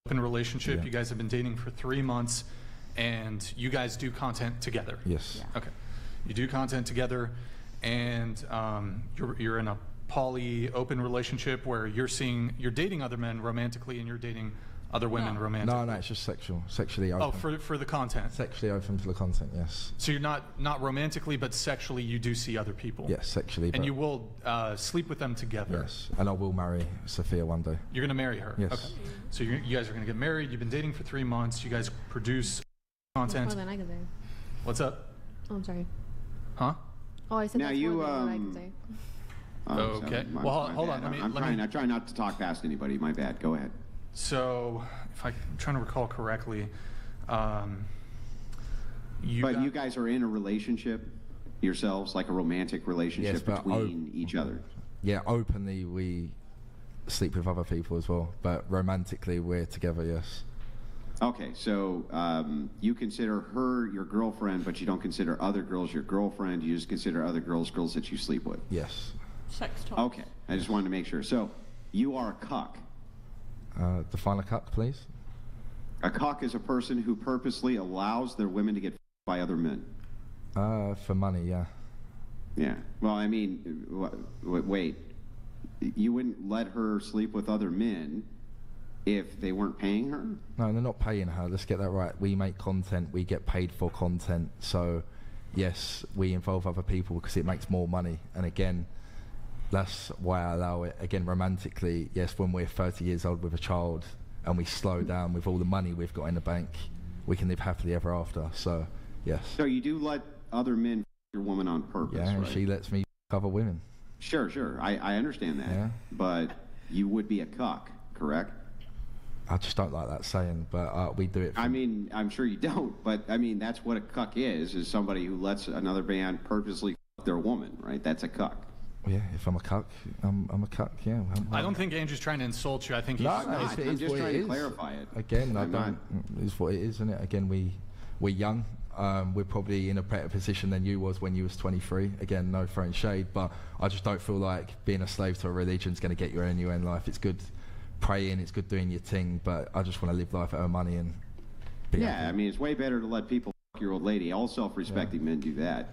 open relationship. You guys have been dating for 3 months, and you guys do content together. Yes. Yeah. Okay. You do content together, and you're in a poly open relationship where you're dating other men romantically, and you're dating other women romantically. No, it's just sexually open. Oh, for the content. Sexually open for the content, yes. So you're not romantically, but sexually you do see other people. Yes, sexually. And you will sleep with them together. Yes, and I will marry Sophia one day. You're going to marry her. Yes. Okay. So you guys are going to get married. You've been dating for 3 months. You guys produce content. More than I can say. What's up? Oh, I'm sorry. Huh? Oh, I said now that's more than what I can say. Okay. Well, hold on. I try not to talk past anybody. My bad. Go ahead. So, if I'm trying to recall correctly, you guys are in a relationship yourselves, like a romantic relationship between each other. Yeah, openly we sleep with other people as well, but romantically we're together. Yes. Okay, so you consider her your girlfriend, but you don't consider other girls your girlfriend. You just consider other girls that you sleep with. Yes. Sex talk. Okay, I just wanted to make sure. So you are a cuck. Define a cuck, please. A cuck is a person who purposely allows their women to get by other men. For money, yeah. Yeah. Well, I mean, wait. You wouldn't let her sleep with other men if they weren't paying her? No, they're not paying her. Let's get that right. We make content. We get paid for content. So, yes, we involve other people because it makes more money. And again, that's why I allow it. Again, romantically, yes, when we're 30 years old with a child and we slow down with all the money we've got in the bank, we can live happily ever after. So, yes. So you do let other men f your woman on purpose, yeah, and right? she lets me f other women. Sure. I understand that. Yeah. But you would be a cuck, correct? I just don't like that saying, but we do it. I mean, I'm sure you don't, but I mean, that's what a cuck is somebody who lets another man purposely f their woman, right? That's a cuck. Yeah, if I'm a cuck, I'm a cuck, yeah. I don't think Andrew's trying to insult you. I think he's I'm just trying to clarify it. Again, it's what it is, isn't it? Again, we're young. We're probably in a better position than you was when you was 23. Again, no throwing shade, but I just don't feel like being a slave to a religion is going to get you anywhere in life. It's good praying, it's good doing your thing, but I just want to live life at earn money and be happy. I mean, it's way better to let people f your old lady. All self-respecting men do that.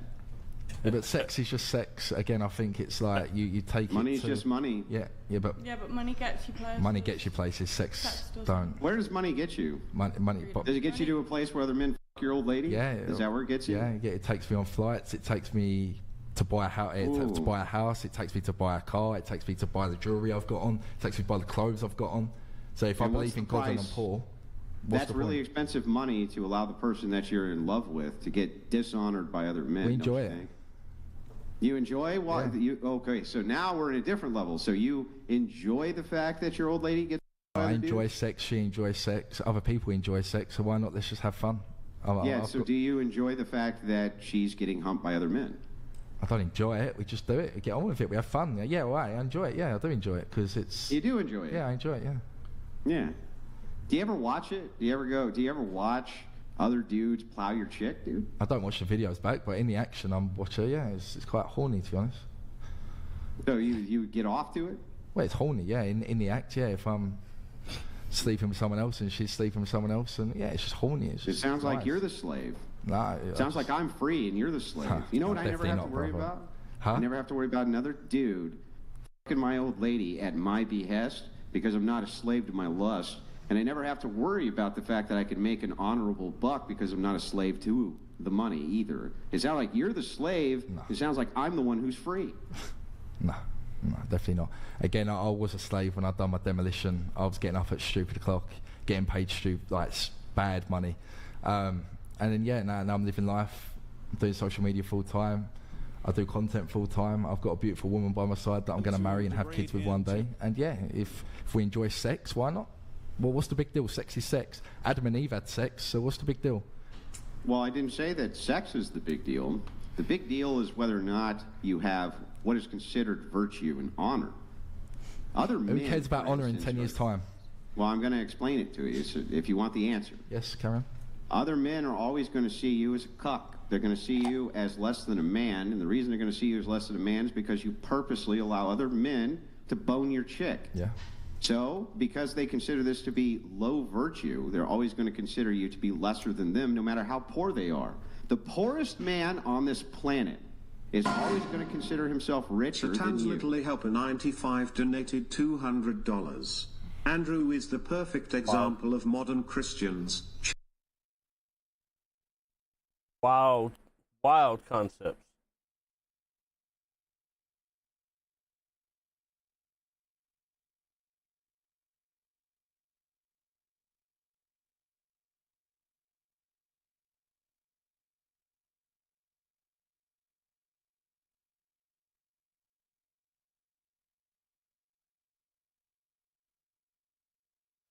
Yeah, but sex is just sex. Again, I think it's like you take money is just money. Yeah, but money gets you places. Money gets you places. Sex don't. Where does money get you? Money. Does it get you to a place where other men f your old lady? Yeah. Is that where it gets you? Yeah. It takes me on flights. It takes me to buy a house. To buy a house. It takes me to buy a car. It takes me to buy the jewelry I've got on. It takes me to buy the clothes I've got on. So if I believe in God and I'm poor, that's really expensive money to allow the person that you're in love with to get dishonored by other men. We enjoy it. You enjoy? Yeah. Okay, so now we're at a different level. So you enjoy the fact that your old lady gets by I enjoy sex, she enjoys sex, other people enjoy sex, so why not? Let's just have fun. Do you enjoy the fact that she's getting humped by other men? I don't enjoy it, we just do it, we get on with it, we have fun. Yeah, well, I enjoy it, yeah, I do enjoy it, because it's... You do enjoy it? Yeah, I enjoy it, yeah. Yeah. Do you ever watch it? Do you ever watch other dudes plow your chick, dude? I don't watch the videos back, but in the action I'm watching, yeah, it's quite horny, to be honest. So you get off to it? Well, it's horny, yeah, in the act, yeah, if I'm sleeping with someone else and she's sleeping with someone else, and yeah, it's just horny. It sounds like you're the slave. Nah, it sounds like I'm free and you're the slave. You know what I never have to worry about? I never have to worry about another dude fucking my old lady at my behest because I'm not a slave to my lust. And I never have to worry about the fact that I can make an honorable buck because I'm not a slave to the money either. It sounds like you're the slave. No. It sounds like I'm the one who's free. No, definitely not. Again, I was a slave when I'd done my demolition. I was getting up at stupid o'clock, getting paid bad money. And then, yeah, now I'm living life. I'm doing social media full time. I do content full time. I've got a beautiful woman by my side that I'm going to marry and have kids with one day. And yeah, if we enjoy sex, why not? Well, what's the big deal? Sex is sex. Adam and Eve had sex, so what's the big deal? Well, I didn't say that sex is the big deal. The big deal is whether or not you have what is considered virtue and honor. Other men... Who cares about honor in 10 years' time? Well, I'm going to explain it to you if you want the answer. Yes, Karen? Other men are always going to see you as a cuck. They're going to see you as less than a man, and the reason they're going to see you as less than a man is because you purposely allow other men to bone your chick. Yeah. So, because they consider this to be low virtue, they're always going to consider you to be lesser than them, no matter how poor they are. The poorest man on this planet is always going to consider himself richer than you. Little Helper 95 donated $200. Andrew is the perfect example of modern Christians. Wild concepts.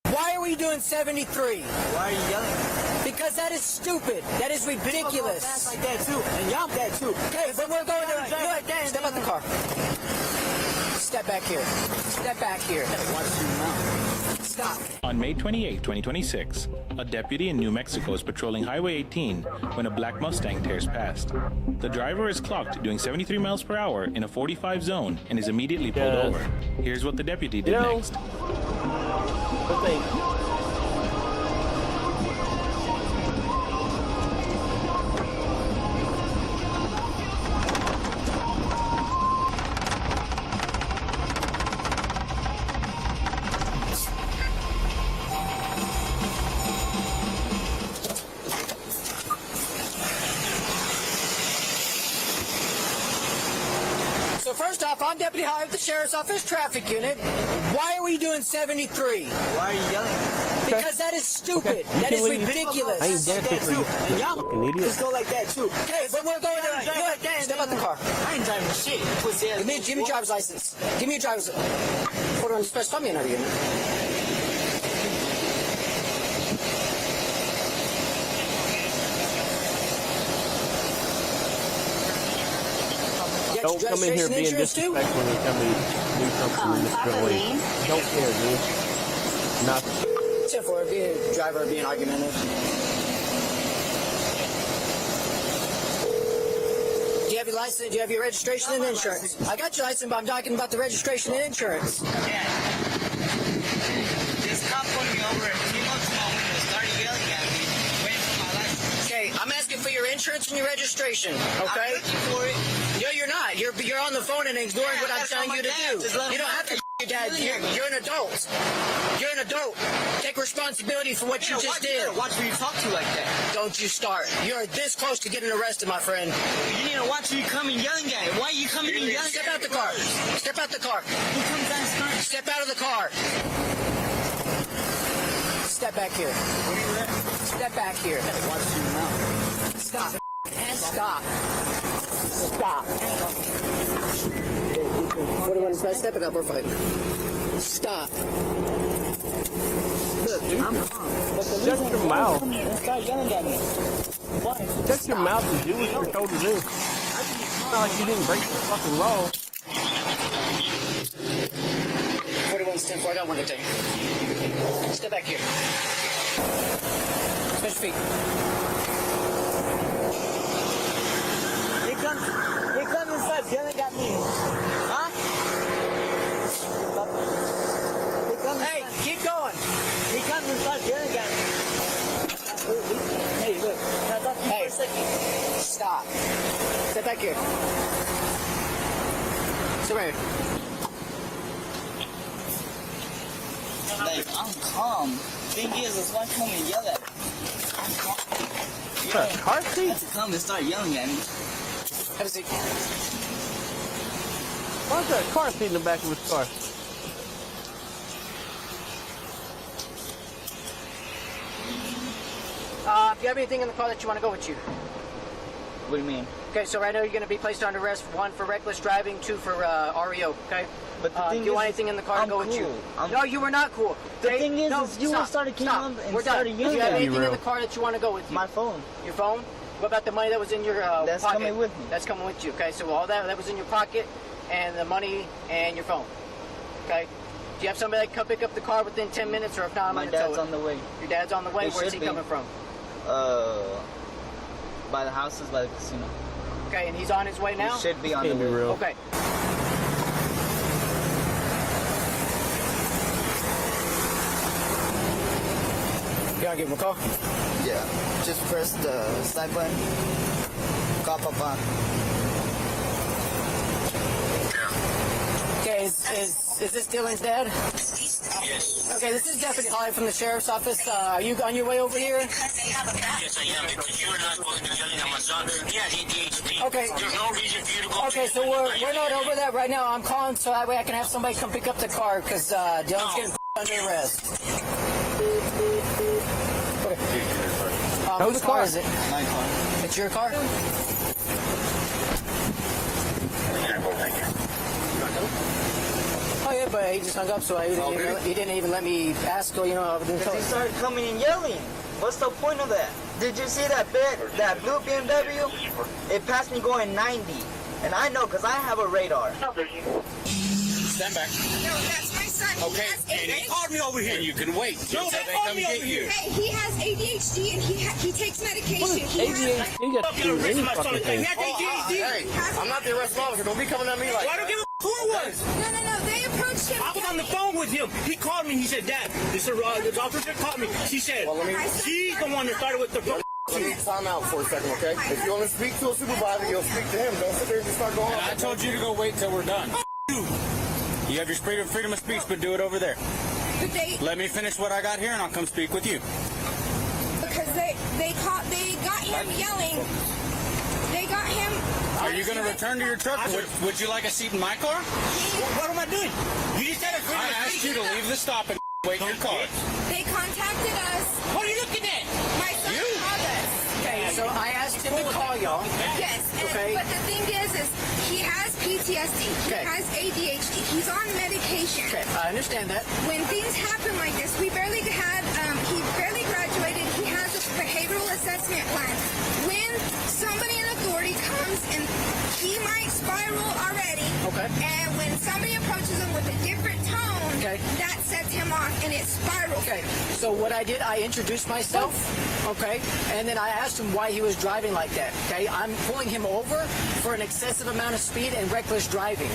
Why are we doing 73? Why are you yelling? Because that is stupid. That is ridiculous. Like that too, and y'all that too. Okay, but we're going to like that. Step out the car. Step back here. Step back here. Stop. On May 28, 2026, a deputy in New Mexico is patrolling Highway 18 when a black Mustang tears past. The driver is clocked doing 73 miles per hour in a 45 zone and is immediately pulled over. Here's what the deputy did next. So first off, I'm Deputy High of the Sheriff's Office Traffic Unit. Why are we doing 73? Why are you yelling? Because that is stupid. That is ridiculous. I ain't dancing for you, And y'all fucking idiot. just go like that too. Okay, but we're going to like that. Step out the car. I ain't driving shit. Give me your driver's license. Give me your driver's. Hold on, just press me another unit. Don't come in here being disrespectful and tell me to do something differently. Don't care, dude. Nothing. 10-4, being a driver, being argumentative. Do you have your license? Do you have your registration and insurance? I got your license, but I'm talking about the registration and insurance. Yeah. This cop pulled me over and came up to my window, started yelling at me, waiting for my license. Okay, I'm asking for your insurance and your registration. Okay. I'm looking for it. No, you're not. You're on the phone and ignoring what I'm telling you to do. You don't have to your dad. You're an adult. You're an adult. Take responsibility for what you just did. Watch who you talk to like that. Don't you start. You're this close to getting arrested, my friend. You need to watch who you coming yelling at. Why are you coming and yelling Step at out the car. Step out the car. Who comes down first? Step out of the car. Step back here. Step back here. Watch your mouth. Stop. Stop. Stop. What do you want to step it up or fight? Stop. Look, dude. I'm calm. Shut your mouth. Start yelling at me. Why? Shut your mouth and do what you're told to do. It's not like you didn't break the fucking law. 41's 10-4. I got one to take. Step back here. Switch feet. He comes and starts yelling at me. Huh? Hey, keep going. He comes and starts yelling at me. Hey, look. Can I talk to you for a second? Stop. Step back here. Sit right here. Like, I'm calm. Thing is why come and yell at me? I'm calm. What, a car seat? You have to come and start yelling at me. Have a seat. Why's there a car seat in the back of his car? Do you have anything in the car that you want to go with you? What do you mean? Okay, so right now you're going to be placed under arrest. 1 for reckless driving, 2 for REO. Okay. But the thing do you want is, anything in the car to I'm go with you? cool. No, you were not cool. The Okay? thing is, no, is you stop, started came stop. up and We're started done. Do yelling you have at me. anything in the car that you want to go with you? My phone. Your phone? What about the money that was in your That's pocket? coming with me. That's coming with you. Okay, so all that was in your pocket, and the money and your phone. Okay. Do you have somebody that can come pick up the car within 10 minutes, or if not, I'm My going to tow dad's it? on the way. Your dad's on the way. He Where's should he be. coming from? By the houses, by the casino. Okay, and he's on his way now? He should be on the Can't be way. real. Okay. trying to give him a call? Yeah. Just press the side button. Call Papa. Okay, is this Dylan's dad? Yes. Okay, this is Deputy Holly from the Sheriff's Office. Are you on your way over here? Yes, I am, because you're not supposed to be yelling at my son. He has ADHD. Okay. There's no reason for you to go. Okay, so we're not over that right now. I'm calling so that way I can have somebody come pick up the car because Dylan's getting under arrest. Okay. Whose car is it? My car. It's your car? Oh yeah, but he just hung up, so he didn't even let me ask. You know, Because he started coming and yelling. What's the point of that? Did you see that blue BMW? It passed me going 90. And I know because I have a radar. Stand back. No, that's my son. Okay, and he called me over here. And you can wait. No, they called me over here. Hey, he has ADHD and he takes medication. You got to do any fucking thing. Hey, I'm not the arrest officer. Don't be coming at me like I don't give a who it was. No, they approached him. I was on the phone with him. He called me. He said, Dad, the officer called me. She said, she's the one that started with the Let me time out for a second, okay? If you want to speak to a supervisor, you'll speak to him. Don't sit there and just start going on. I told you to go wait till we're done. You have your freedom of speech, but do it over there. But Let me finish what I got here, and I'll come speak with you. because they got him yelling. They got him. Are you going to return to your truck? Would you like a seat in my car? What am I doing? You just said I asked you to leave the stop and wait in your car. They contacted us. What are you looking at? My son called us. Okay, so I asked him to call y'all. Yes, Okay. but the thing is he has PTSD. Okay. He has ADHD. He's on medication. Okay, I understand that. When things happen like this, he barely graduated. He has a behavioral assessment plan. When somebody in authority comes and he might spiral already. Okay. And when somebody approaches him with a different tone, Okay. that sets him off and it spirals. Okay, so what I did, I introduced myself, okay, and then I asked him why he was driving like that, okay? I'm pulling him over for an excessive amount of speed and reckless driving,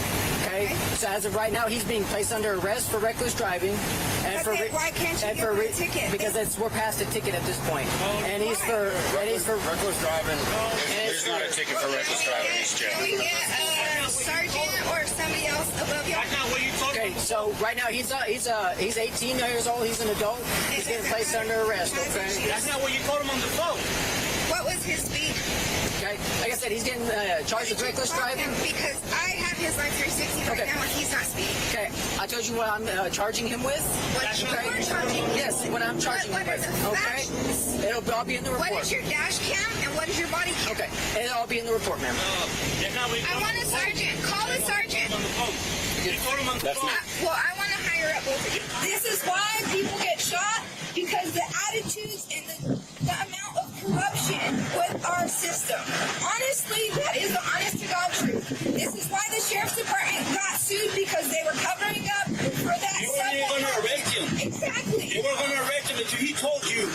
okay? So as of right now, he's being placed under arrest for reckless driving. And But then why can't you give him a ticket? Because we're past the ticket at this point. And he's for reckless driving. There's not a ticket for reckless driving in this jail. Can we get a sergeant or somebody else above y'all? That's not what you told me. Okay, so right now he's 18 years old. He's an adult. He's getting placed under arrest. Okay. That's not what you told him on the phone. What was his speed? Okay. Like I said, he's getting charged with reckless driving. Because I have his Life 360 right now and he's not speeding. Okay. I told you what I'm charging him with. What you're charging him? Yes, what I'm charging him with. Okay. It'll all be in the report. What is your dash cam and what is your body cam? Okay. It'll all be in the report, ma'am. I want a sergeant. Call a sergeant. That's Well, I want to hire up both of you. This is why people get shot, because the attitudes and the amount of corruption with our system. Honestly, that is the honest to God truth. This is why the sheriff's department got sued, because they were covering up for that You stuff. weren't going to arrest him. Exactly. They weren't going to arrest him until he told you,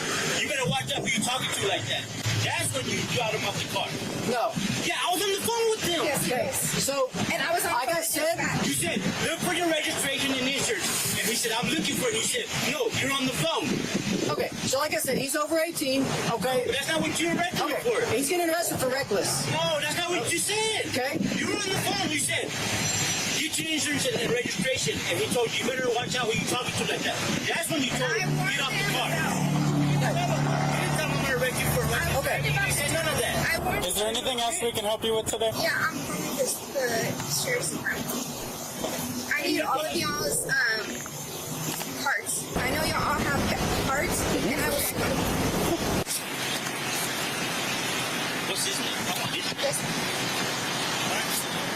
you better watch out who you're talking to like that. That's when you got him off the car. No. Yeah, I was on the phone with him. Yes. So, And I was on like I said, You said, look for your registration and insurance. And he said, I'm looking for it. He said, no, you're on the phone. okay. So like I said, he's over 18. Okay. But that's not what you arrested him for. He's getting arrested for reckless. No, that's not what you said. Okay. You were on the phone. You said, get your insurance and registration. And he told you, you better watch out who you're talking to like that. That's when you told him, get off the car. You didn't tell him I'm going to arrest you for reckless. Okay. You said none of that. Is there anything else we can help you with today? Yeah, I'm from the sheriff's department. I need all of y'all's parts. I know y'all all have parts, and I was. What's his name?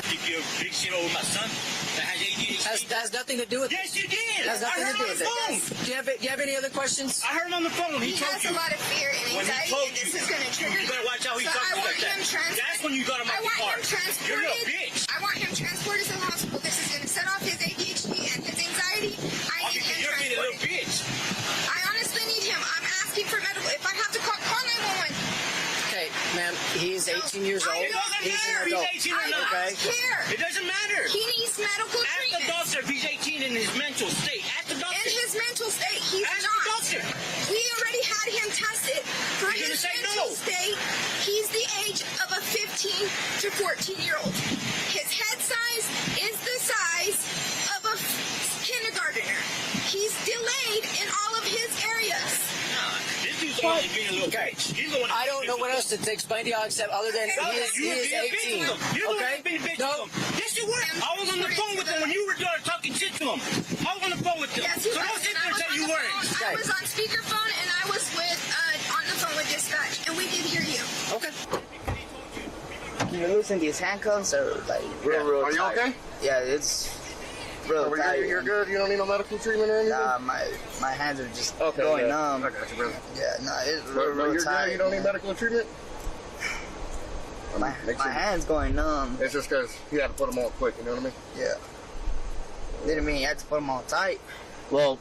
You feel big shit over my son that has ADHD? That has nothing to do with it. Yes, you did. That has nothing I to heard do on with the it. phone. Do you have any other questions? I heard him on the phone. He He told has you. a lot of fear and When he anxiety, told and this you, is going to trigger you better him. watch out who you So talking I to want like that. him transported. That's when you got him I out the want car. him transported. You're a bitch. I want him transported to the hospital. This is going to set off his ADHD and his anxiety. I need him You're being a little transported. bitch. I honestly need him. I'm asking for medical. If I have to call 911. Okay, ma'am, he's 18 years old. It doesn't He's matter an if adult. he's 18 or I not. don't care. It doesn't matter. He needs medical Ask the treatment. doctor if he's 18 in his mental state. Ask the doctor. In his mental state, he's Ask not. the doctor. We already had him to 14-year-old. His head size is the size of a kindergartner. He's delayed in all of his areas. This dude's only being a little bitch. I don't know what else to explain to y'all except other than he is 18. Okay? No. Yes, you were. I was on the phone with him when you were done talking shit to him. I was on the phone with him. Yes, so don't sit there and say you weren't. I was on speakerphone and I was on the phone with dispatch, and we did hear you. Okay. Can you loosen these handcuffs or like real Are you tight? okay? Yeah, it's real tight. You're good? You don't need no medical treatment or anything? Nah, my hands are just Okay, going yeah. numb. I got you, brother. Yeah, nah, it's But real you're tight. good? You don't need medical treatment? My hand's going numb. It's just because you had to put them on quick, you know what I mean? Yeah. Didn't mean you had to put them on tight. Well,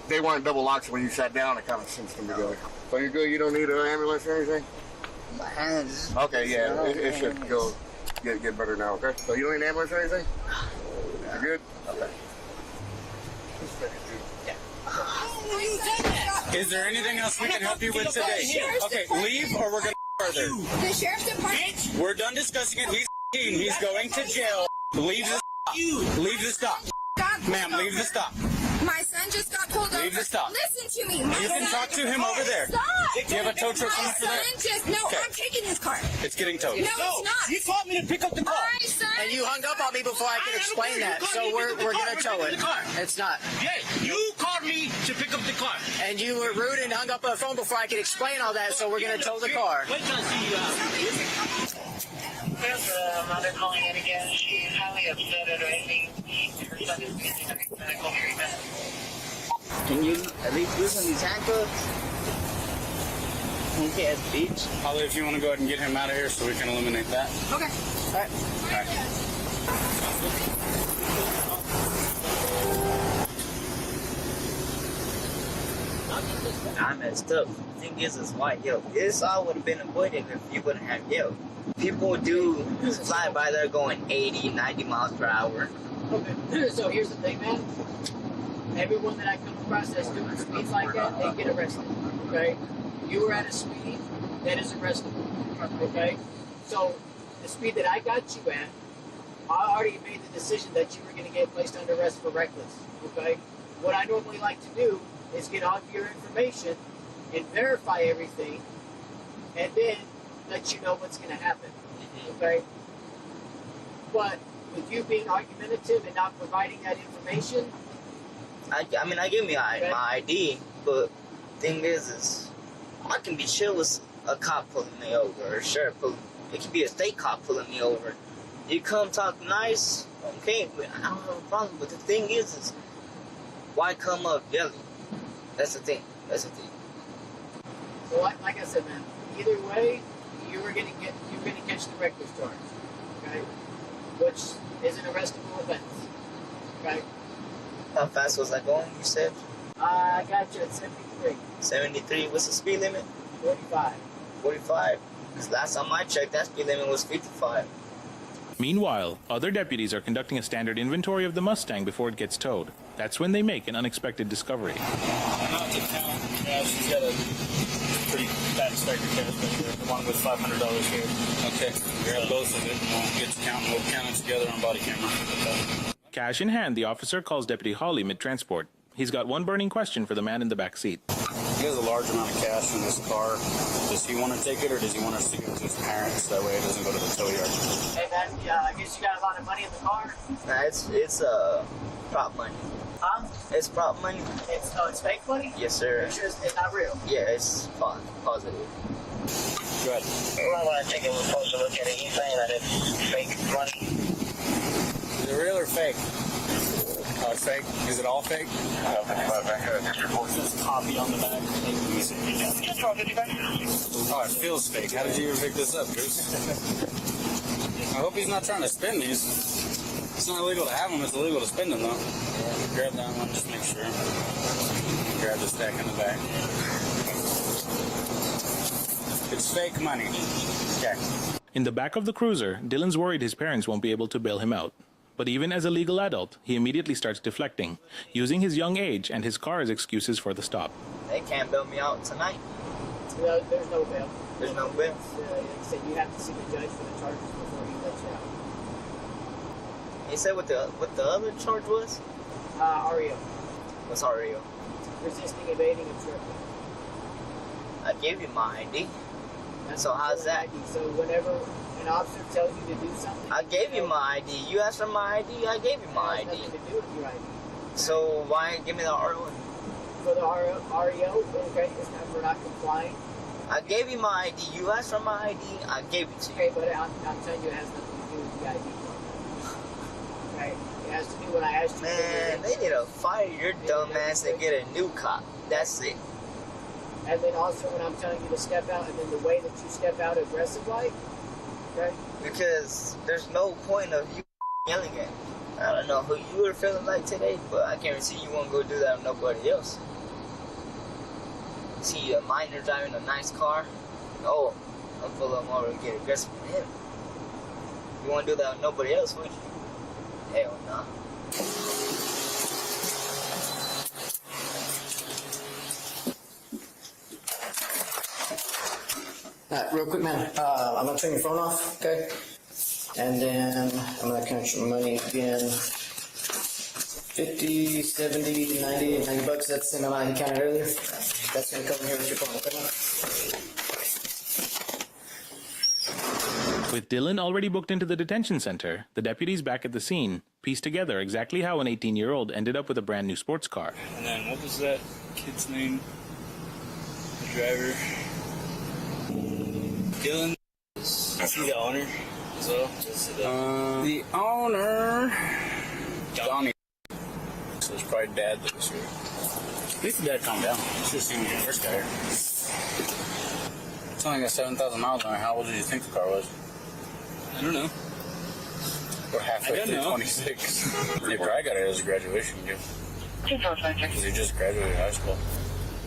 they weren't double locks when you sat down. It kind of cinched them together. So you're good? You don't need an ambulance or anything? My hands. Okay, yeah, it should go get better now, okay? So you don't need an ambulance or anything? You're good? Okay. Is there anything else we can help you with today? Okay, leave or we're going to further. The sheriff's department. We're done discussing it. He's going to jail. Leave the stop. Ma'am, leave the stop. My son just got pulled over. Leave the stop. Listen to me. You can talk to him over there. Stop. Do you have a tow truck My for that? son just, no, Okay. I'm taking his car. It's getting towed. No, it's not. You told me to pick up the car. My son. And you hung up on me before I could explain that. So we're going to tow it. It's not. Yeah, you called me to pick up the car. And you were rude and hung up on the phone before I could explain all that, so we're going to tow the car. Wait till I see you out. There's a mother calling in again. She's highly upset at anything. Her son is getting medical treatment. Can you at least loosen these handcuffs? Okay, beach. Holly, if you want to go ahead and get him out of here so we can eliminate that. Okay. All right. All right. I messed up. The thing is why, yo, this all would have been avoided if you wouldn't have yelled. People do fly by there going 80, 90 miles per hour. Okay. So here's the thing, man. Everyone that I come across that's doing speeds like that, they get arrested. Okay? You were at a speed that is arrestable. Okay? So the speed that I got you at, I already made the decision that you were going to get placed under arrest for reckless. Okay? What I normally like to do is get all of your information and verify everything, and then let you know what's going to happen. Okay? But with you being argumentative and not providing that information, I mean, I give me my ID, but thing is I can be chill with a cop pulling me over, or a sheriff pulling. It could be a state cop pulling me over. You come talk nice, okay, but I don't have a problem. But the thing is why come up yelling? That's the thing. That's the thing. so like I said, man, either way, you're gonna catch the reckless charge, okay? Which is an arrestable offense, okay? How fast was I going, you said? I got you at 73. 73. What's the speed limit? 45. 45. Because last time I checked, that speed limit was 55. Meanwhile, other deputies are conducting a standard inventory of the Mustang before it gets towed. That's when they make an unexpected discovery. Not to town. Yeah, she's got a pretty satisfactory test, the one with $500 here. Okay, grab both of it and we'll get to count and we'll count them together on body camera. Cash in hand, the officer calls Deputy Hawley mid-transport. He's got one burning question for the man in the back seat. He has a large amount of cash in this car. Does he want to take it or does he want us to give it to his parents? That way it doesn't go to the tow yard. Hey, man, yeah, I guess you got a lot of money in the car? Nah, it's prop money. Huh? It's prop money. It's fake money? Yes, sir. It's just, it's not real? Yeah, it's positive. Good. You might want to take a closer look at it. He's saying that it's fake money. Is it real or fake? Oh, it's fake? Is it all fake? This copy on the back. Oh, it feels fake. How did you even pick this up, Goose? I hope he's not trying to spin these. It's not illegal to have them. It's illegal to spin them, though. Grab that one. Just make sure. Grab the stack in the back. It's fake money. Okay. In the back of the cruiser, Dylan's worried his parents won't be able to bail him out. But even as a legal adult, he immediately starts deflecting, using his young age and his car as excuses for the stop. They can't bail me out tonight. No, there's no bail. There's no bail. He said you have to see the judge for the charges before he lets you out. You said what the other charge was? REO. What's REO? Resisting, evading, obstructing. I gave you my ID. So how's that? ID. So whenever an officer tells you to do something, I gave you my ID. You asked for my ID. I gave you my ID. Nothing to do with your ID. So why give me the REO? For the REO, okay, it's not for not complying. I gave you my ID. You asked for my ID. I gave it to you. Okay, but I'm telling you, it has nothing to do with the ID. Okay, it has to do what I asked you. Man, they need to fire your dumb ass and get a new cop. That's it. And then also when I'm telling you to step out, and then the way that you step out aggressive like, okay? Because there's no point of you yelling at me. I don't know who you were feeling like today, but I can't see you won't go do that with nobody else. See a minor driving a nice car. Oh, I'll pull him over and get aggressive with him. You won't do that with nobody else, would you? Hell no. Alright, real quick, man. I'm gonna turn your phone off, okay? And then I'm gonna count your money again. 50, 70, 90, 90 bucks. That's the same amount you counted earlier. That's gonna come here with your phone, okay, man? With Dylan already booked into the detention center, the deputies back at the scene pieced together exactly how an 18-year-old ended up with a brand new sports car. And then what was that kid's name? The driver? Dylan? Is he the owner as well? The owner? Johnny. So it's probably Dad that was here. At least the dad calmed down. You should have seen when you first got here. It's only got 7,000 miles on it. How old did you think the car was? I don't know. We're halfway through 26. You probably got it as a graduation gift. Because you just graduated high school.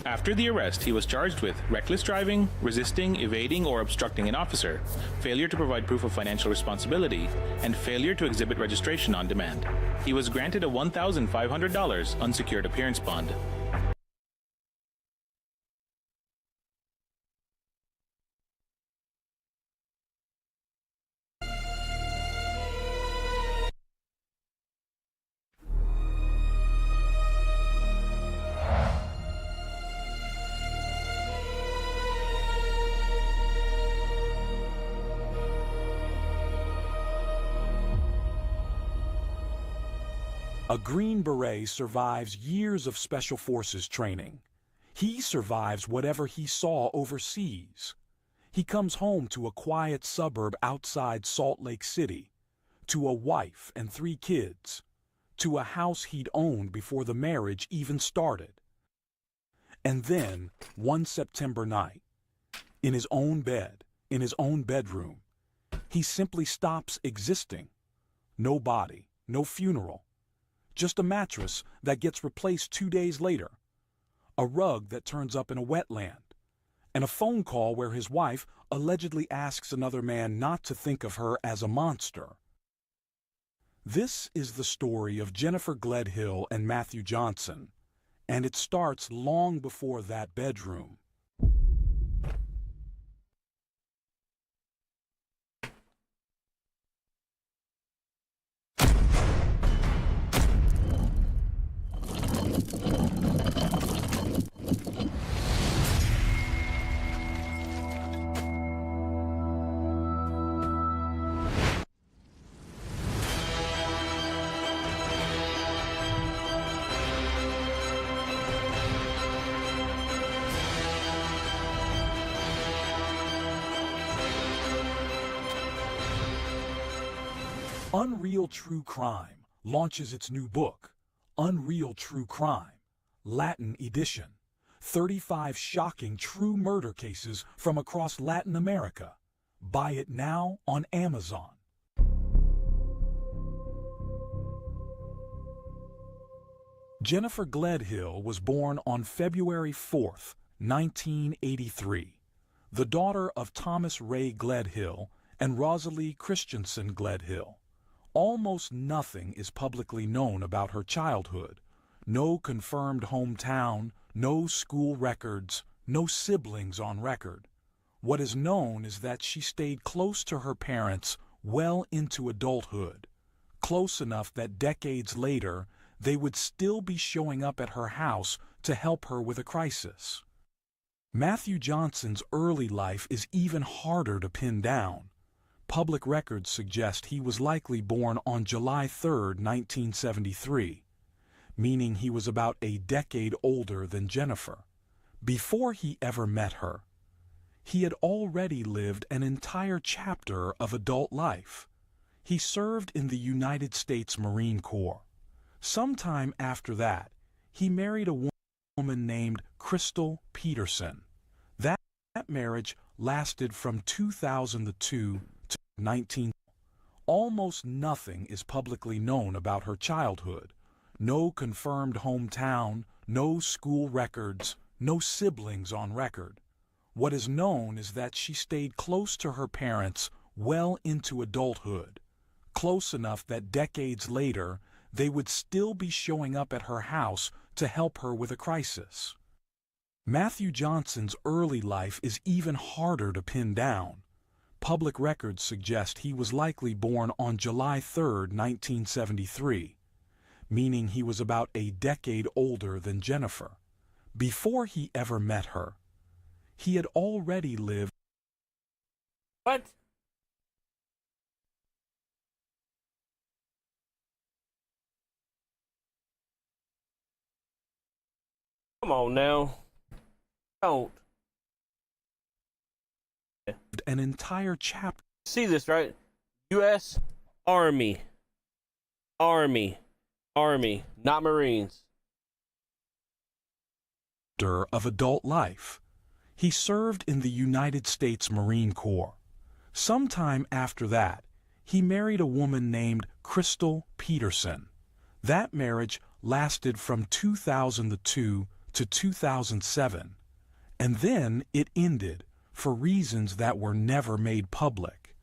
After the arrest, he was charged with reckless driving, resisting, evading, or obstructing an officer, failure to provide proof of financial responsibility, and failure to exhibit registration on demand. He was granted a $1,500 unsecured appearance bond. A Green Beret survives years of Special Forces training. He survives whatever he saw overseas. He comes home to a quiet suburb outside Salt Lake City, to a wife and 3 kids, to a house he'd owned before the marriage even started. And then, one September night, in his own bed, in his own bedroom, he simply stops existing. No body, no funeral. Just a mattress that gets replaced 2 days later, a rug that turns up in a wetland, and a phone call where his wife allegedly asks another man not to think of her as a monster. This is the story of Jennifer Gledhill and Matthew Johnson, and it starts long before that bedroom. Unreal True Crime launches its new book, Unreal True Crime, Latin edition. 35 shocking true murder cases from across Latin America. Buy it now on Amazon. Jennifer Gledhill was born on February 4th, 1983, the daughter of Thomas Ray Gledhill and Rosalie Christensen Gledhill. Almost nothing is publicly known about her childhood. No confirmed hometown, no school records, no siblings on record. What is known is that she stayed close to her parents well into adulthood, close enough that decades later they would still be showing up at her house to help her with a crisis. Matthew Johnson's early life is even harder to pin down. Public records suggest he was likely born on July 3, 1973, meaning he was about a decade older than Jennifer. Before he ever met her, he had already lived an entire chapter of adult life. He served in the United States Marine Corps. Sometime after that, he married a woman named Crystal Peterson. That marriage lasted from 2002 to 19. Almost nothing is publicly known about her childhood. No confirmed hometown, no school records, no siblings on record. What is known is that she stayed close to her parents well into adulthood, close enough that decades later they would still be showing up at her house to help her with a crisis. Matthew Johnson's early life is even harder to pin down. Public records suggest he was likely born on July 3, 1973, meaning he was about a decade older than Jennifer. Before he ever met her, he had already lived. What? Come on now. Don't. An entire chapter. See this, right? U.S. Army. Army, not Marines. Of adult life. He served in the United States Marine Corps. Sometime after that, he married a woman named Crystal Peterson. That marriage lasted from 2002 to 2007, and then it ended for reasons that were never made public.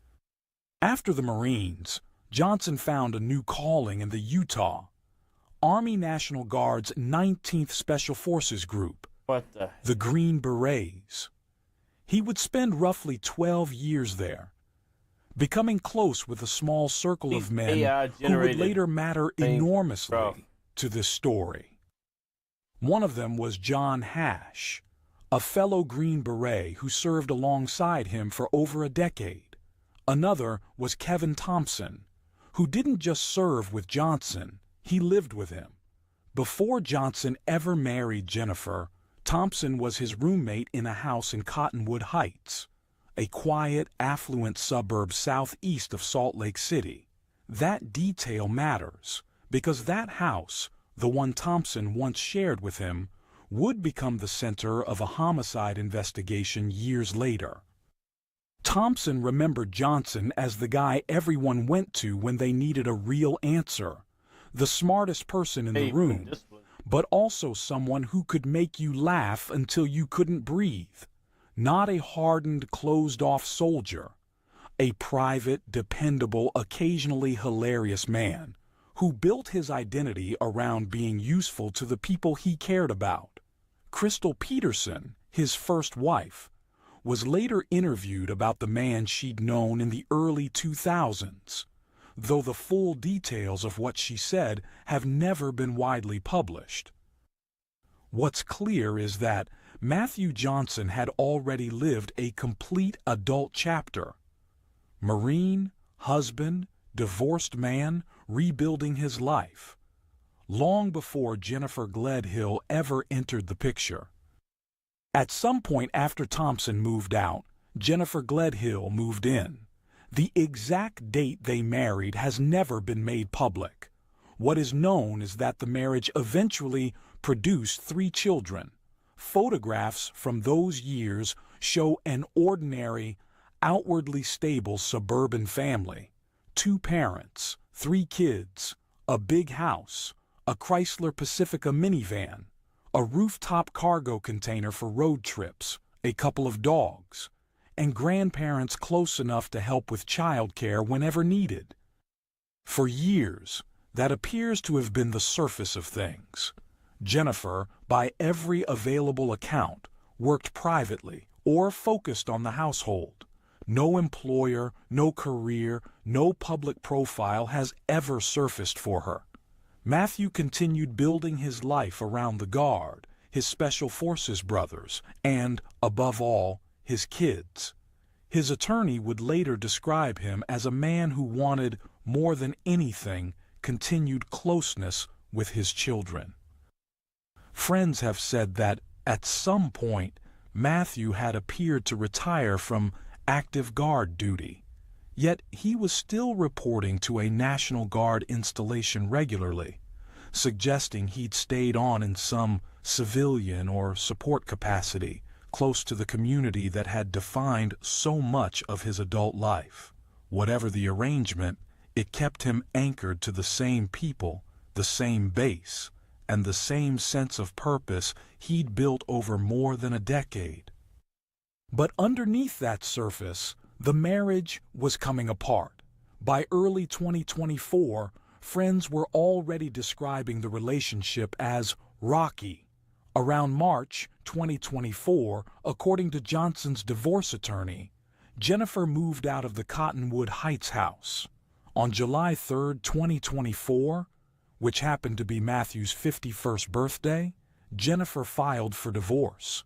After the Marines, Johnson found a new calling in the Utah Army National Guard's 19th Special Forces Group, the Green Berets. He would spend roughly 12 years there, becoming close with a small circle of men who would later matter enormously to this story. One of them was John Hash, a fellow Green Beret who served alongside him for over a decade. Another was Kevin Thompson, who didn't just serve with Johnson, he lived with him. Before Johnson ever married Jennifer, Thompson was his roommate in a house in Cottonwood Heights, a quiet, affluent suburb southeast of Salt Lake City. That detail matters because that house, the one Thompson once shared with him, would become the center of a homicide investigation years later. Thompson remembered Johnson as the guy everyone went to when they needed a real answer, the smartest person in the room, but also someone who could make you laugh until you couldn't breathe. Not a hardened, closed-off soldier, a private, dependable, occasionally hilarious man who built his identity around being useful to the people he cared about. Crystal Peterson, his first wife, was later interviewed about the man she'd known in the early 2000s, though the full details of what she said have never been widely published. What's clear is that Matthew Johnson had already lived a complete adult chapter. Marine, husband, divorced man, rebuilding his life, long before Jennifer Gledhill ever entered the picture. At some point after Thompson moved out, Jennifer Gledhill moved in. The exact date they married has never been made public. What is known is that the marriage eventually produced 3 children. Photographs from those years show an ordinary, outwardly stable suburban family. 2 parents, 3 kids, a big house, a Chrysler Pacifica minivan, a rooftop cargo container for road trips, a couple of dogs, and grandparents close enough to help with childcare whenever needed. For years, that appears to have been the surface of things. Jennifer, by every available account, worked privately, or focused on the household. No employer, no career, no public profile has ever surfaced for her. Matthew continued building his life around the Guard, his Special Forces brothers, and, above all, his kids. His attorney would later describe him as a man who wanted, more than anything, continued closeness with his children. Friends have said that, at some point, Matthew had appeared to retire from active Guard duty, yet he was still reporting to a National Guard installation regularly, suggesting he'd stayed on in some civilian or support capacity close to the community that had defined so much of his adult life. Whatever the arrangement, it kept him anchored to the same people, the same base, and the same sense of purpose he'd built over more than a decade. But underneath that surface, the marriage was coming apart. By early 2024, friends were already describing the relationship as rocky. Around March 2024, according to Johnson's divorce attorney, Jennifer moved out of the Cottonwood Heights house. On July 3, 2024, which happened to be Matthew's 51st birthday, Jennifer filed for divorce.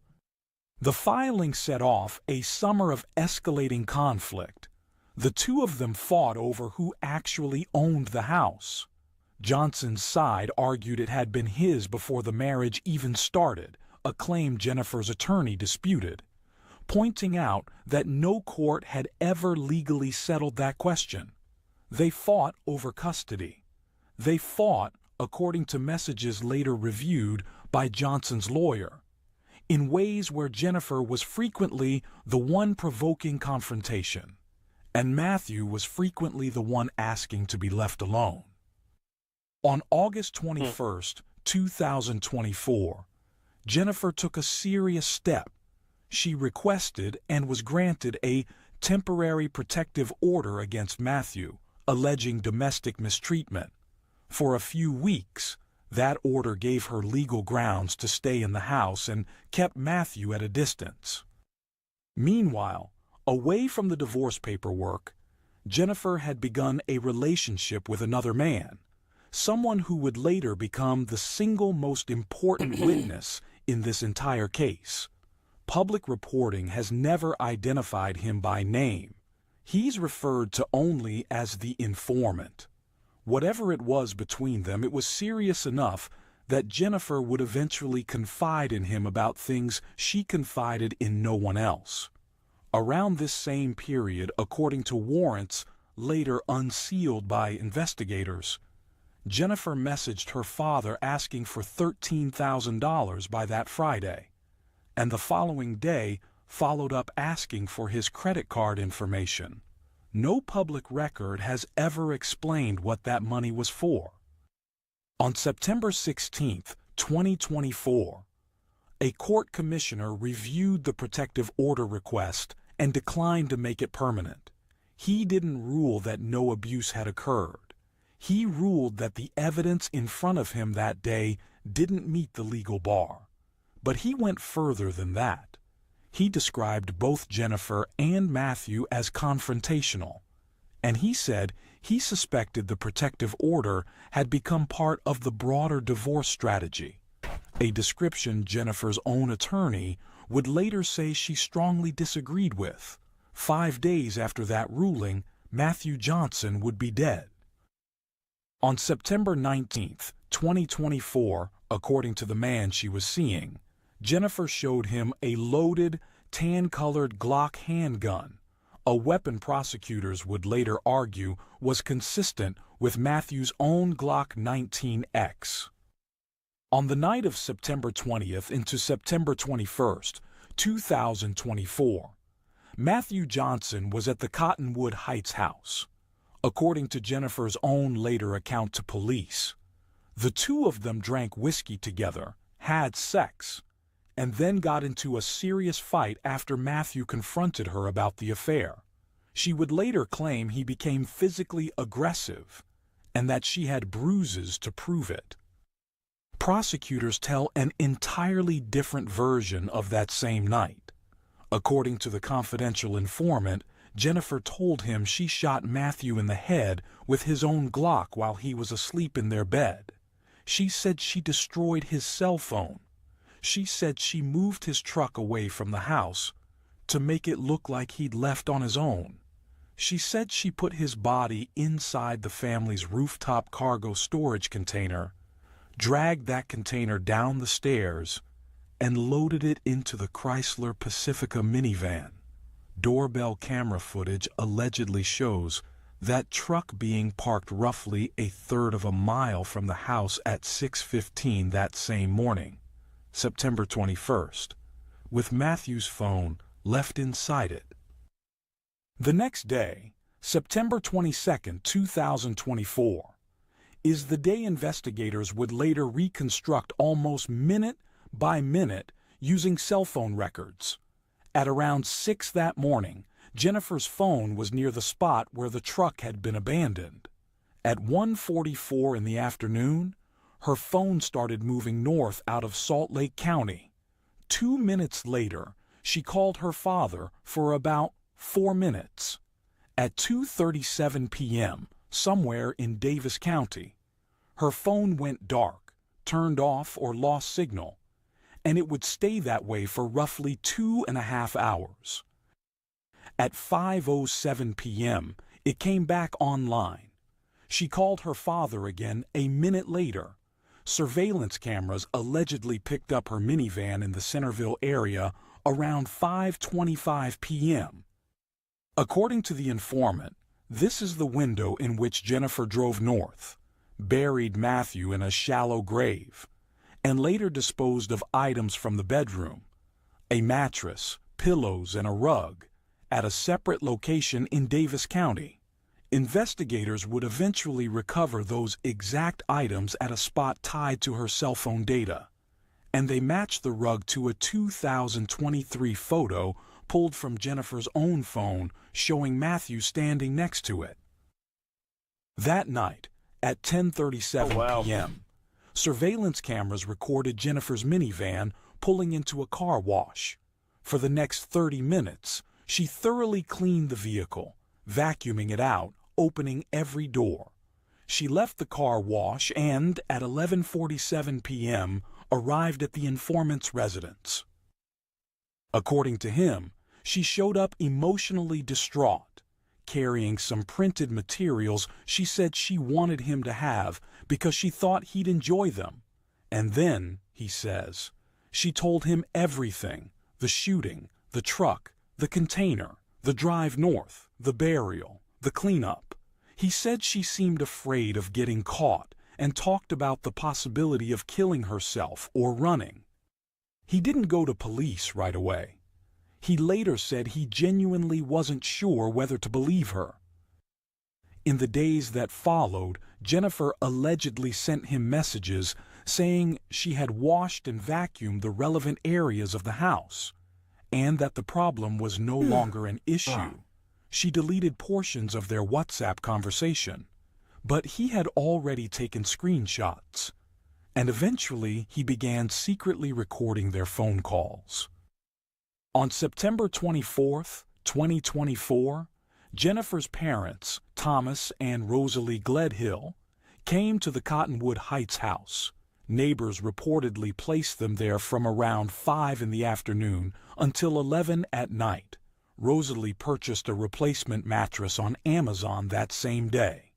The filing set off a summer of escalating conflict. The two of them fought over who actually owned the house. Johnson's side argued it had been his before the marriage even started, a claim Jennifer's attorney disputed, pointing out that no court had ever legally settled that question. They fought over custody. They fought, according to messages later reviewed by Johnson's lawyer, in ways where Jennifer was frequently the one provoking confrontation, and Matthew was frequently the one asking to be left alone. On August 21st, 2024, Jennifer took a serious step. She requested and was granted a temporary protective order against Matthew, alleging domestic mistreatment. For a few weeks, that order gave her legal grounds to stay in the house and kept Matthew at a distance. Meanwhile, away from the divorce paperwork, Jennifer had begun a relationship with another man, someone who would later become the single most important witness in this entire case. Public reporting has never identified him by name. He's referred to only as the informant. Whatever it was between them, it was serious enough that Jennifer would eventually confide in him about things she confided in no one else. Around this same period, according to warrants later unsealed by investigators, Jennifer messaged her father asking for $13,000 by that Friday, and the following day followed up asking for his credit card information. No public record has ever explained what that money was for. On September 16, 2024, a court commissioner reviewed the protective order request and declined to make it permanent. He didn't rule that no abuse had occurred. He ruled that the evidence in front of him that day didn't meet the legal bar. But he went further than that. He described both Jennifer and Matthew as confrontational, and he said he suspected the protective order had become part of the broader divorce strategy, a description Jennifer's own attorney would later say she strongly disagreed with. 5 days after that ruling, Matthew Johnson would be dead. On September 19, 2024, according to the man she was seeing, Jennifer showed him a loaded, tan-colored Glock handgun, a weapon prosecutors would later argue was consistent with Matthew's own Glock 19X. On the night of September 20th into September 21st, 2024, Matthew Johnson was at the Cottonwood Heights house. According to Jennifer's own later account to police, the two of them drank whiskey together, had sex, and then got into a serious fight after Matthew confronted her about the affair. She would later claim he became physically aggressive and that she had bruises to prove it. Prosecutors tell an entirely different version of that same night. According to the confidential informant, Jennifer told him she shot Matthew in the head with his own Glock while he was asleep in their bed. She said she destroyed his cell phone. She said she moved his truck away from the house to make it look like he'd left on his own. She said she put his body inside the family's rooftop cargo storage container, dragged that container down the stairs, and loaded it into the Chrysler Pacifica minivan. Doorbell camera footage allegedly shows that truck being parked roughly a third of a mile from the house at 6:15 that same morning, September 21st, with Matthew's phone left inside it. The next day, September 22, 2024, is the day investigators would later reconstruct almost minute by minute using cell phone records. At around 6 that morning, Jennifer's phone was near the spot where the truck had been abandoned. At 1:44 in the afternoon, her phone started moving north out of Salt Lake County. 2 minutes later, she called her father for about 4 minutes. At 2:37 p.m., somewhere in Davis County, her phone went dark, turned off or lost signal, and it would stay that way for roughly 2.5 hours. At 5:07 p.m., it came back online. She called her father again a minute later. Surveillance cameras allegedly picked up her minivan in the Centerville area around 5:25 p.m. According to the informant, this is the window in which Jennifer drove north, buried Matthew in a shallow grave, and later disposed of items from the bedroom, a mattress, pillows, and a rug, at a separate location in Davis County. Investigators would eventually recover those exact items at a spot tied to her cell phone data, and they matched the rug to a 2023 photo pulled from Jennifer's own phone showing Matthew standing next to it. That night, at 10:37 p.m., surveillance cameras recorded Jennifer's minivan pulling into a car wash. For the next 30 minutes, she thoroughly cleaned the vehicle, vacuuming it out, opening every door. She left the car wash and, at 11:47 p.m., arrived at the informant's residence. According to him, she showed up emotionally distraught, carrying some printed materials she said she wanted him to have because she thought he'd enjoy them. And then, he says, she told him everything: the shooting, the truck, the container, the drive north, the burial, the cleanup. He said she seemed afraid of getting caught and talked about the possibility of killing herself or running. He didn't go to police right away. He later said he genuinely wasn't sure whether to believe her. In the days that followed, Jennifer allegedly sent him messages saying she had washed and vacuumed the relevant areas of the house, and that the problem was no longer an issue. She deleted portions of their WhatsApp conversation, but he had already taken screenshots, and eventually he began secretly recording their phone calls. On September 24, 2024, Jennifer's parents, Thomas and Rosalie Gledhill, came to the Cottonwood Heights house. Neighbors reportedly placed them there from around 5 in the afternoon until 11 at night. Rosalie purchased a replacement mattress on Amazon that same day.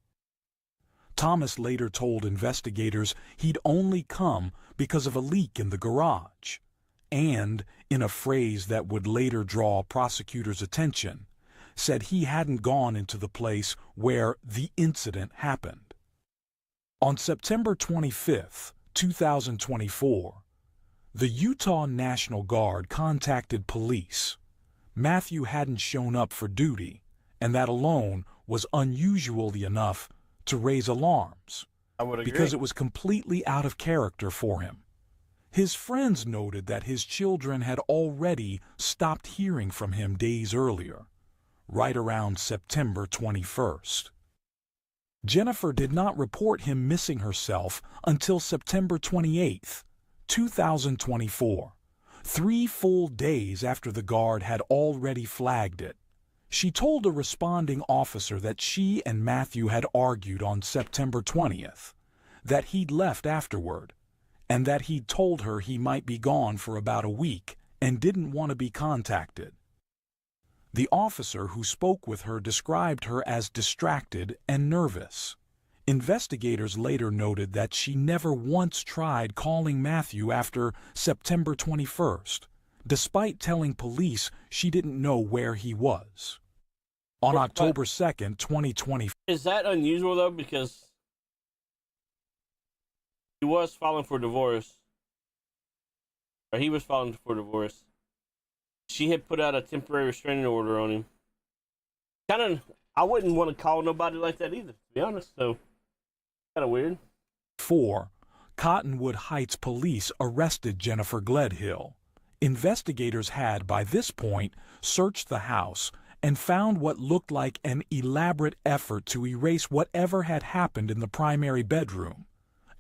Thomas later told investigators he'd only come because of a leak in the garage, and, in a phrase that would later draw prosecutors' attention, said he hadn't gone into the place where the incident happened. On September 25, 2024, the Utah National Guard contacted police. Matthew hadn't shown up for duty, and that alone was unusually enough to raise alarms, because it was completely out of character for him. His friends noted that his children had already stopped hearing from him days earlier, right around September 21st. Jennifer did not report him missing herself until September 28, 2024, 3 full days after the guard had already flagged it. She told a responding officer that she and Matthew had argued on September 20th, that he'd left afterward, and that he'd told her he might be gone for about a week and didn't want to be contacted. The officer who spoke with her described her as distracted and nervous. Investigators later noted that she never once tried calling Matthew after September 21st, despite telling police she didn't know where he was. On October 2nd, 2020... Is that unusual, though? Because he was filing for divorce. Or he was filing for divorce. She had put out a temporary restraining order on him. I wouldn't want to call nobody like that either, to be honest, so kind of weird. 4. Cottonwood Heights police arrested Jennifer Gledhill. Investigators had, by this point, searched the house and found what looked like an elaborate effort to erase whatever had happened in the primary bedroom.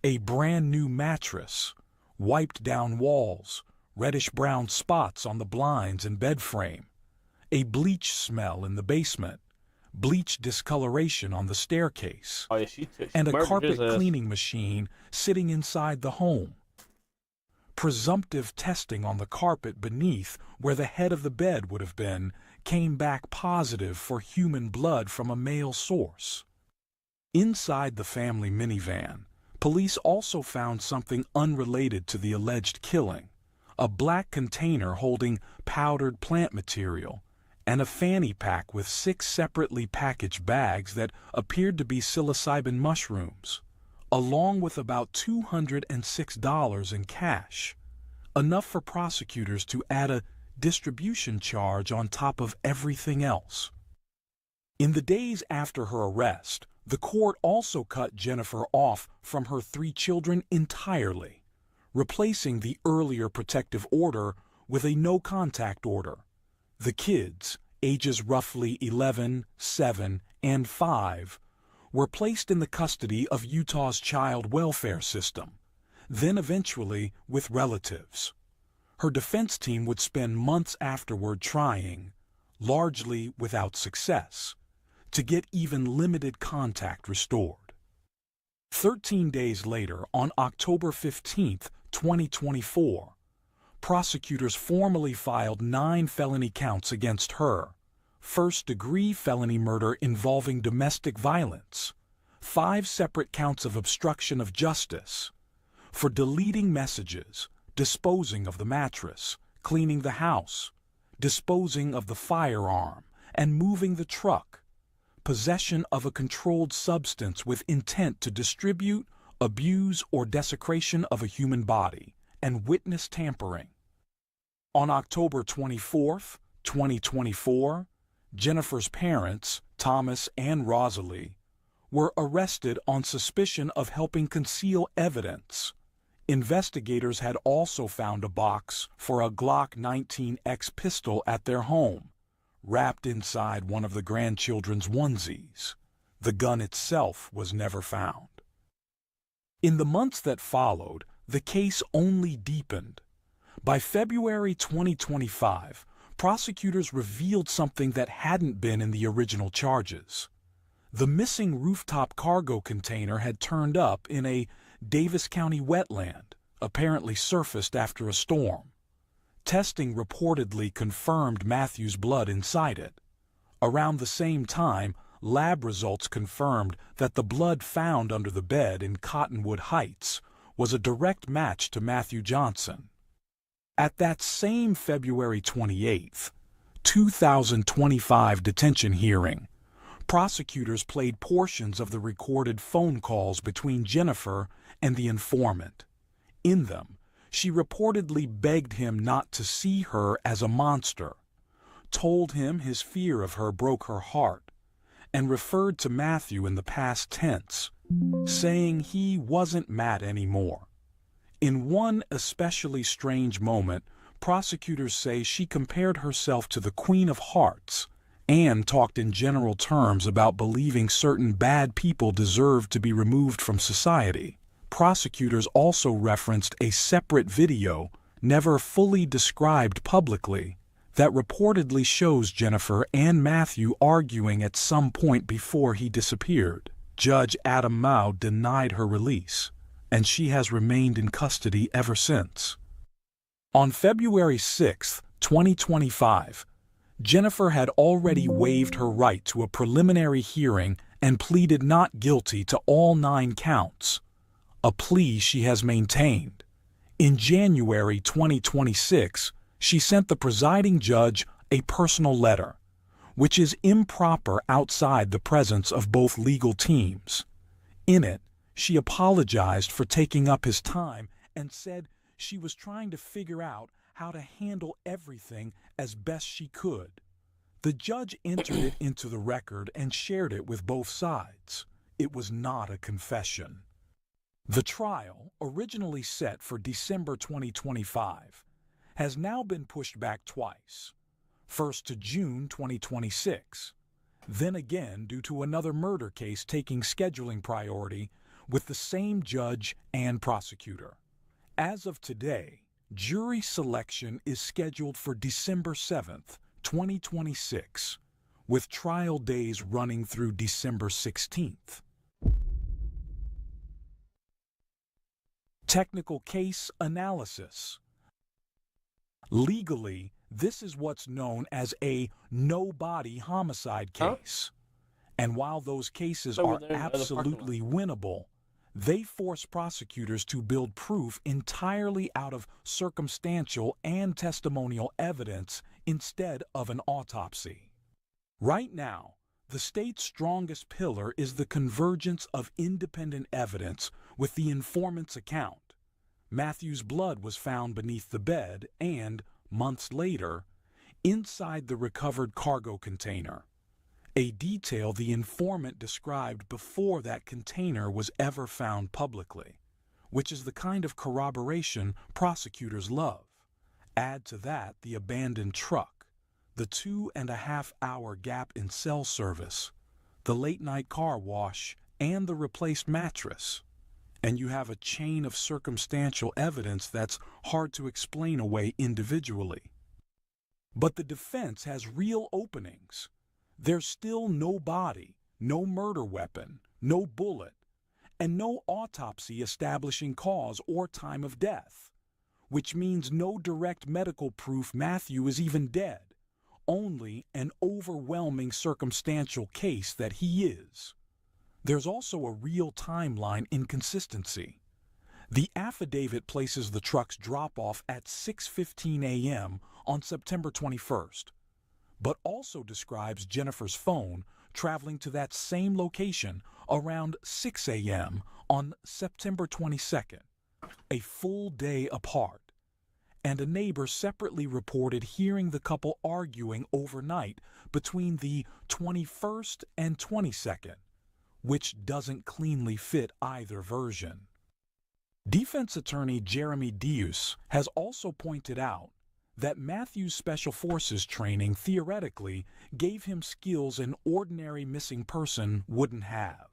A brand new mattress, wiped down walls, reddish-brown spots on the blinds and bed frame, a bleach smell in the basement, bleach discoloration on the staircase, and a carpet cleaning machine sitting inside the home. Presumptive testing on the carpet beneath where the head of the bed would have been came back positive for human blood from a male source. Inside the family minivan, police also found something unrelated to the alleged killing: a black container holding powdered plant material, and a fanny pack with 6 separately packaged bags that appeared to be psilocybin mushrooms, along with about $206 in cash, enough for prosecutors to add a distribution charge on top of everything else. In the days after her arrest, the court also cut Jennifer off from her 3 children entirely, replacing the earlier protective order with a no-contact order. The kids, ages roughly 11, 7, and 5, were placed in the custody of Utah's child welfare system, then eventually with relatives. Her defense team would spend months afterward trying, largely without success, to get even limited contact restored. 13 days later, on October 15, 2024, prosecutors formally filed 9 felony counts against her: first-degree felony murder involving domestic violence, 5 separate counts of obstruction of justice, for deleting messages, disposing of the mattress, cleaning the house, disposing of the firearm, and moving the truck, possession of a controlled substance with intent to distribute, abuse, or desecration of a human body, and witness tampering. On October 24, 2024, Jennifer's parents, Thomas and Rosalie, were arrested on suspicion of helping conceal evidence. Investigators had also found a box for a Glock 19X pistol at their home, wrapped inside one of the grandchildren's onesies. The gun itself was never found. In the months that followed, the case only deepened. By February 2025, prosecutors revealed something that hadn't been in the original charges. The missing rooftop cargo container had turned up in a Davis County wetland, apparently surfaced after a storm. Testing reportedly confirmed Matthew's blood inside it. Around the same time, lab results confirmed that the blood found under the bed in Cottonwood Heights was a direct match to Matthew Johnson. At that same February 28, 2025 detention hearing, prosecutors played portions of the recorded phone calls between Jennifer and the informant. In them, she reportedly begged him not to see her as a monster, told him his fear of her broke her heart, and referred to Matthew in the past tense, saying he wasn't Matt anymore. In one especially strange moment, prosecutors say she compared herself to the Queen of Hearts and talked in general terms about believing certain bad people deserved to be removed from society. Prosecutors also referenced a separate video never fully described publicly, that reportedly shows Jennifer and Matthew arguing at some point before he disappeared. Judge Adam Mao denied her release, and she has remained in custody ever since. On February 6, 2025, Jennifer had already waived her right to a preliminary hearing and pleaded not guilty to all 9 counts, a plea she has maintained. In January 2026, she sent the presiding judge a personal letter, which is improper outside the presence of both legal teams. In it, she apologized for taking up his time and said she was trying to figure out how to handle everything as best she could. The judge entered it into the record and shared it with both sides. It was not a confession. The trial, originally set for December 2025, has now been pushed back twice. First to June 2026, then again due to another murder case taking scheduling priority with the same judge and prosecutor. As of today, jury selection is scheduled for December 7th, 2026, with trial days running through December 16th. Technical case analysis. Legally, this is what's known as a no-body homicide case. And while those cases are absolutely winnable, they force prosecutors to build proof entirely out of circumstantial and testimonial evidence instead of an autopsy. Right now, the state's strongest pillar is the convergence of independent evidence with the informant's account. Matthew's blood was found beneath the bed and, months later, inside the recovered cargo container, a detail the informant described before that container was ever found publicly, which is the kind of corroboration prosecutors love. Add to that the abandoned truck, the 2.5-hour gap in cell service, the late-night car wash, and the replaced mattress, and you have a chain of circumstantial evidence that's hard to explain away individually. But the defense has real openings. There's still no body, no murder weapon, no bullet, and no autopsy establishing cause or time of death, which means no direct medical proof Matthew is even dead, only an overwhelming circumstantial case that he is. There's also a real timeline inconsistency. The affidavit places the truck's drop-off at 6:15 a.m. on September 21st, but also describes Jennifer's phone traveling to that same location around 6 a.m. on September 22nd, a full day apart. And a neighbor separately reported hearing the couple arguing overnight between the 21st and 22nd, which doesn't cleanly fit either version. Defense attorney Jeremy Deus has also pointed out that Matthew's Special Forces training theoretically gave him skills an ordinary missing person wouldn't have,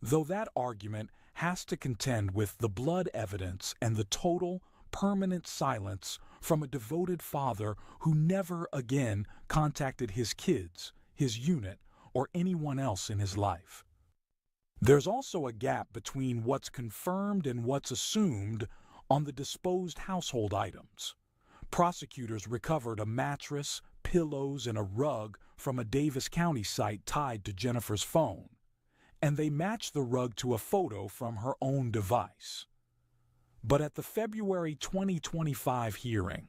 though that argument has to contend with the blood evidence and the total, permanent silence from a devoted father who never again contacted his kids, his unit, or anyone else in his life. There's also a gap between what's confirmed and what's assumed on the disposed household items. Prosecutors recovered a mattress, pillows, and a rug from a Davis County site tied to Jennifer's phone, and they matched the rug to a photo from her own device. But at the February 2025 hearing,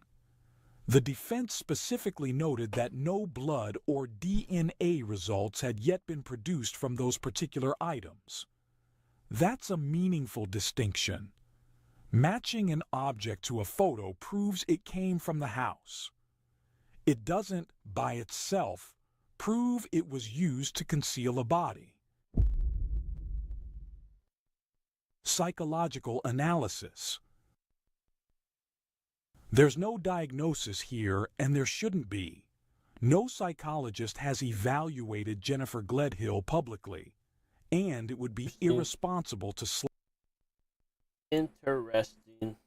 the defense specifically noted that no blood or DNA results had yet been produced from those particular items. That's a meaningful distinction. Matching an object to a photo proves it came from the house. It doesn't, by itself, prove it was used to conceal a body. Psychological analysis. There's no diagnosis here, and there shouldn't be. No psychologist has evaluated Jennifer Gledhill publicly, and it would be irresponsible to Interesting.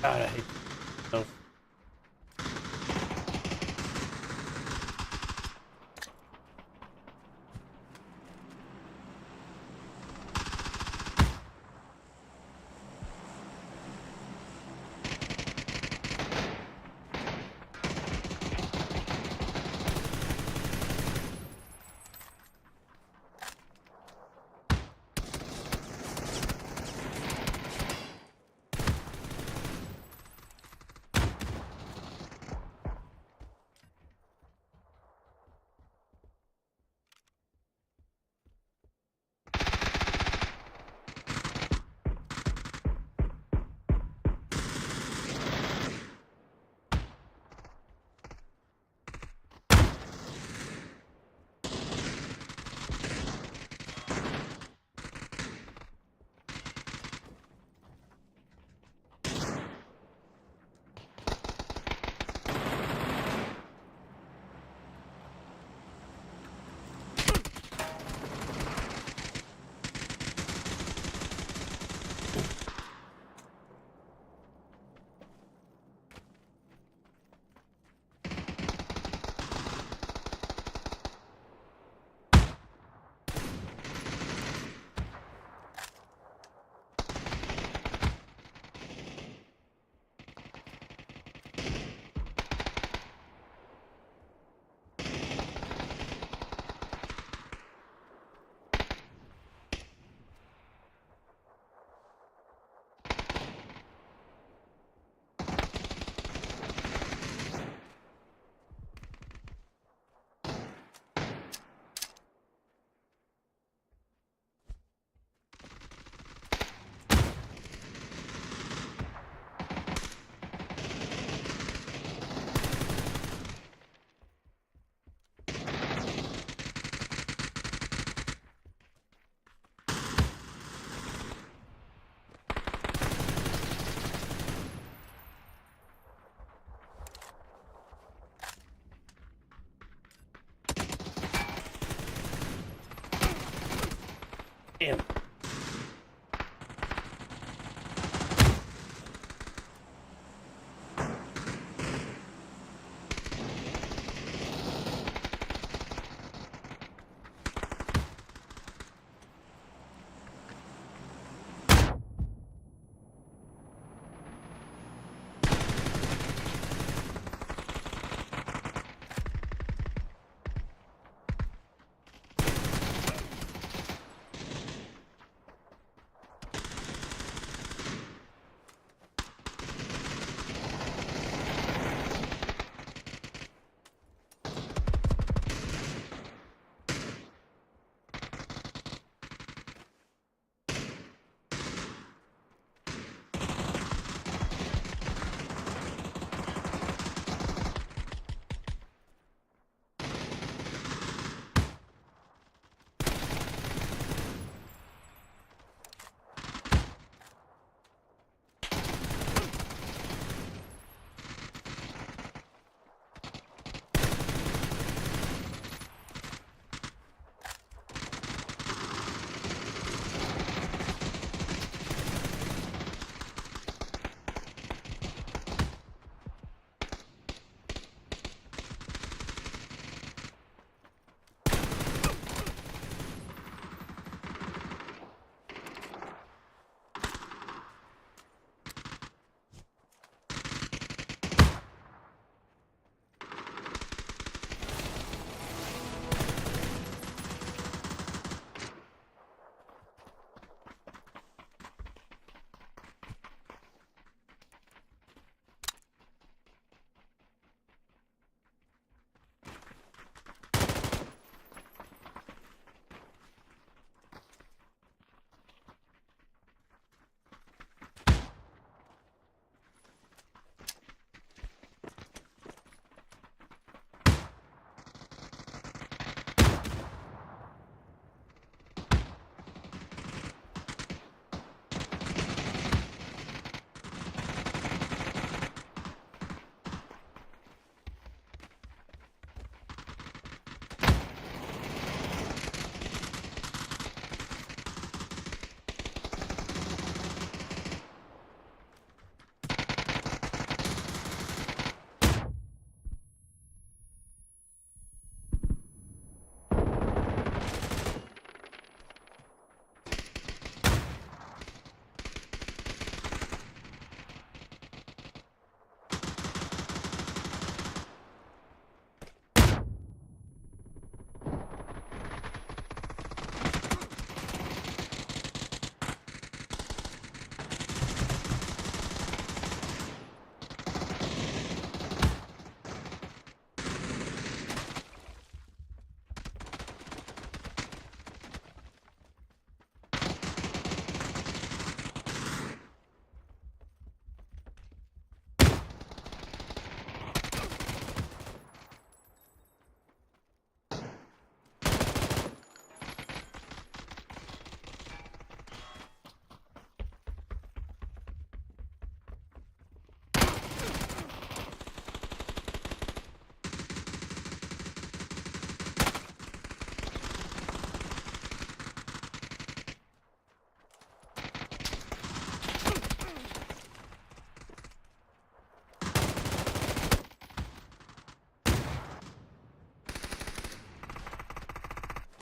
God, I hate those.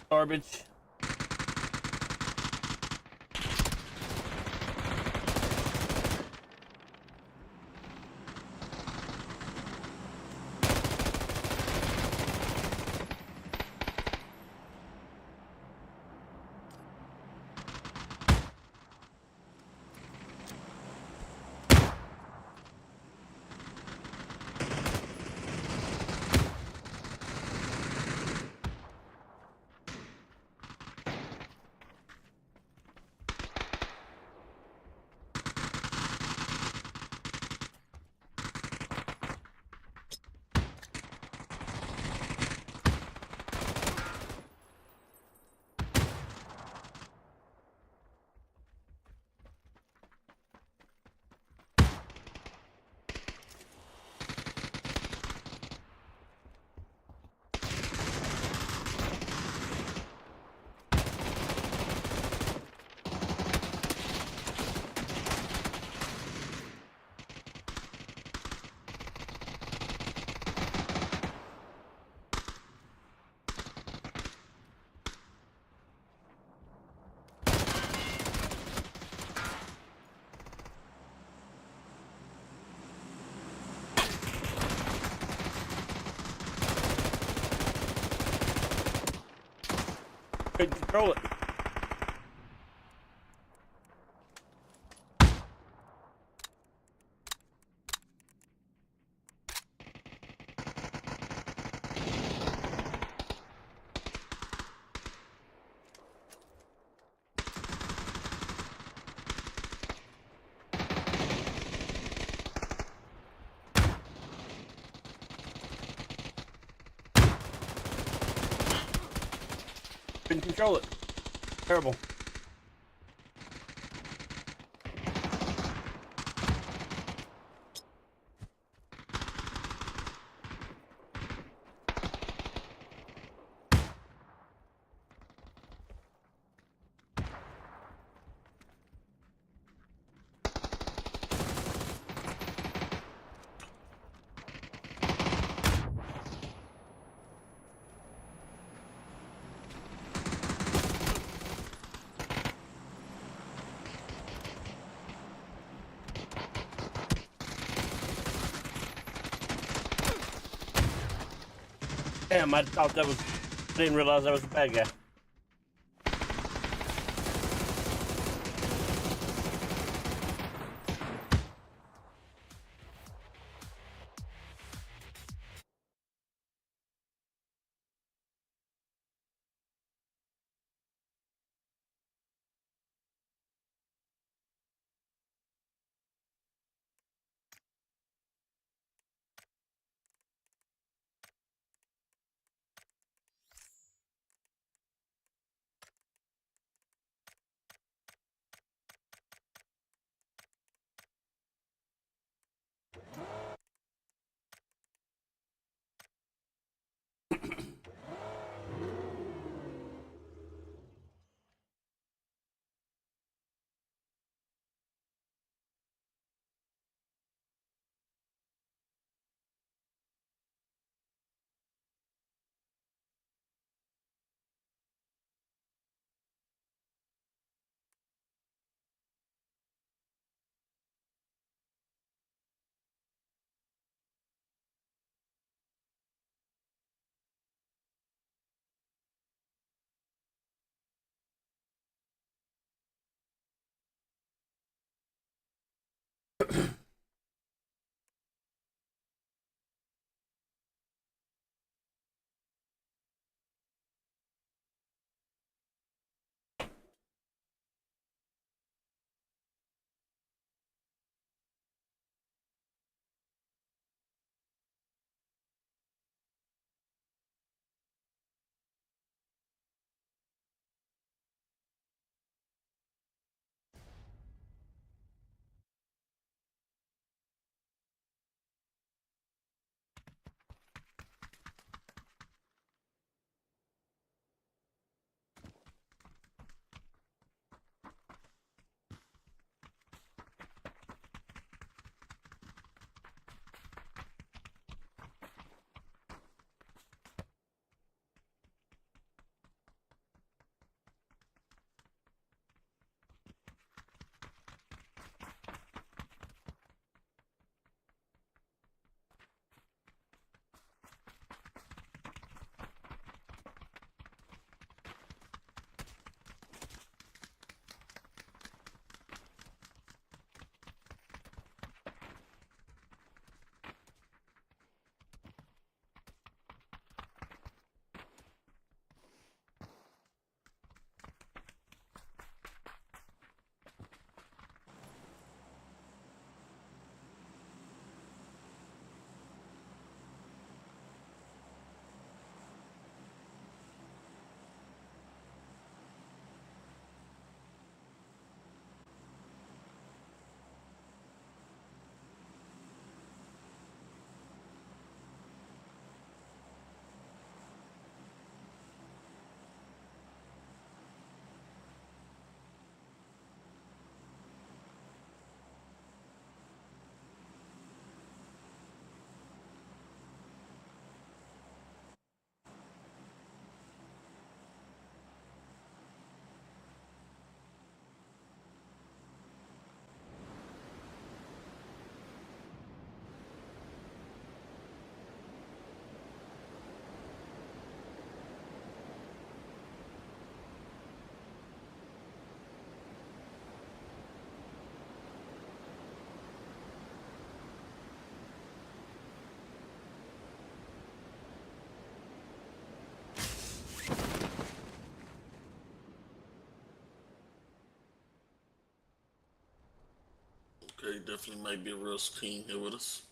Garbage. Couldn't control it. Couldn't control it. Terrible. Damn, I thought that was... didn't realize that was a bad guy. definitely might be a real team here with us.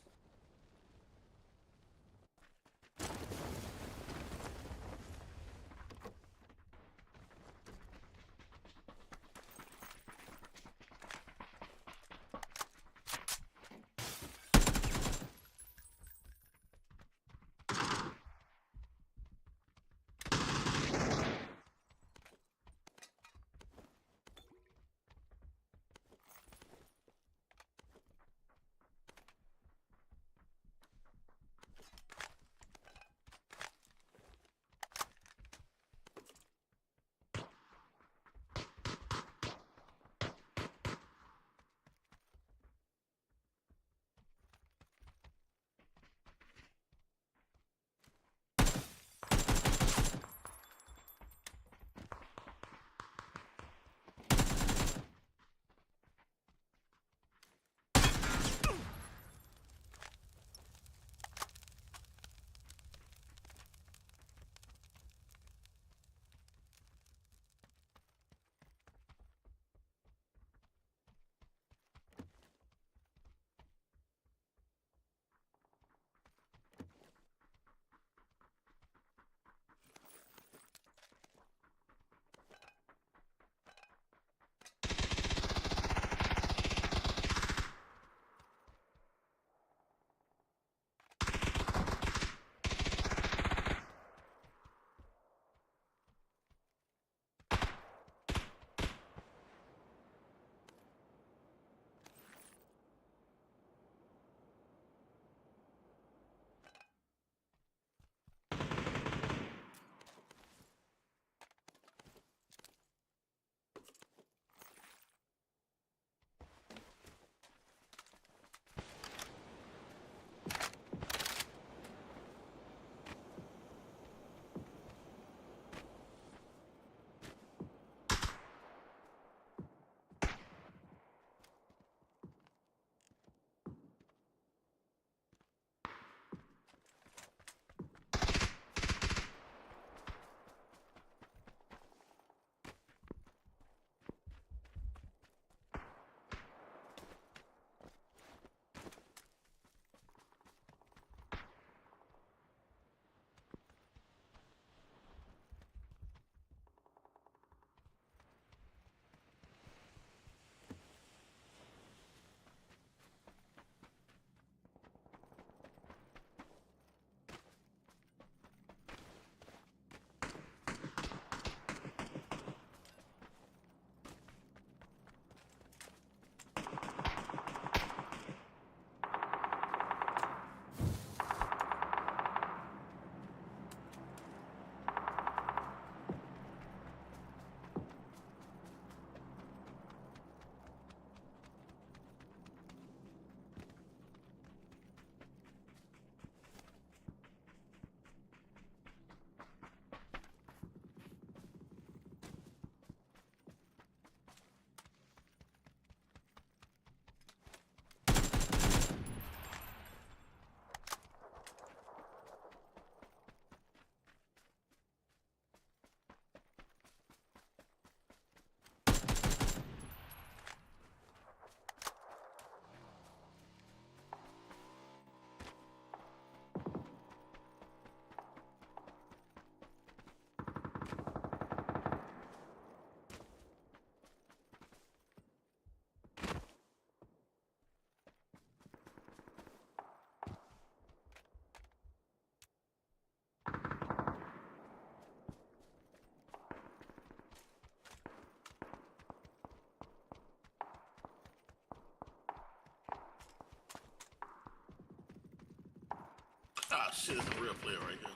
Ah, shit, it's a real player right here.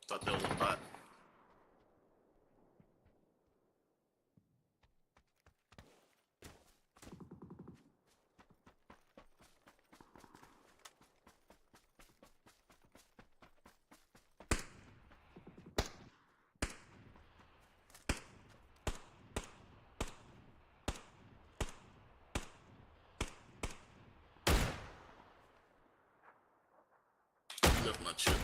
Thought that was a bot. Left my chip.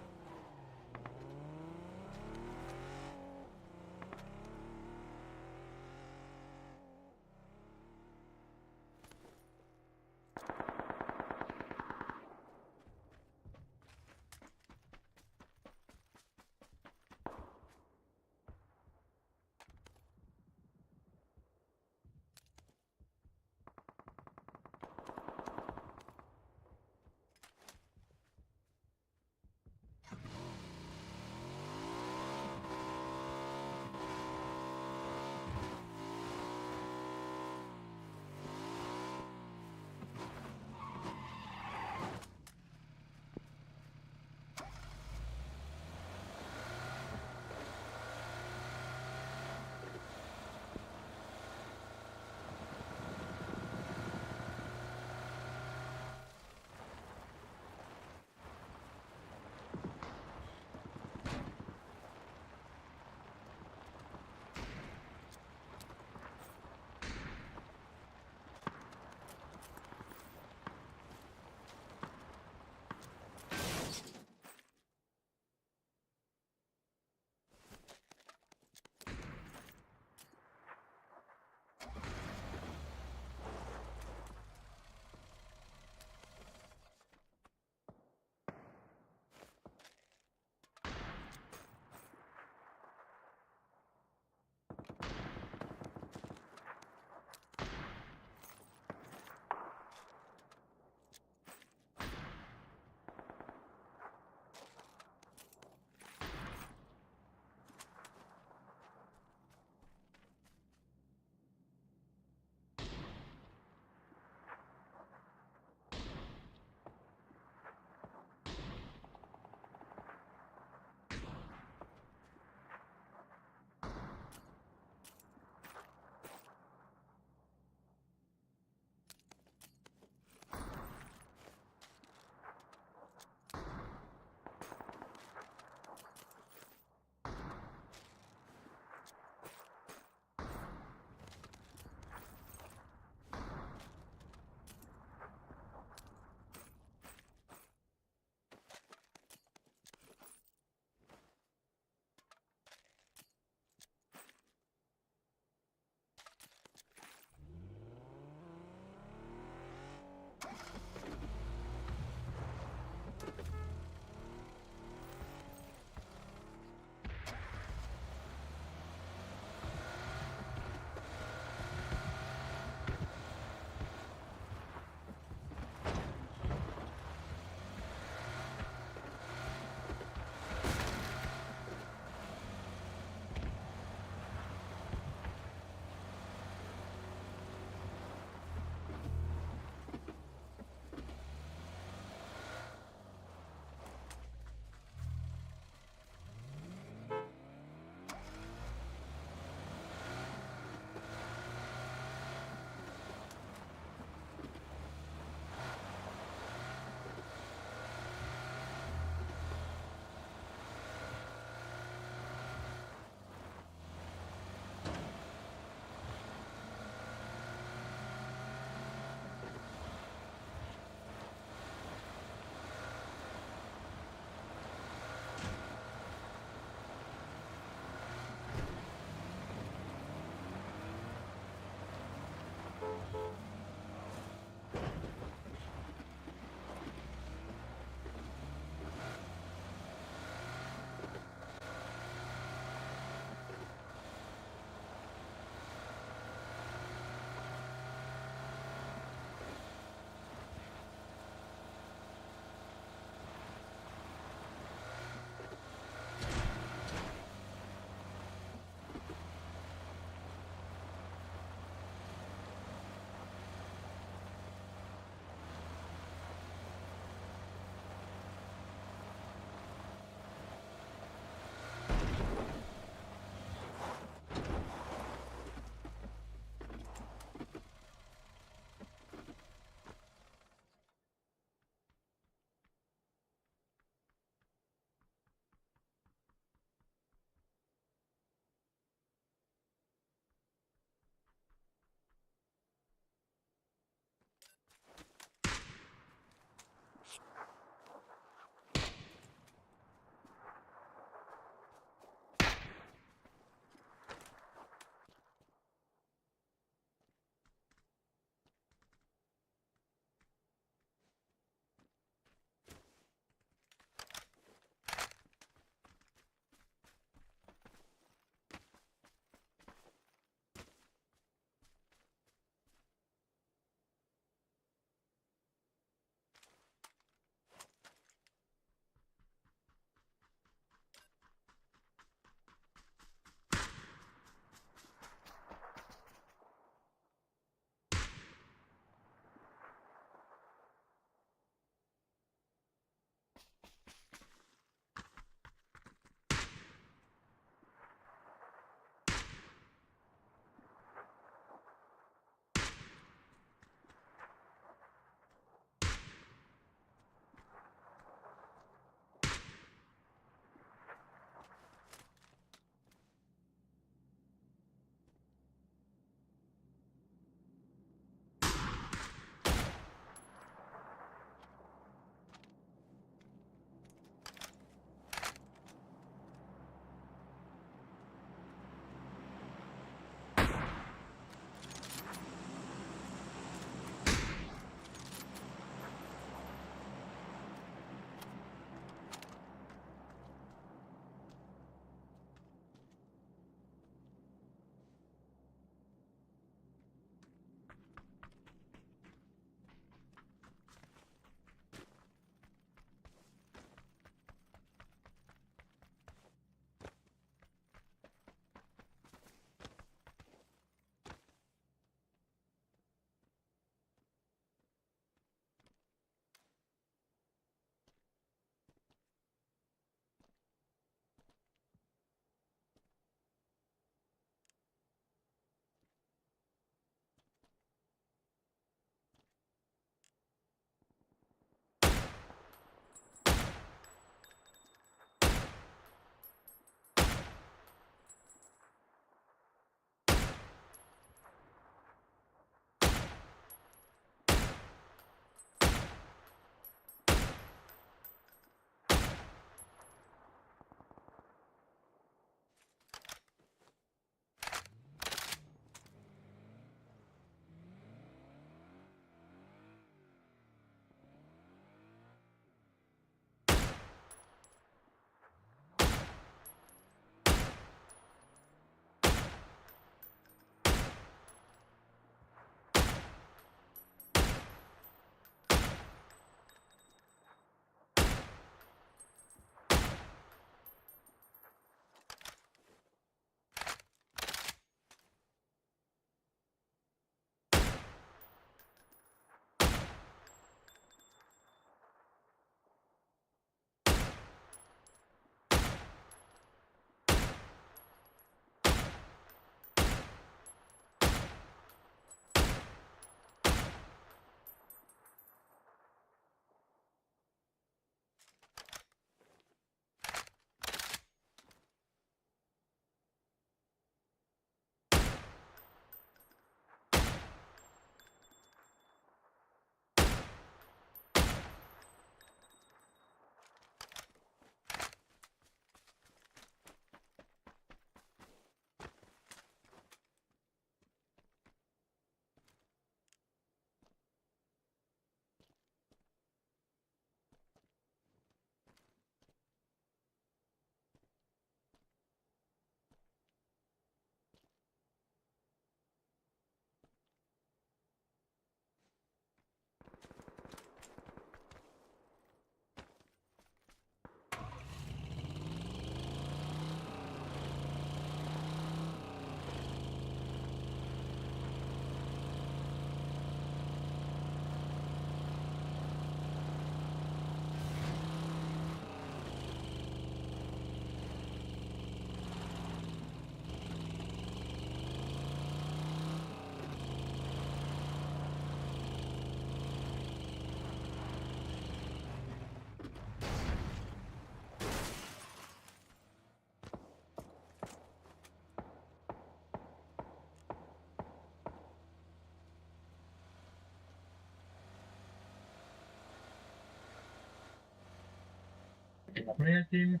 Prayer team.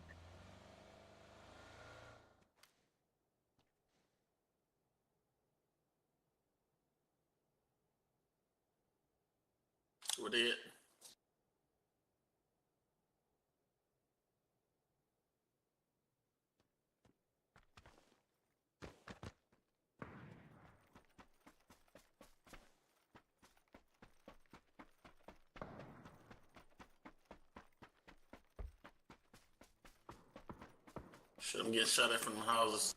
We're dead. Shouldn't get shot at from the houses.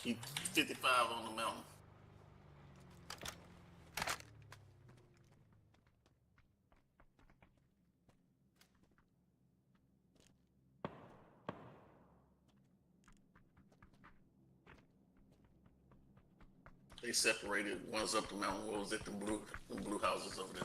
He 55 on the mountain. They separated. One's up the mountain. What was it? The blue houses over there.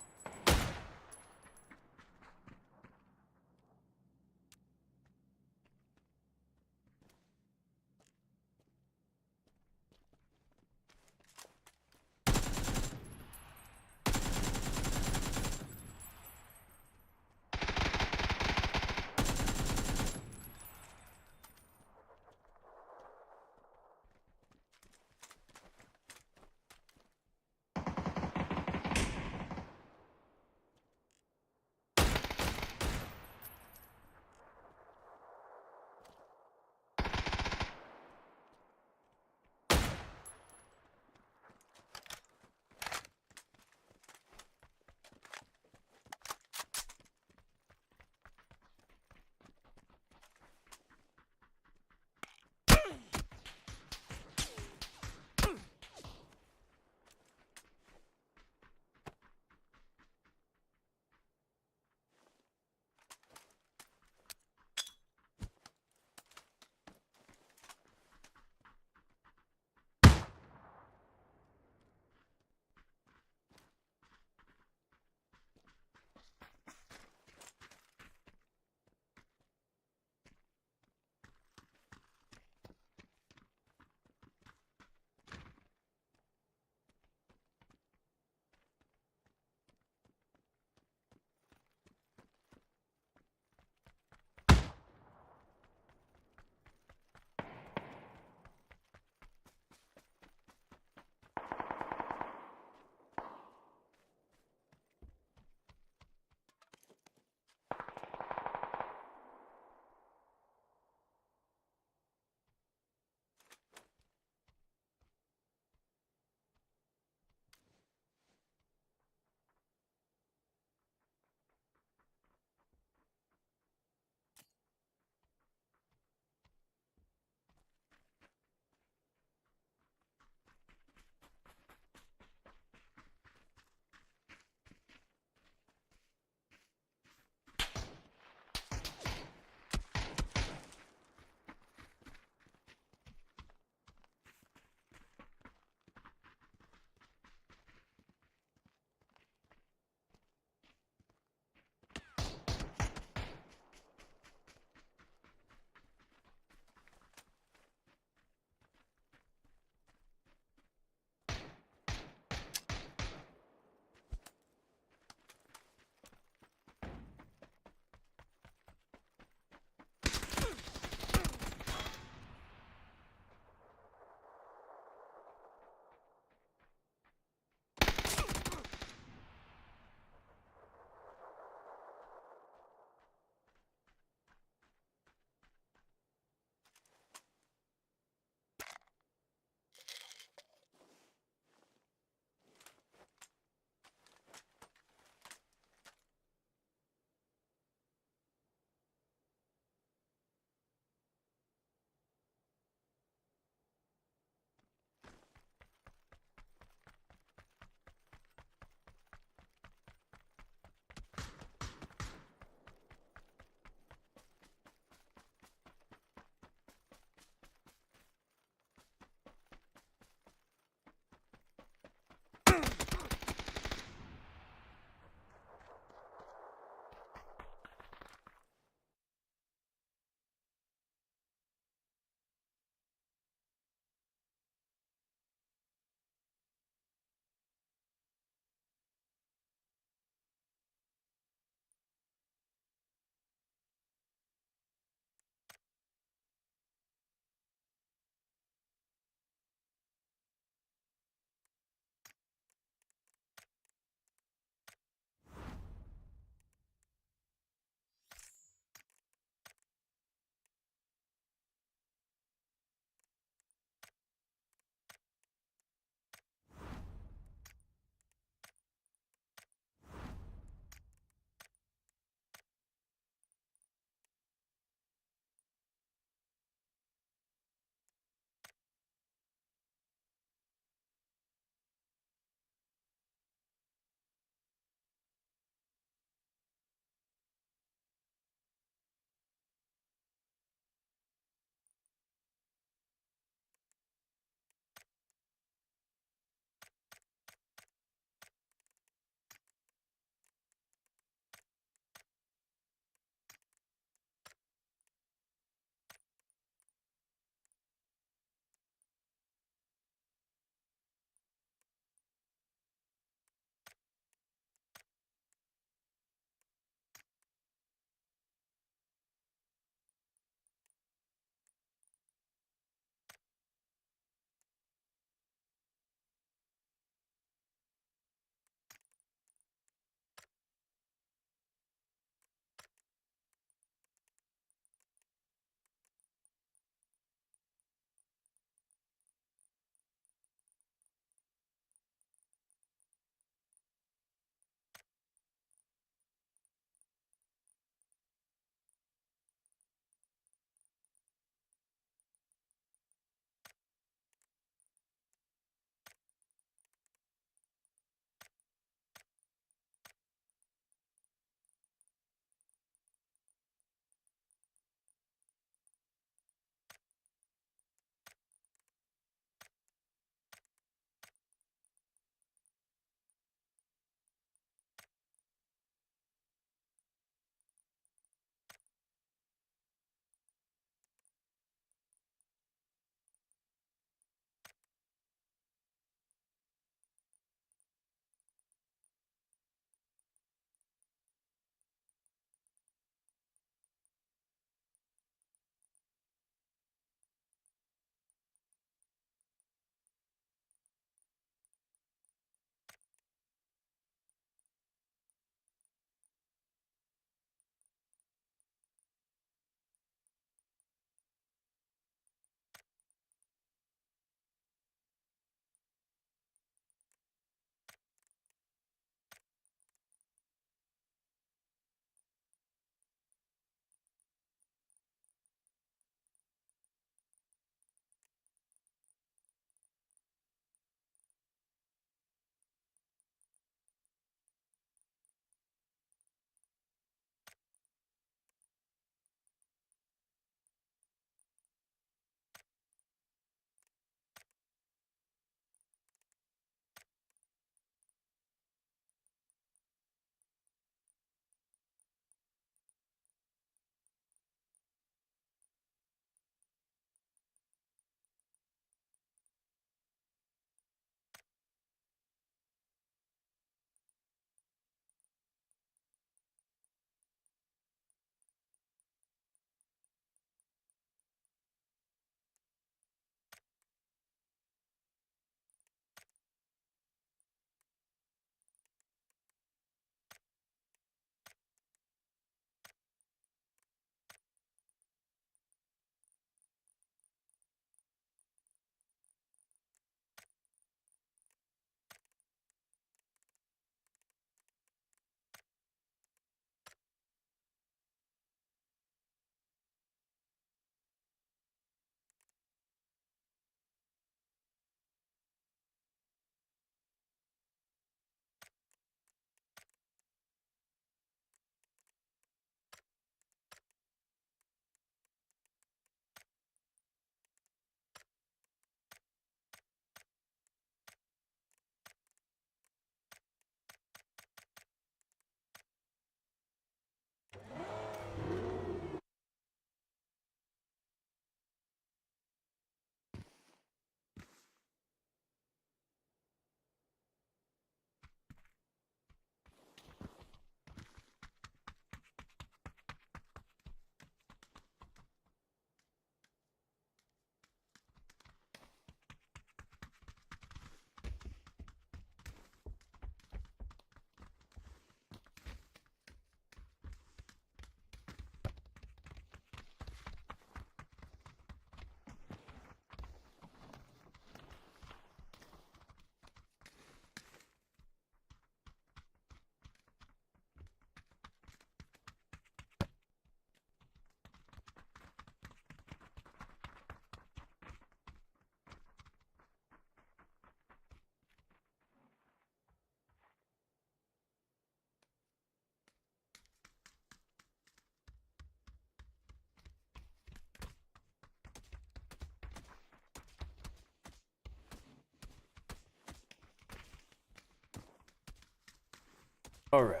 All right.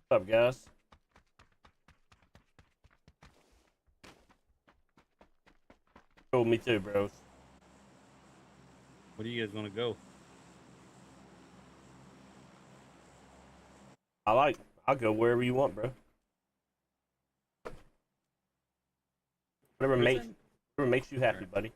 What's up, guys? Oh, me too, bros. Where do you guys want to go? I'll go wherever you want, bro. Whatever makes you happy, buddy.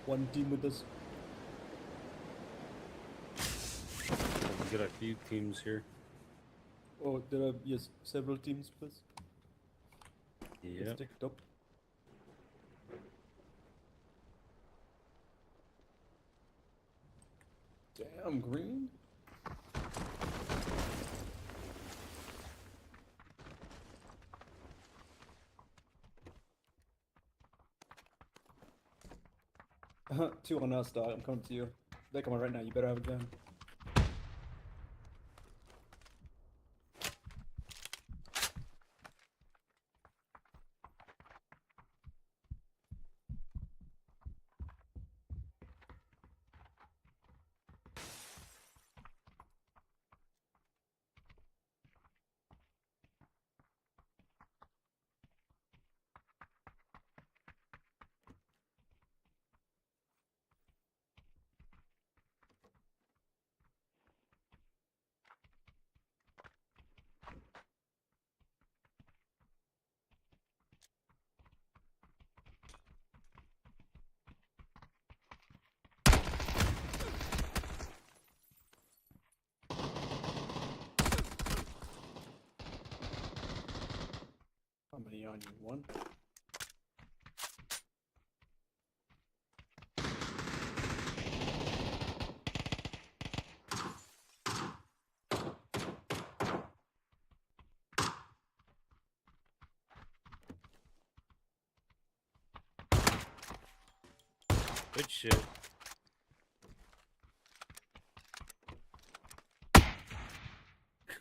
One team with us. We got a few teams here. Oh, there are, yes, several teams with us. Yeah. Let's take it up. Damn, green. Two on us, dog. I'm coming to you. They're coming right now. You better have a gun. How many on you? One? Good shit.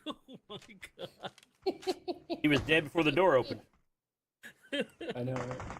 Oh my god. He was dead before the door opened. I know, right?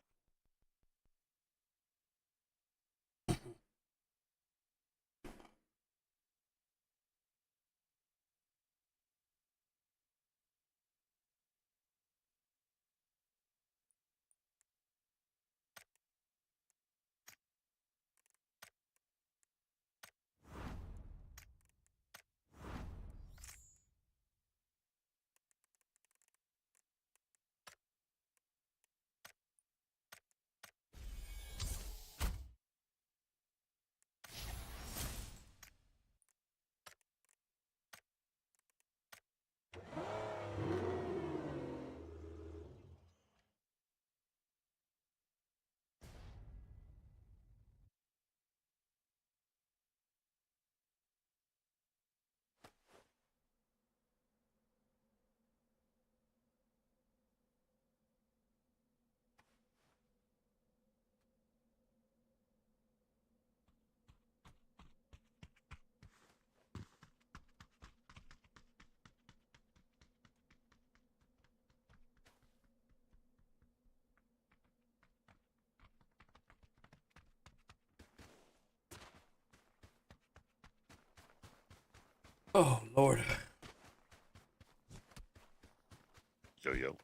Oh, Lord. Yo.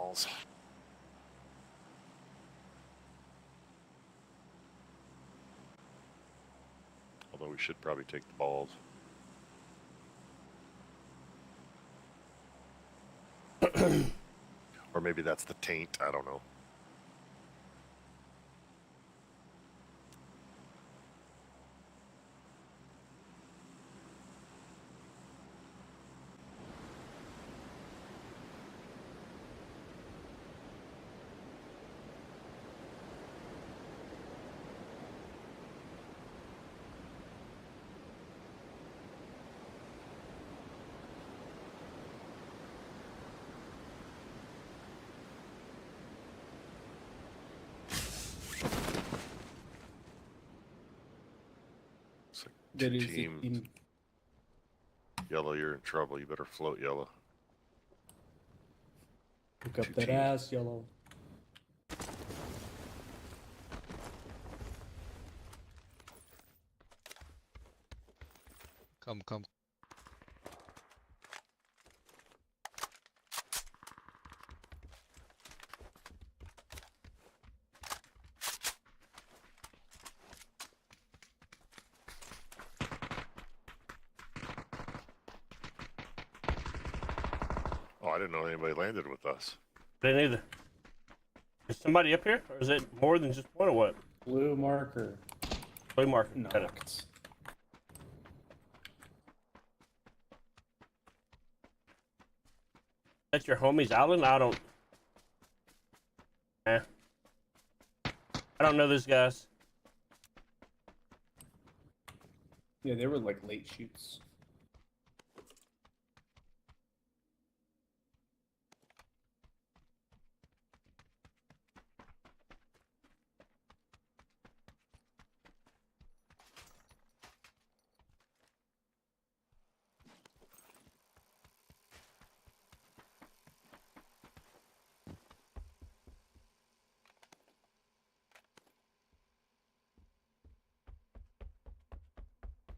balls. Although we should probably take the balls. Or maybe that's the taint, I don't know. Two teams. Yellow, you're in trouble. You better float, Yellow. Pick up that ass, Yellow. Come. Oh, I didn't know anybody landed with us. Didn't either. Is somebody up here? Or is it more than just one or what? Blue marker. Blue marker. Knocked. That's your homies island? I don't... I don't know these guys. Yeah, they were like late shoots.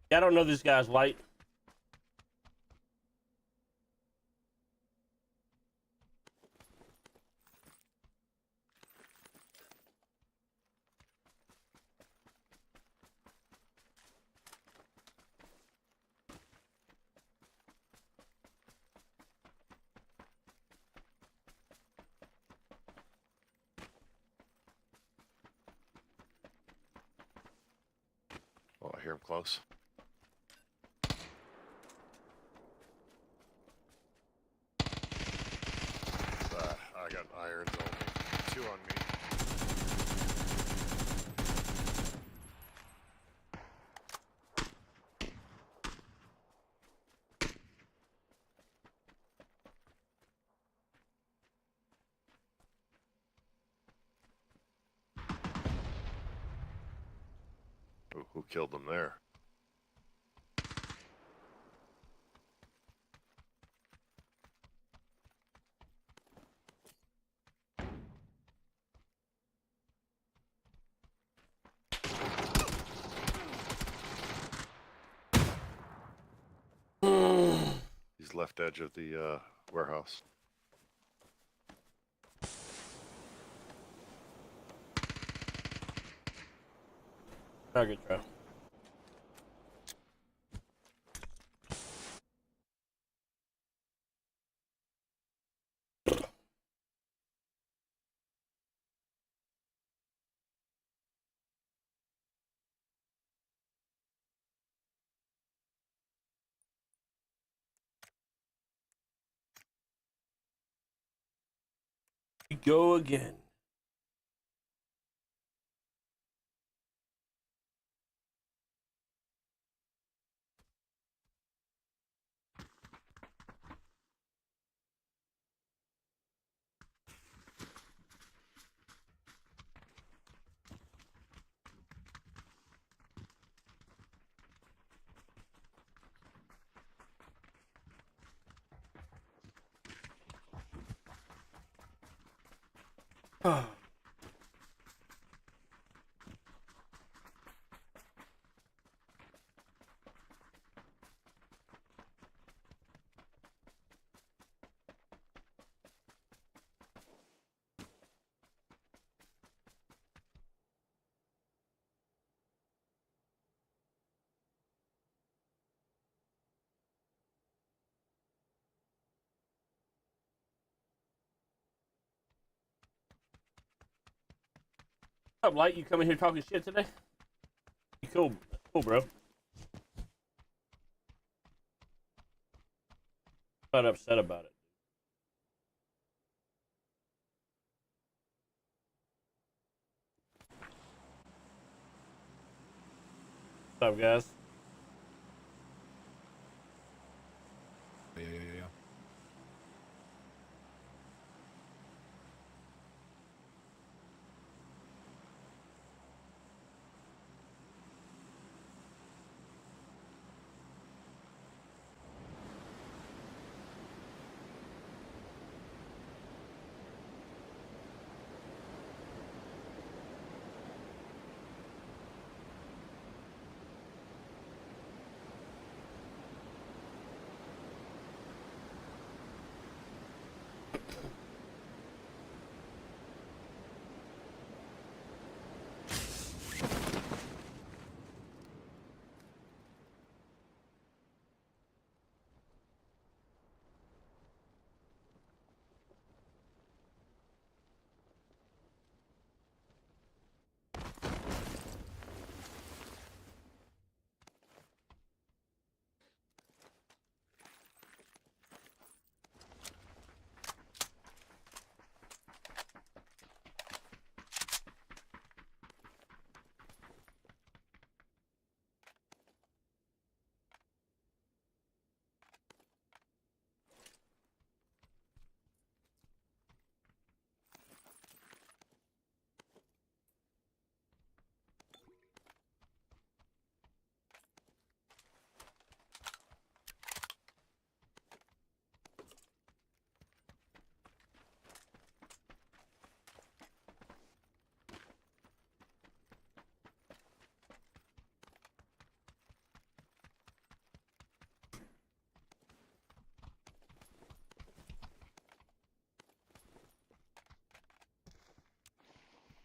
Yeah, I don't know these guys, Light. Oh, I hear him close. I got irons on me. 2 on me. Ooh, who killed them there? He's left edge of the warehouse. Target draw. We go again. What's up, Light? You coming here talking shit today? You cool, bro. Not upset about it. What's up, guys? Yeah.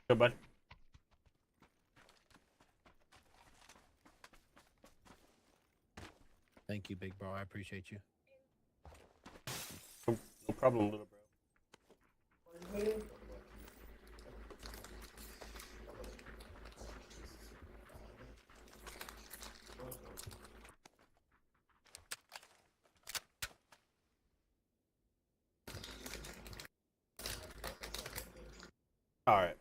Good, bud. Thank you, big bro. I appreciate you. No problem, little bro. All right.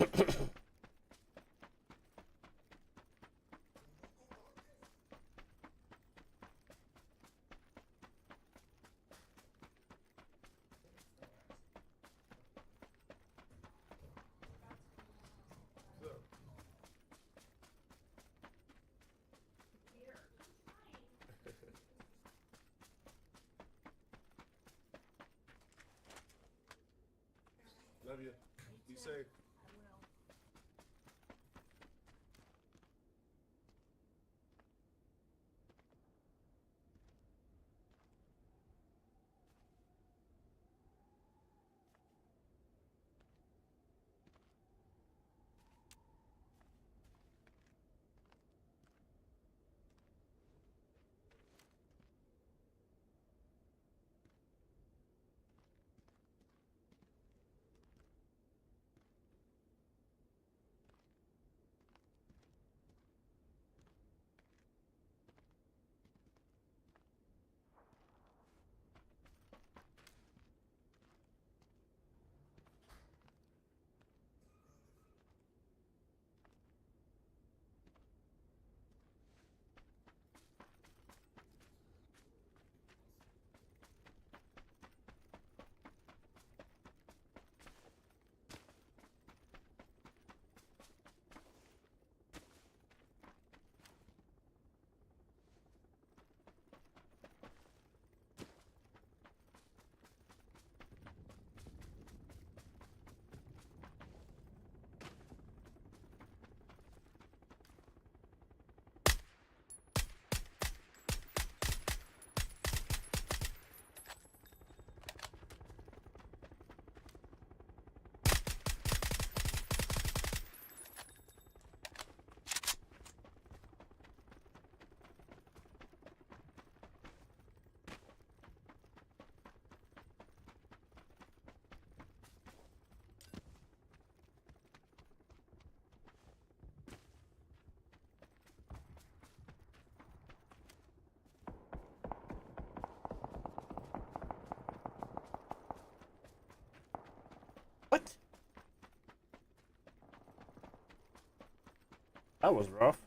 Love you. Be safe. What? That was rough.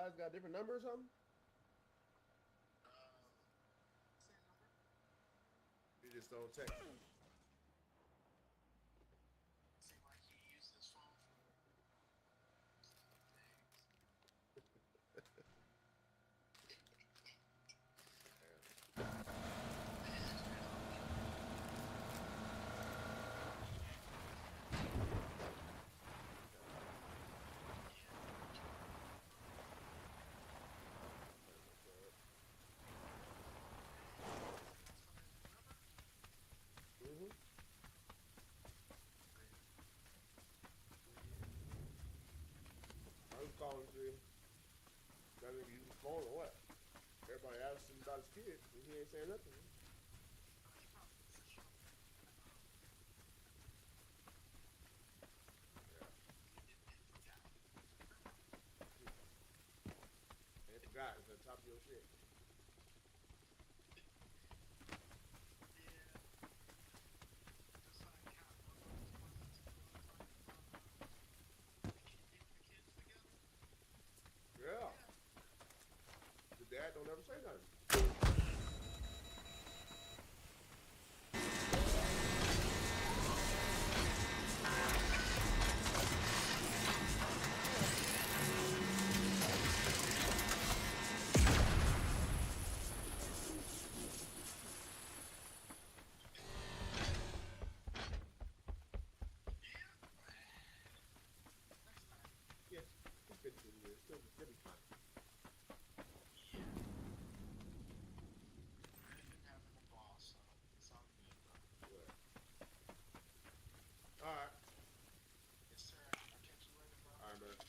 guys got a different number or something? You just don't text. I was calling to him. That nigga use his phone or what? Everybody asked him about his kid, and he ain't saying nothing. And forgot, it's on top of your shit. Yeah. The dad don't ever say nothing. Yeah, it's 15 years. Still be fine. All right. Yes, sir. I'll catch you later, bro. All right, man.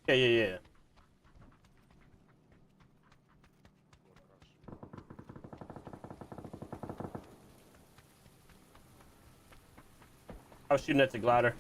Yeah. I was shooting at the glider.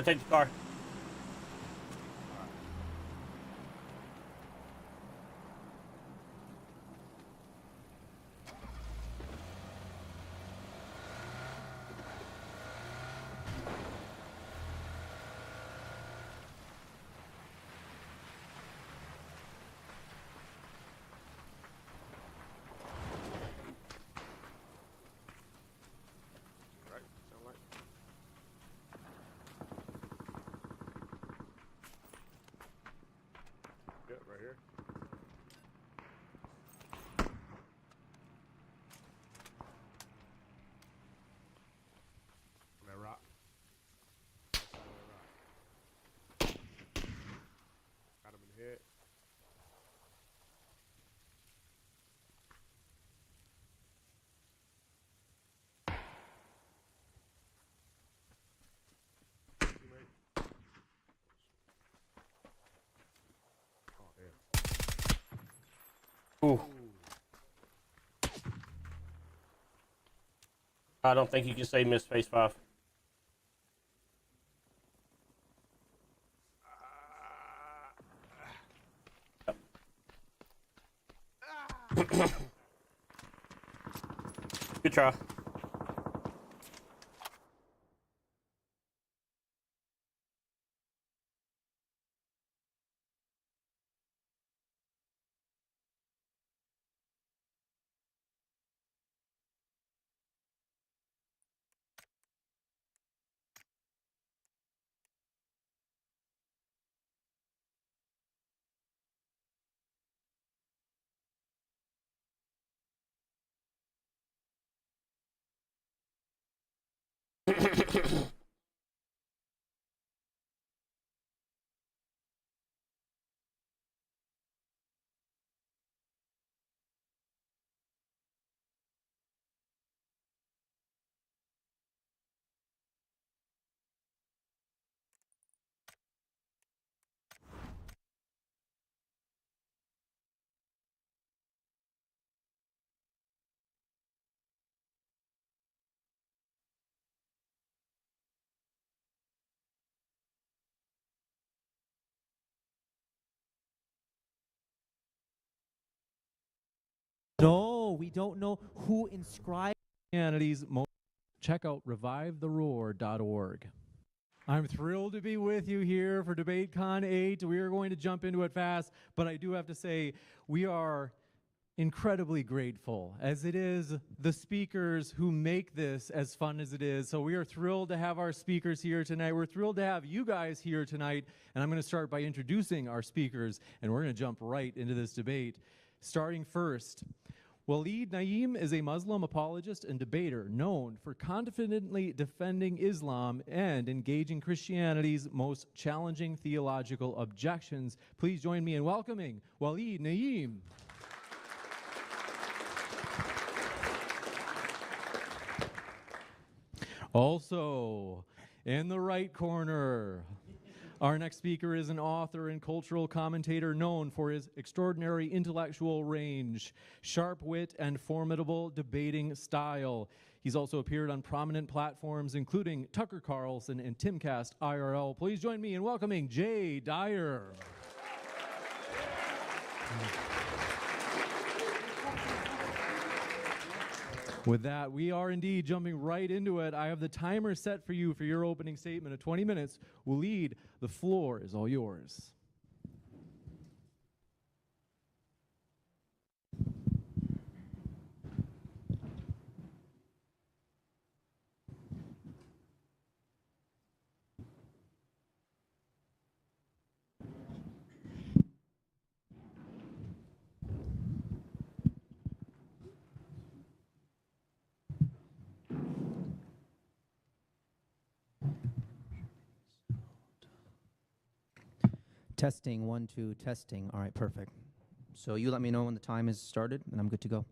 I take the car. Right? Sound like? Yep, right here. On that rock. That side of that rock. Got him in the head. Teammate. Oh, damn. Ooh. I don't think you can say miss phase 5. Good try. No, we don't know who inscribed Christianity's most. Check out revivetheroar.org. I'm thrilled to be with you here for DebateCon 8. We are going to jump into it fast, but I do have to say we are incredibly grateful, as it is the speakers who make this as fun as it is. So we are thrilled to have our speakers here tonight. We're thrilled to have you guys here tonight, and I'm going to start by introducing our speakers, and we're going to jump right into this debate. Starting first, Waleed Naeem is a Muslim apologist and debater known for confidently defending Islam and engaging Christianity's most challenging theological objections. Please join me in welcoming Waleed Naeem. Also, in the right corner, our next speaker is an author and cultural commentator known for his extraordinary intellectual range, sharp wit, and formidable debating style. He's also appeared on prominent platforms including Tucker Carlson and Timcast IRL. Please join me in welcoming Jay Dyer. With that, we are indeed jumping right into it. I have the timer set for you for your opening statement of 20 minutes. Waleed, the floor is all yours. Testing, 1, 2, testing. All right, perfect. So you let me know when the time is started, and I'm good to go.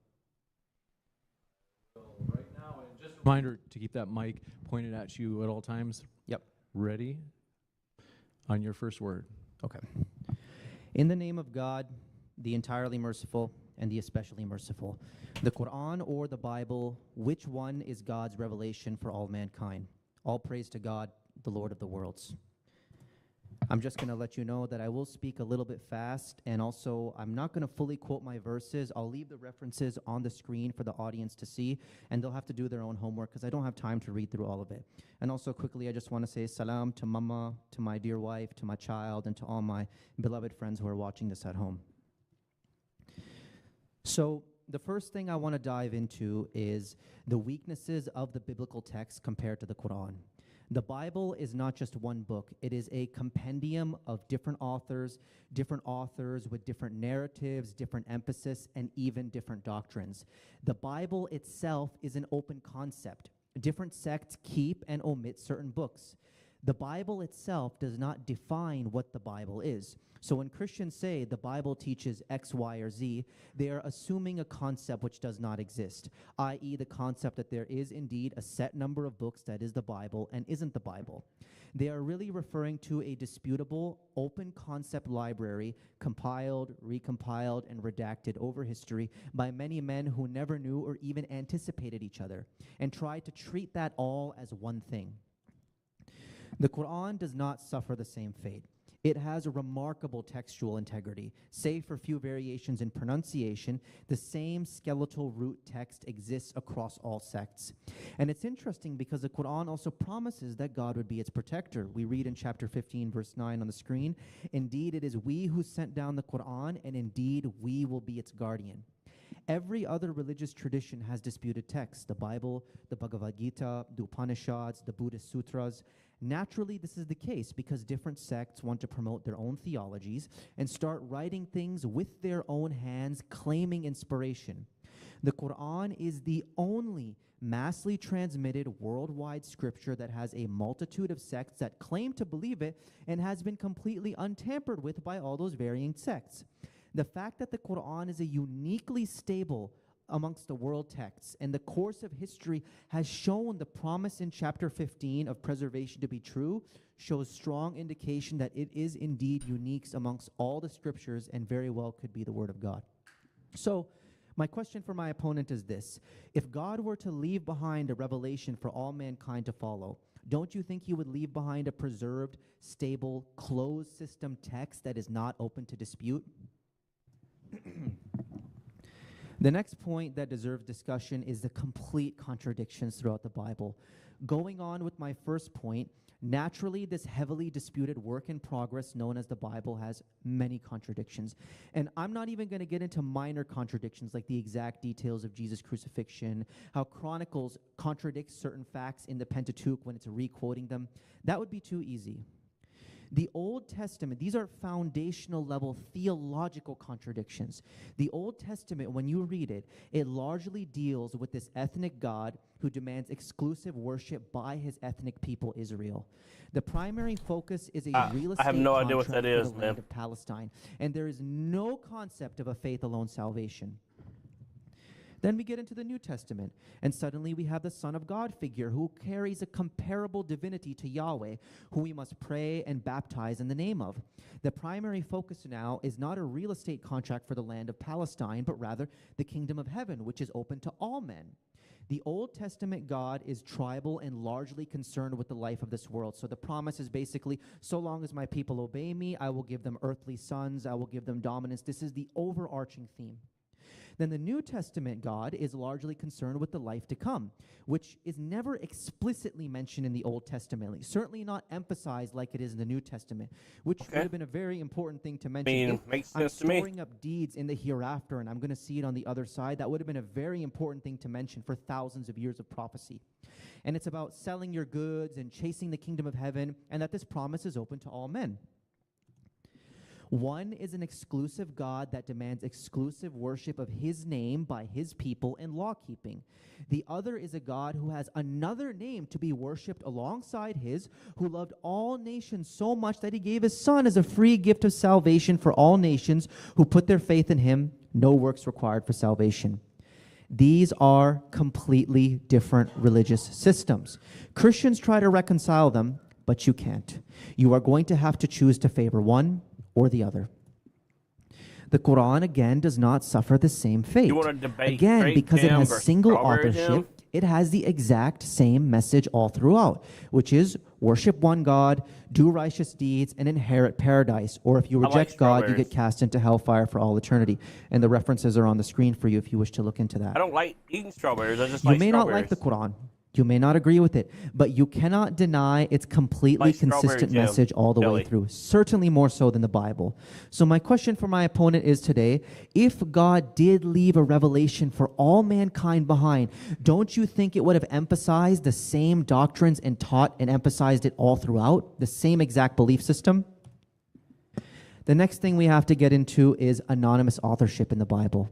Right now, and just a reminder to keep that mic pointed at you at all times. Yep. Ready? On your first word. Okay. In the name of God, the entirely merciful and the especially merciful. The Quran or the Bible, which one is God's revelation for all mankind? All praise to God, the Lord of the worlds. I'm just going to let you know that I will speak a little bit fast, and also I'm not going to fully quote my verses. I'll leave the references on the screen for the audience to see, and they'll have to do their own homework because I don't have time to read through all of it. And also quickly, I just want to say salam to mama, to my dear wife, to my child, and to all my beloved friends who are watching this at home. So the first thing I want to dive into is the weaknesses of the biblical text compared to the Quran. The Bible is not just one book. It is a compendium of different authors with different narratives, different emphasis, and even different doctrines. The Bible itself is an open concept. Different sects keep and omit certain books. The Bible itself does not define what the Bible is. So when Christians say the Bible teaches X, Y, or Z, they are assuming a concept which does not exist, i.e. the concept that there is indeed a set number of books that is the Bible and isn't the Bible. They are really referring to a disputable, open concept library compiled, recompiled, and redacted over history by many men who never knew or even anticipated each other, and tried to treat that all as one thing. The Quran does not suffer the same fate. It has a remarkable textual integrity. Save for few variations in pronunciation, the same skeletal root text exists across all sects. And it's interesting because the Quran also promises that God would be its protector. We read in chapter 15, verse 9 on the screen, "Indeed, it is we who sent down the Quran, and indeed we will be its guardian." Every other religious tradition has disputed texts, the Bible, the Bhagavad Gita, the Upanishads, the Buddhist sutras. Naturally, this is the case because different sects want to promote their own theologies and start writing things with their own hands, claiming inspiration. The Quran is the only massively transmitted worldwide scripture that has a multitude of sects that claim to believe it and has been completely untampered with by all those varying sects. The fact that the Quran is a uniquely stable amongst the world texts, and the course of history has shown the promise in chapter 15 of preservation to be true, shows strong indication that it is indeed unique amongst all the scriptures and very well could be the word of God. So, my question for my opponent is this: if God were to leave behind a revelation for all mankind to follow, don't you think he would leave behind a preserved, stable, closed system text that is not open to dispute? The next point that deserves discussion is the complete contradictions throughout the Bible. Going on with my first point, naturally this heavily disputed work in progress known as the Bible has many contradictions. And I'm not even going to get into minor contradictions like the exact details of Jesus' crucifixion, how Chronicles contradicts certain facts in the Pentateuch when it's re-quoting them. That would be too easy. The Old Testament, these are foundational level theological contradictions. The Old Testament, when you read it, it largely deals with this ethnic God who demands exclusive worship by his ethnic people, Israel. The primary focus is a real estate I have no idea what contract that is, for the man. land of Palestine, and there is no concept of a faith alone salvation. Then we get into the New Testament, and suddenly we have the Son of God figure who carries a comparable divinity to Yahweh, who we must pray and baptize in the name of. The primary focus now is not a real estate contract for the land of Palestine, but rather the kingdom of heaven, which is open to all men. The Old Testament God is tribal and largely concerned with the life of this world. So the promise is basically, so long as my people obey me, I will give them earthly sons, I will give them dominance. This is the overarching theme. Then the New Testament God is largely concerned with the life to come, which is never explicitly mentioned in the Old Testament, certainly not emphasized like it is in the New Testament, which would have been a very important thing to mention. Makes I'm sense to me. storing up deeds in the hereafter, and I'm going to see it on the other side. That would have been a very important thing to mention for thousands of years of prophecy. And it's about selling your goods and chasing the kingdom of heaven, and that this promise is open to all men. One is an exclusive God that demands exclusive worship of his name by his people in law-keeping. The other is a God who has another name to be worshipped alongside his, who loved all nations so much that he gave his son as a free gift of salvation for all nations who put their faith in him, no works required for salvation. These are completely different religious systems. Christians try to reconcile them, but you can't. You are going to have to choose to favor one or the other. The Quran, again, does not suffer the same fate. You want to debate again, Great because it Jam has versus single Strawberry authorship, Jam? it has the exact same message all throughout, which is worship one God, do righteous deeds, and inherit paradise. Or if you reject God, you get cast into hellfire for all eternity. And the references are on the screen for you if you wish to look into that. I don't like eating strawberries. I just You like may strawberries. not like the Quran. You may not agree with it, but you cannot deny its completely consistent message all the way through, certainly more so than the Bible. So my question for my opponent is today, if God did leave a revelation for all mankind behind, don't you think it would have emphasized the same doctrines and taught and emphasized it all throughout, the same exact belief system? The next thing we have to get into is anonymous authorship in the Bible.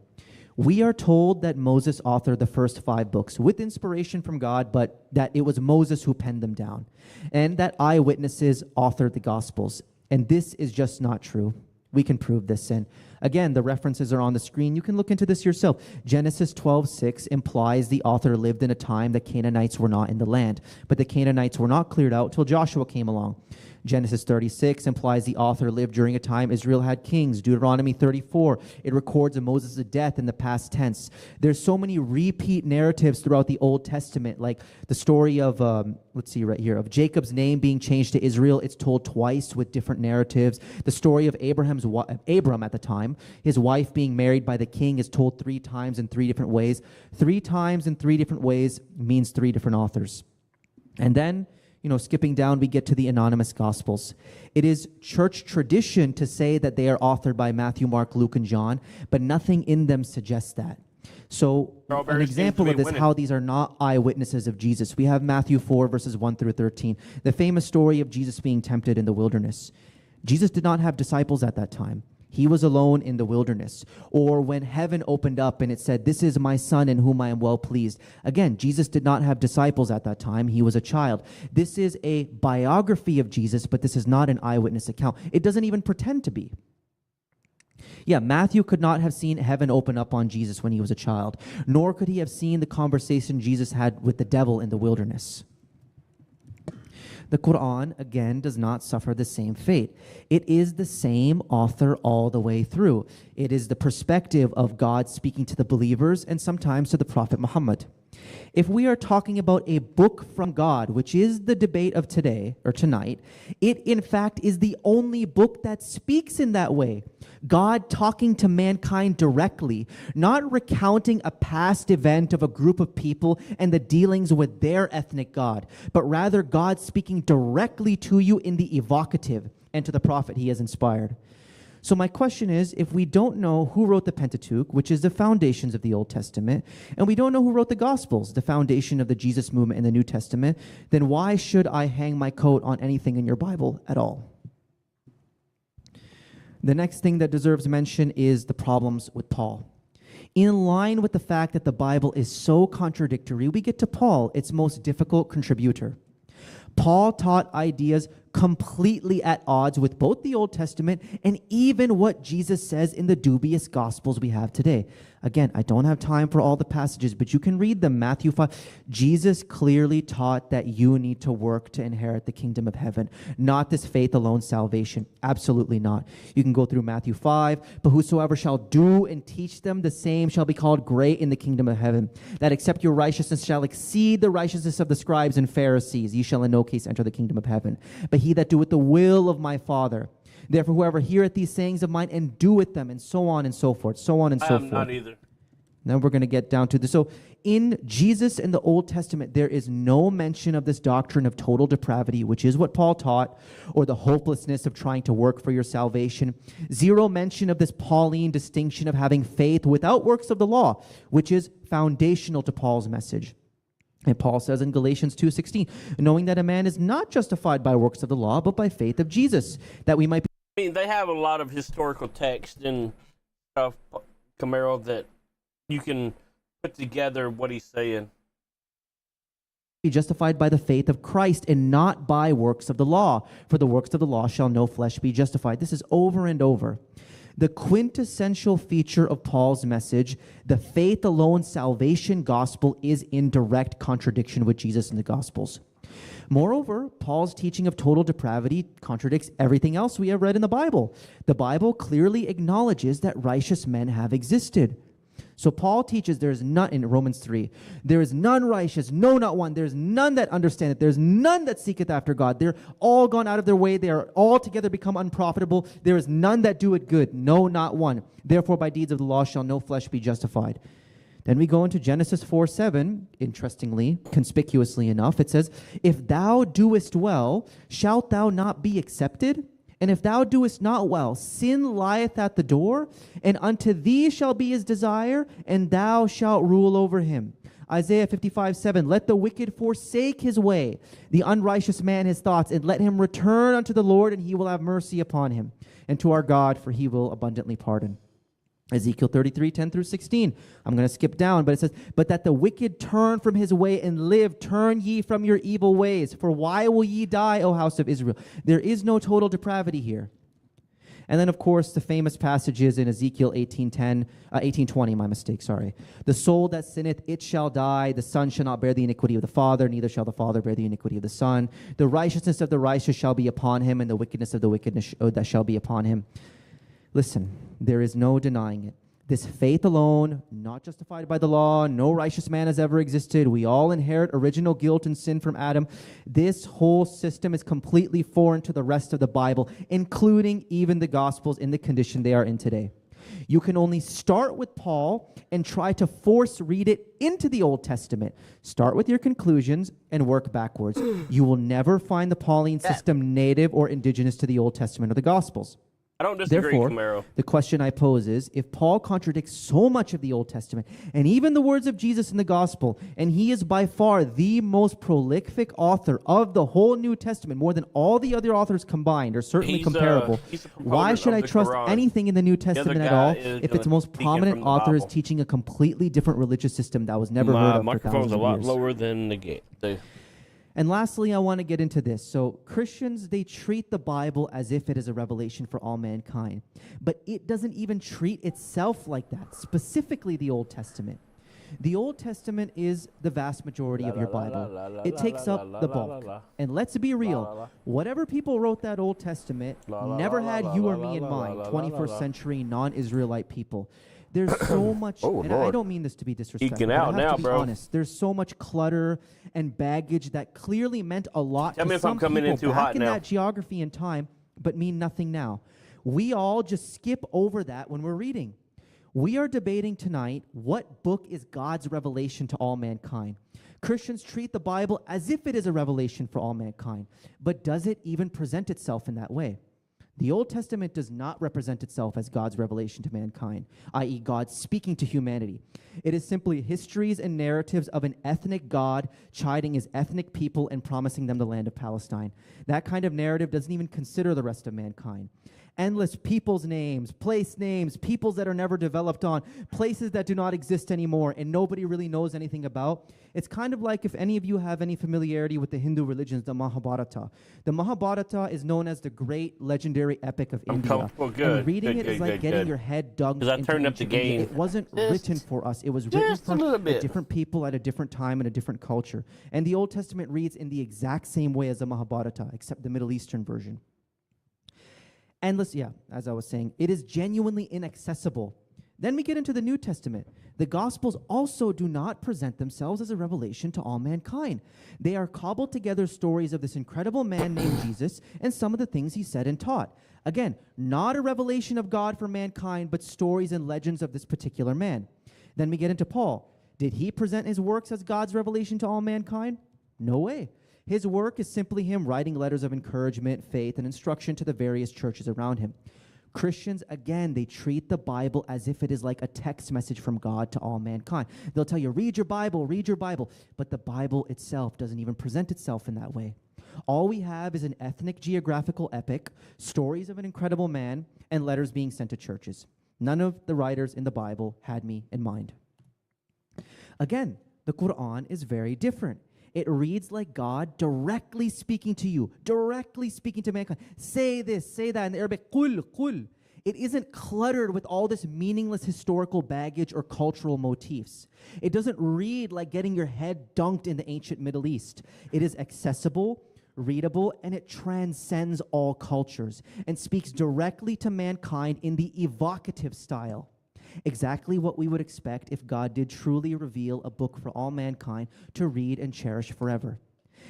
We are told that Moses authored the first 5 books with inspiration from God, but that it was Moses who penned them down, and that eyewitnesses authored the Gospels. And this is just not true. We can prove this. And again, the references are on the screen. You can look into this yourself. Genesis 12:6 implies the author lived in a time that Canaanites were not in the land, but the Canaanites were not cleared out till Joshua came along. Genesis 36 implies the author lived during a time Israel had kings. Deuteronomy 34, it records of Moses' death in the past tense. There's so many repeat narratives throughout the Old Testament, like the story of, let's see right here, of Jacob's name being changed to Israel. It's told twice with different narratives. The story of Abram at the time, his wife being married by the king, is told 3 times in 3 different ways. 3 times in 3 different ways means 3 different authors. And then, skipping down, we get to the anonymous Gospels. It is church tradition to say that they are authored by Matthew, Mark, Luke, and John, but nothing in them suggests that. So an example of this, how these are not eyewitnesses of Jesus. We have Matthew 4, verses 1 through 13, the famous story of Jesus being tempted in the wilderness. Jesus did not have disciples at that time. He was alone in the wilderness. Or when heaven opened up and it said, "This is my son in whom I am well pleased." Again, Jesus did not have disciples at that time. He was a child. This is a biography of Jesus, but this is not an eyewitness account. It doesn't even pretend to be. Yeah, Matthew could not have seen heaven open up on Jesus when he was a child, nor could he have seen the conversation Jesus had with the devil in the wilderness. The Quran, again, does not suffer the same fate. It is the same author all the way through. It is the perspective of God speaking to the believers and sometimes to the Prophet Muhammad. If we are talking about a book from God, which is the debate of today or tonight, it in fact is the only book that speaks in that way. God talking to mankind directly, not recounting a past event of a group of people and the dealings with their ethnic God, but rather God speaking directly to you in the evocative and to the prophet he has inspired. So my question is, if we don't know who wrote the Pentateuch, which is the foundations of the Old Testament, and we don't know who wrote the Gospels, the foundation of the Jesus movement in the New Testament, then why should I hang my coat on anything in your Bible at all? The next thing that deserves mention is the problems with Paul. In line with the fact that the Bible is so contradictory, we get to Paul, its most difficult contributor. Paul taught ideas completely at odds with both the Old Testament and even what Jesus says in the dubious Gospels we have today. Again, I don't have time for all the passages, but you can read them. Matthew 5. Jesus clearly taught that you need to work to inherit the kingdom of heaven, not this faith alone salvation. Absolutely not. You can go through Matthew 5. But whosoever shall do and teach them, the same shall be called great in the kingdom of heaven. That except your righteousness shall exceed the righteousness of the scribes and Pharisees, ye shall in no case enter the kingdom of heaven. But he that doeth the will of my Father. Therefore, whoever heareth these sayings of mine and doeth them, and so on and so forth, so on and so forth. I am not either. Now we're going to get down to this. So in Jesus in the Old Testament, there is no mention of this doctrine of total depravity, which is what Paul taught, or the hopelessness of trying to work for your salvation. Zero mention of this Pauline distinction of having faith without works of the law, which is foundational to Paul's message. And Paul says in Galatians 2:16, knowing that a man is not justified by works of the law, but by faith of Jesus, that we might be... I mean, they have a lot of historical text and stuff, Camaro, that you can put together what he's saying. Be justified by the faith of Christ and not by works of the law. For the works of the law shall no flesh be justified. This is over and over. The quintessential feature of Paul's message, the faith alone salvation gospel, is in direct contradiction with Jesus in the Gospels. Moreover, Paul's teaching of total depravity contradicts everything else we have read in the Bible. The Bible clearly acknowledges that righteous men have existed. So Paul teaches there is none, in Romans 3, there is none righteous, no, not one. There's none that understandeth. There's none that seeketh after God. They're all gone out of their way. They are all together become unprofitable. There is none that doeth good, no, not one. Therefore by deeds of the law shall no flesh be justified. Then we go into Genesis 4:7, interestingly, conspicuously enough. It says, if thou doest well, shalt thou not be accepted? And if thou doest not well, sin lieth at the door, and unto thee shall be his desire, and thou shalt rule over him. Isaiah 55:7, let the wicked forsake his way, the unrighteous man his thoughts, and let him return unto the Lord, and he will have mercy upon him, and to our God, for he will abundantly pardon. Ezekiel 33:10-16. I'm going to skip down, but it says, but that the wicked turn from his way and live, turn ye from your evil ways. For why will ye die, O house of Israel? There is no total depravity here. And then, of course, the famous passages in Ezekiel 18:20, my mistake, sorry. The soul that sinneth, it shall die. The son shall not bear the iniquity of the father, neither shall the father bear the iniquity of the son. The righteousness of the righteous shall be upon him, and the wickedness of the wicked that shall be upon him. Listen, there is no denying it. This faith alone, not justified by the law, no righteous man has ever existed. We all inherit original guilt and sin from Adam. This whole system is completely foreign to the rest of the Bible, including even the Gospels in the condition they are in today. You can only start with Paul and try to force read it into the Old Testament. Start with your conclusions and work backwards. You will never find the Pauline system native or indigenous to the Old Testament or the Gospels. I don't disagree, Therefore, Camaro. the question I pose is, if Paul contradicts so much of the Old Testament, and even the words of Jesus in the Gospel, and he is by far the most prolific author of the whole New Testament, more than all the other authors combined, or certainly comparable, why should I trust anything in the New Testament at all if its most prominent author is teaching a completely different religious system that was never heard of for thousands of years? My microphone's a lot lower than the gate. And lastly, I want to get into this. So Christians, they treat the Bible as if it is a revelation for all mankind. But it doesn't even treat itself like that, specifically the Old Testament. The Old Testament is the vast majority of your Bible. It takes up the bulk. And let's be real, whatever people wrote that Old Testament never had you or me in mind, 21st century non-Israelite people. There's so much, and I don't mean this to be disrespectful, but I have to be honest. There's so much clutter and baggage that clearly meant a lot to some people back in that geography and time, but mean nothing now. We all just skip over that when we're reading. We are debating tonight what book is God's revelation to all mankind. Christians treat the Bible as if it is a revelation for all mankind, but does it even present itself in that way? The Old Testament does not represent itself as God's revelation to mankind, i.e. God speaking to humanity. It is simply histories and narratives of an ethnic God chiding his ethnic people and promising them the land of Palestine. That kind of narrative doesn't even consider the rest of mankind. Endless people's names, place names, peoples that are never developed on, places that do not exist anymore and nobody really knows anything about. It's kind of like if any of you have any familiarity with the Hindu religions, the Mahabharata. The Mahabharata is known as the great legendary epic of India. And reading it is like getting your head dug into ancient India. It wasn't written for us. It was written for different people at a different time and a different culture. And the Old Testament reads in the exact same way as the Mahabharata, except the Middle Eastern version. And as I was saying, it is genuinely inaccessible. Then we get into the New Testament. The Gospels also do not present themselves as a revelation to all mankind. They are cobbled together stories of this incredible man named Jesus and some of the things he said and taught. Again, not a revelation of God for mankind, but stories and legends of this particular man. Then we get into Paul. Did he present his works as God's revelation to all mankind? No way. His work is simply him writing letters of encouragement, faith, and instruction to the various churches around him. Christians, again, they treat the Bible as if it is like a text message from God to all mankind. They'll tell you, read your Bible, but the Bible itself doesn't even present itself in that way. All we have is an ethnic geographical epic, stories of an incredible man, and letters being sent to churches. None of the writers in the Bible had me in mind. Again, the Quran is very different. It reads like God directly speaking to you, directly speaking to mankind. Say this, say that. In the Arabic, qul, qul. It isn't cluttered with all this meaningless historical baggage or cultural motifs. It doesn't read like getting your head dunked in the ancient Middle East. It is accessible, readable, and it transcends all cultures and speaks directly to mankind in the evocative style. Exactly what we would expect if God did truly reveal a book for all mankind to read and cherish forever.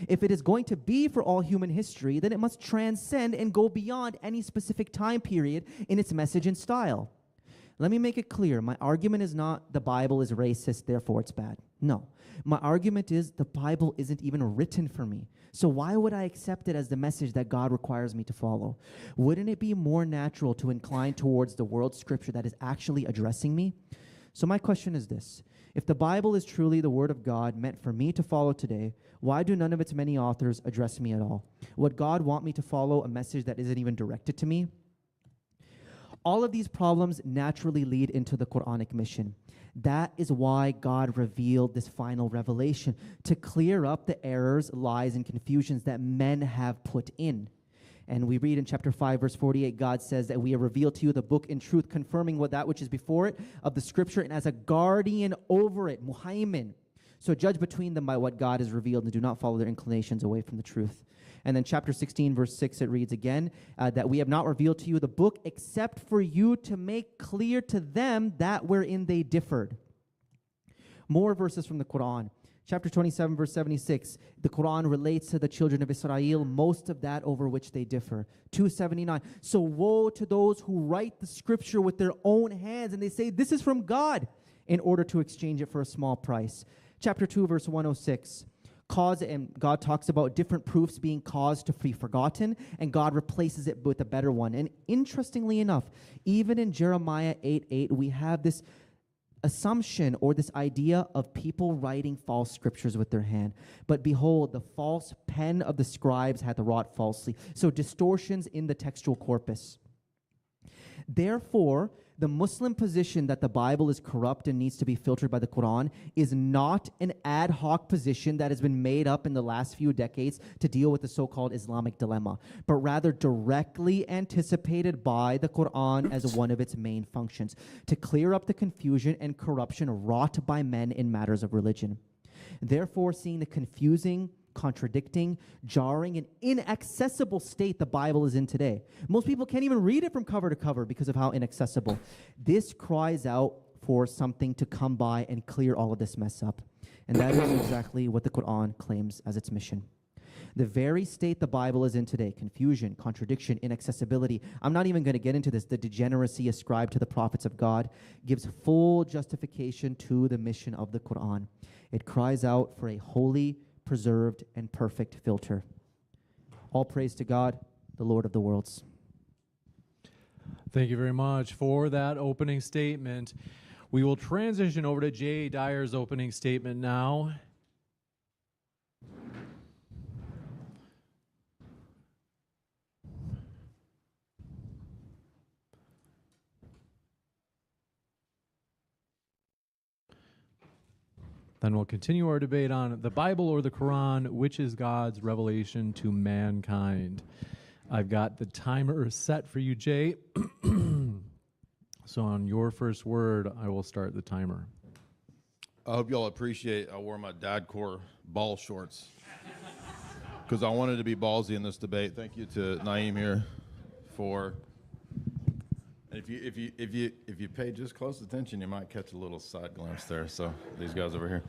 If it is going to be for all human history, then it must transcend and go beyond any specific time period in its message and style. Let me make it clear. My argument is not the Bible is racist, therefore it's bad. No. My argument is the Bible isn't even written for me. So why would I accept it as the message that God requires me to follow? Wouldn't it be more natural to incline towards the world scripture that is actually addressing me? So my question is this. If the Bible is truly the word of God meant for me to follow today, why do none of its many authors address me at all? Would God want me to follow a message that isn't even directed to me? All of these problems naturally lead into the Quranic mission. That is why God revealed this final revelation, to clear up the errors, lies, and confusions that men have put in. And we read in chapter 5, verse 48, God says that we have revealed to you the book in truth, confirming what that which is before it of the scripture, and as a guardian over it, muhaymin. So judge between them by what God has revealed, and do not follow their inclinations away from the truth. And then chapter 16, verse 6, it reads again, that we have not revealed to you the book except for you to make clear to them that wherein they differed. More verses from the Quran. Chapter 27, verse 76, the Quran relates to the children of Israel, most of that over which they differ. 279, so woe to those who write the scripture with their own hands, and they say, this is from God, in order to exchange it for a small price. Chapter 2, verse 106, and God talks about different proofs being caused to be forgotten, and God replaces it with a better one. And interestingly enough, even in Jeremiah 8:8, we have this assumption or this idea of people writing false scriptures with their hand. But behold, the false pen of the scribes hath wrought falsely. So distortions in the textual corpus. Therefore, the Muslim position that the Bible is corrupt and needs to be filtered by the Quran is not an ad hoc position that has been made up in the last few decades to deal with the so-called Islamic dilemma, but rather directly anticipated by the Quran as one of its main functions, to clear up the confusion and corruption wrought by men in matters of religion. Therefore, seeing the confusing, contradicting, jarring, and inaccessible state the Bible is in today. Most people can't even read it from cover to cover because of how inaccessible. This cries out for something to come by and clear all of this mess up. And that is exactly what the Quran claims as its mission. The very state the Bible is in today, confusion, contradiction, inaccessibility, I'm not even going to get into this, the degeneracy ascribed to the prophets of God, gives full justification to the mission of the Quran. It cries out for a holy, preserved, and perfect filter. All praise to God, the Lord of the worlds. Thank you very much for that opening statement. We will transition over to Jay Dyer's opening statement now. Then we'll continue our debate on the Bible or the Quran, which is God's revelation to mankind. I've got the timer set for you, Jay. So on your first word, I will start the timer. I hope y'all appreciate I wore my Dadcore ball shorts because I wanted to be ballsy in this debate. Thank you to Naeem here for. And if you pay just close attention, you might catch a little side glimpse there. So these guys over here.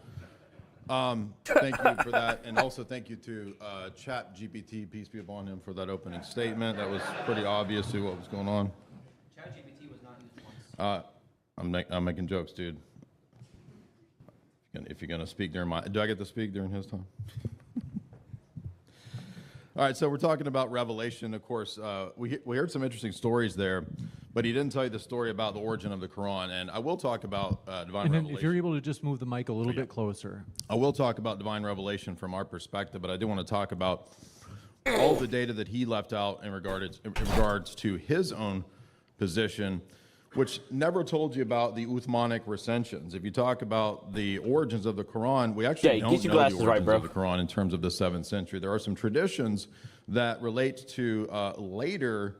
Thank you for that, and also thank you to ChatGPT, peace be upon him, for that opening statement. That was pretty obvious to what was going on. ChatGPT was not used once. I'm making jokes, dude. If you're gonna speak during my, do I get to speak during his time? All right, so we're talking about Revelation. Of course, we heard some interesting stories there, but he didn't tell you the story about the origin of the Quran. And I will talk about divine revelation. If you're able to just move the mic a little bit closer. I will talk about divine revelation from our perspective, but I do want to talk about all the data that he left out in regards to his own position, which never told you about the Uthmanic recensions. If you talk about the origins of the Quran, we actually don't know the origins of the Quran in terms of the 7th century. There are some traditions that relate to later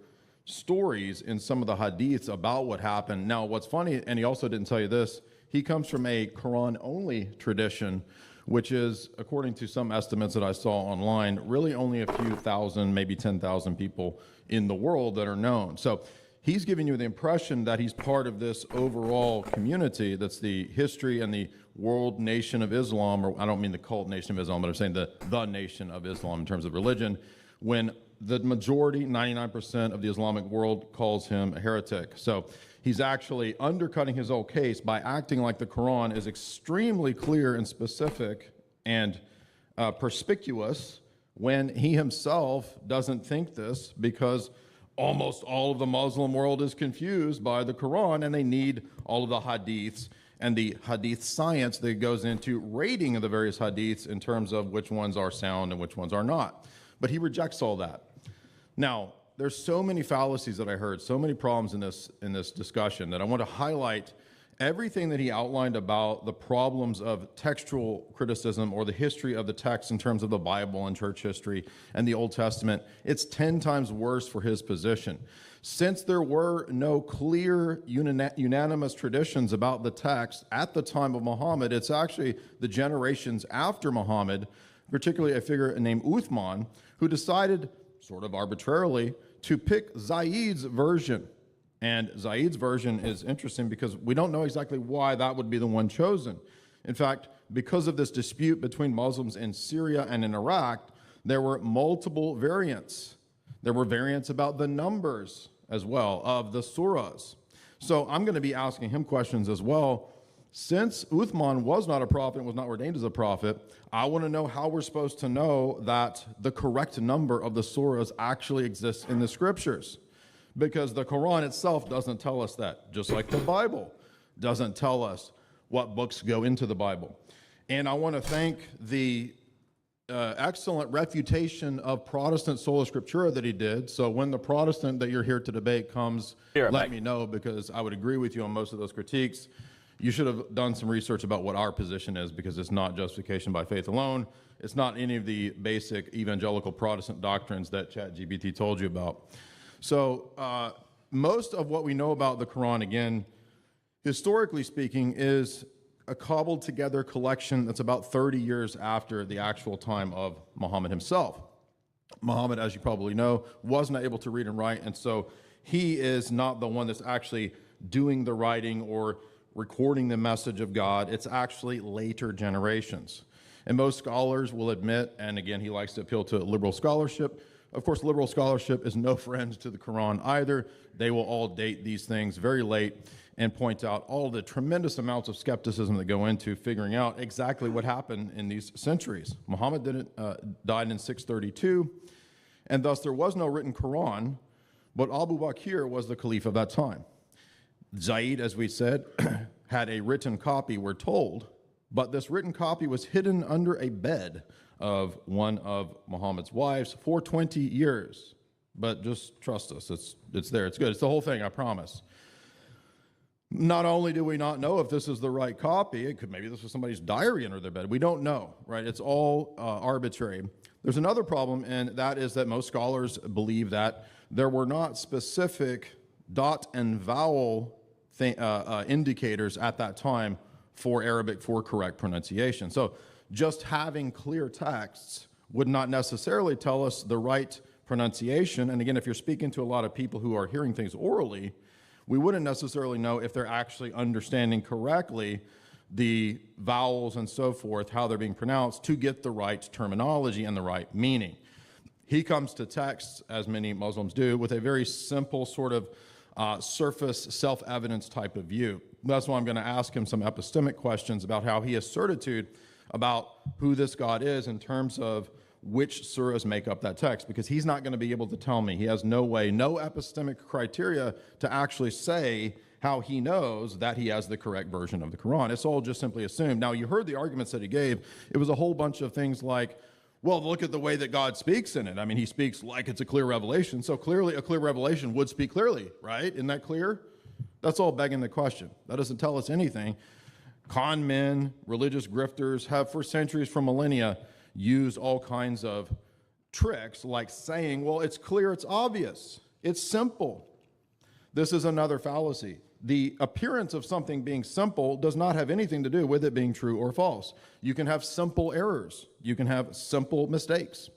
stories in some of the hadiths about what happened. Now, what's funny, and he also didn't tell you this, he comes from a Quran-only tradition, which is, according to some estimates that I saw online, really only a few thousand, maybe 10,000 people in the world that are known. So he's giving you the impression that he's part of this overall community that's the history and the world nation of Islam, or I don't mean the cult nation of Islam, but I'm saying the nation of Islam in terms of religion, when the majority, 99% of the Islamic world calls him a heretic. So he's actually undercutting his own case by acting like the Quran is extremely clear and specific and perspicuous when he himself doesn't think this, because almost all of the Muslim world is confused by the Quran, and they need all of the hadiths and the hadith science that goes into rating of the various hadiths in terms of which ones are sound and which ones are not. But he rejects all that. Now, there's so many fallacies that I heard, so many problems in this discussion, that I want to highlight everything that he outlined about the problems of textual criticism or the history of the text in terms of the Bible and church history and the Old Testament. It's 10 times worse for his position. Since there were no clear unanimous traditions about the text at the time of Muhammad, it's actually the generations after Muhammad, particularly a figure named Uthman, who decided, sort of arbitrarily, to pick Zayd's version. And Zayd's version is interesting because we don't know exactly why that would be the one chosen. In fact, because of this dispute between Muslims in Syria and in Iraq, there were multiple variants. There were variants about the numbers as well of the surahs. So I'm going to be asking him questions as well. Since Uthman was not a prophet and was not ordained as a prophet, I want to know how we're supposed to know that the correct number of the surahs actually exists in the scriptures. Because the Quran itself doesn't tell us that, just like the Bible doesn't tell us what books go into the Bible. And I want to thank the excellent refutation of Protestant sola scriptura that he did. So when the Protestant that you're here to debate comes, let me know, because I would agree with you on most of those critiques. You should have done some research about what our position is, because it's not justification by faith alone. It's not any of the basic evangelical Protestant doctrines that ChatGPT told you about. So most of what we know about the Quran, again, historically speaking, is a cobbled together collection that's about 30 years after the actual time of Muhammad himself. Muhammad, as you probably know, was not able to read and write, and so he is not the one that's actually doing the writing or recording the message of God. It's actually later generations. And most scholars will admit, and again, he likes to appeal to liberal scholarship. Of course, liberal scholarship is no friend to the Quran either. They will all date these things very late and point out all the tremendous amounts of skepticism that go into figuring out exactly what happened in these centuries. Muhammad died in 632, and thus there was no written Quran, but Abu Bakr was the caliph of that time. Zayd, as we said, had a written copy, we're told, but this written copy was hidden under a bed of one of Muhammad's wives for 20 years. But just trust us, it's there, it's good. It's the whole thing, I promise. Not only do we not know if this is the right copy, maybe this was somebody's diary under their bed. We don't know, right? It's all arbitrary. There's another problem, and that is that most scholars believe that there were not specific dot and vowel indicators at that time for Arabic for correct pronunciation. So just having clear texts would not necessarily tell us the right pronunciation. And again, if you're speaking to a lot of people who are hearing things orally, we wouldn't necessarily know if they're actually understanding correctly the vowels and so forth, how they're being pronounced, to get the right terminology and the right meaning. He comes to texts, as many Muslims do, with a very simple sort of surface self-evidence type of view. That's why I'm going to ask him some epistemic questions about how he has certitude about who this God is in terms of which surahs make up that text, because he's not going to be able to tell me. He has no way, no epistemic criteria to actually say how he knows that he has the correct version of the Quran. It's all just simply assumed. Now, you heard the arguments that he gave. It was a whole bunch of things like, well, look at the way that God speaks in it. I mean, he speaks like it's a clear revelation. So clearly, a clear revelation would speak clearly, right? Isn't that clear? That's all begging the question. That doesn't tell us anything. Con men, religious grifters have for centuries, for millennia, used all kinds of tricks like saying, well, it's clear, it's obvious, it's simple. This is another fallacy. The appearance of something being simple does not have anything to do with it being true or false. You can have simple errors. You can have simple mistakes.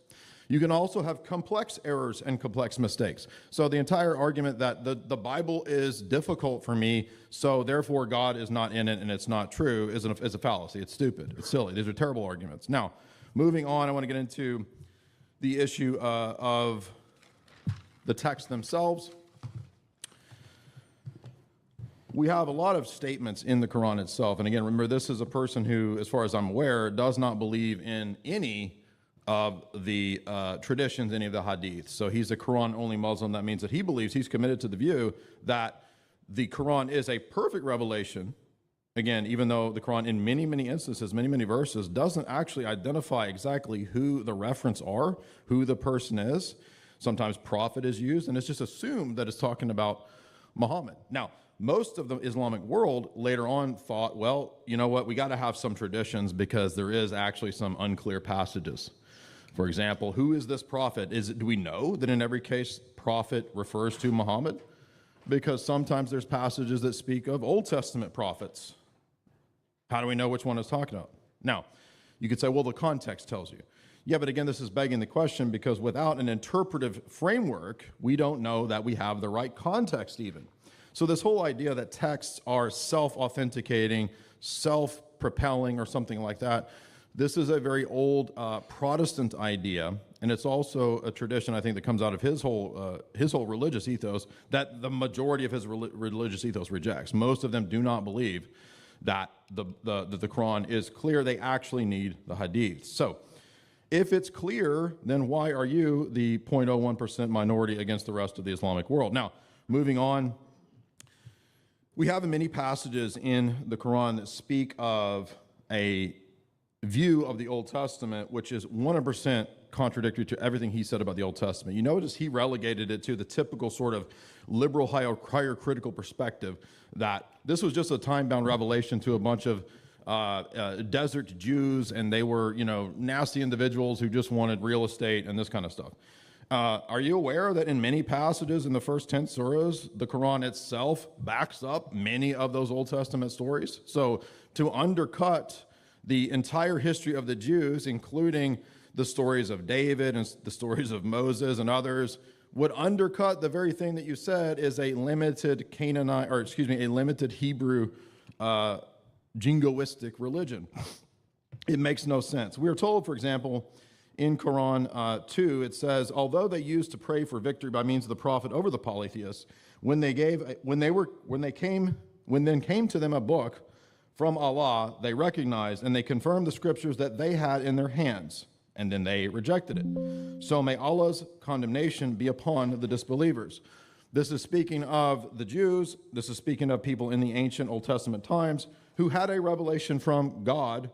You can also have complex errors and complex mistakes. So the entire argument that the Bible is difficult for me, so therefore God is not in it and it's not true is a fallacy. It's stupid. It's silly. These are terrible arguments. Now, moving on, I want to get into the issue of the texts themselves. We have a lot of statements in the Quran itself. And again, remember, this is a person who, as far as I'm aware, does not believe in any of the traditions, any of the hadiths. So he's a Quran-only Muslim. That means that he believes, he's committed to the view that the Quran is a perfect revelation. Again, even though the Quran in many, many instances, many, many verses, doesn't actually identify exactly who the reference are, who the person is. Sometimes prophet is used, and it's just assumed that it's talking about Muhammad. Now, most of the Islamic world later on thought, well, you know what, we got to have some traditions because there is actually some unclear passages. For example, who is this prophet? Do we know that in every case prophet refers to Muhammad? Because sometimes there's passages that speak of Old Testament prophets. How do we know which one it's talking about? Now, you could say, well, the context tells you. Yeah, but again, this is begging the question because without an interpretive framework, we don't know that we have the right context even. So this whole idea that texts are self-authenticating, self-propelling, or something like that, this is a very old Protestant idea, and it's also a tradition, I think, that comes out of his whole religious ethos that the majority of his religious ethos rejects. Most of them do not believe that the Quran is clear. They actually need the hadiths. So if it's clear, then why are you the 0.01% minority against the rest of the Islamic world? Now, moving on, we have many passages in the Quran that speak of a view of the Old Testament, which is 100% contradictory to everything he said about the Old Testament. You notice he relegated it to the typical sort of liberal, higher critical perspective that this was just a time-bound revelation to a bunch of desert Jews, and they were, nasty individuals who just wanted real estate and this kind of stuff. Are you aware that in many passages in the first 10 surahs, the Quran itself backs up many of those Old Testament stories? So to undercut the entire history of the Jews, including the stories of David and the stories of Moses and others, would undercut the very thing that you said is a limited a limited Hebrew jingoistic religion. It makes no sense. We are told, for example, in Quran 2, it says, although they used to pray for victory by means of the prophet over the polytheists, when then came to them a book from Allah, they recognized and they confirmed the scriptures that they had in their hands, and then they rejected it. So may Allah's condemnation be upon the disbelievers. This is speaking of the Jews. This is speaking of people in the ancient Old Testament times who had a revelation from God,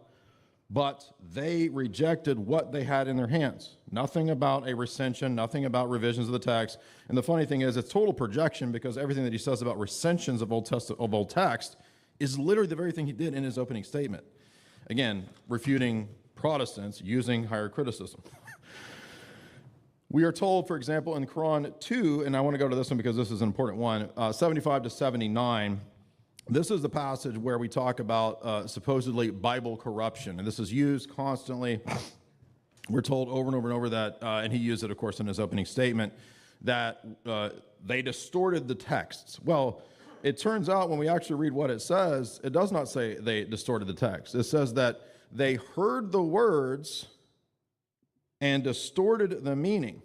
but they rejected what they had in their hands. Nothing about a recension, nothing about revisions of the text. And the funny thing is, it's total projection because everything that he says about recensions of old text is literally the very thing he did in his opening statement. Again, refuting Protestants using higher criticism. We are told, for example, in Quran 2, and I want to go to this one because this is an important one, 75 to 79, this is the passage where we talk about supposedly Bible corruption, and this is used constantly. We're told over and over and over that, and he used it, of course, in his opening statement, that they distorted the texts. Well, it turns out when we actually read what it says, it does not say they distorted the text. It says that they heard the words and distorted the meaning.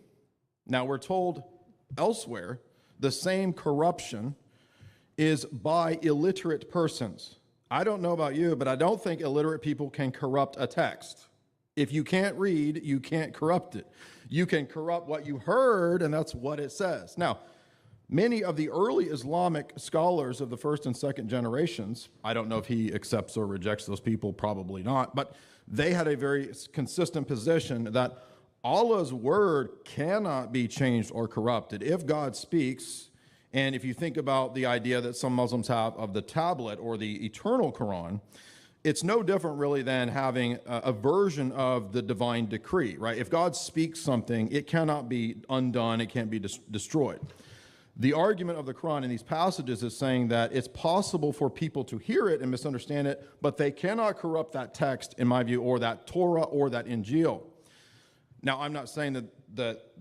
Now, we're told elsewhere the same corruption is by illiterate persons. I don't know about you, but I don't think illiterate people can corrupt a text. If you can't read, you can't corrupt it. You can corrupt what you heard, and that's what it says. Now, many of the early Islamic scholars of the first and second generations, I don't know if he accepts or rejects those people, probably not, but they had a very consistent position that Allah's word cannot be changed or corrupted. If God speaks, and if you think about the idea that some Muslims have of the tablet or the eternal Quran, it's no different really than having a version of the divine decree, right? If God speaks something, it cannot be undone, it can't be destroyed. The argument of the Quran in these passages is saying that it's possible for people to hear it and misunderstand it, but they cannot corrupt that text, in my view, or that Torah or that Injil. Now, I'm not saying that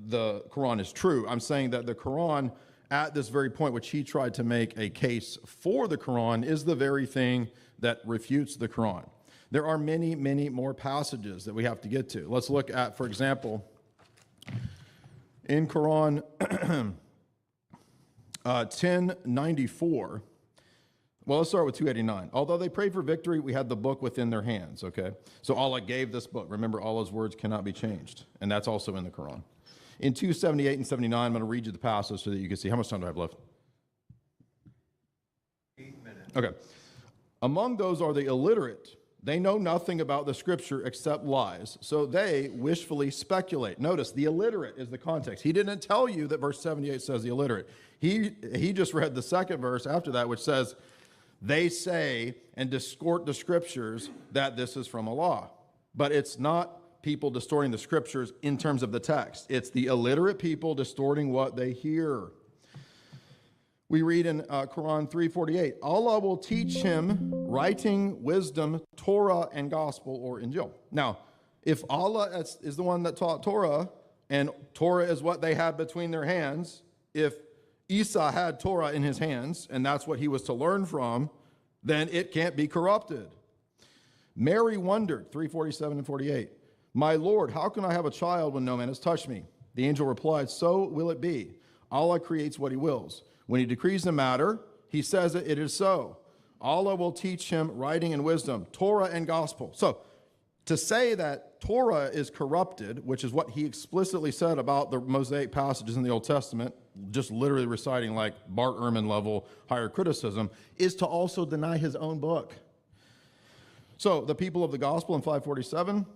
the Quran is true. I'm saying that the Quran, at this very point, which he tried to make a case for the Quran, is the very thing that refutes the Quran. There are many, many more passages that we have to get to. Let's look at, for example, in Quran 1094. Well, let's start with 289. Although they prayed for victory, we had the book within their hands, okay? So Allah gave this book. Remember, Allah's words cannot be changed, and that's also in the Quran. In 278 and 79, I'm going to read you the passage so that you can see. How much time do I have left? 8 minutes. Okay. Among those are the illiterate. They know nothing about the scripture except lies, so they wishfully speculate. Notice, the illiterate is the context. He didn't tell you that verse 78 says the illiterate. He just read the second verse after that, which says, they say and distort the scriptures that this is from Allah. But it's not people distorting the scriptures in terms of the text. It's the illiterate people distorting what they hear. We read in Quran 3:48, Allah will teach him writing, wisdom, Torah, and gospel, or Injil. Now, if Allah is the one that taught Torah, and Torah is what they had between their hands, if Isa had Torah in his hands, and that's what he was to learn from, then it can't be corrupted. Mary wondered, 3:47 and 48, my Lord, how can I have a child when no man has touched me? The angel replied, so will it be. Allah creates what he wills. When he decrees the matter, he says it is so. Allah will teach him writing and wisdom, Torah and gospel. So to say that Torah is corrupted, which is what he explicitly said about the Mosaic passages in the Old Testament, just literally reciting like Bart Ehrman level higher criticism, is to also deny his own book. So the people of the gospel in 547,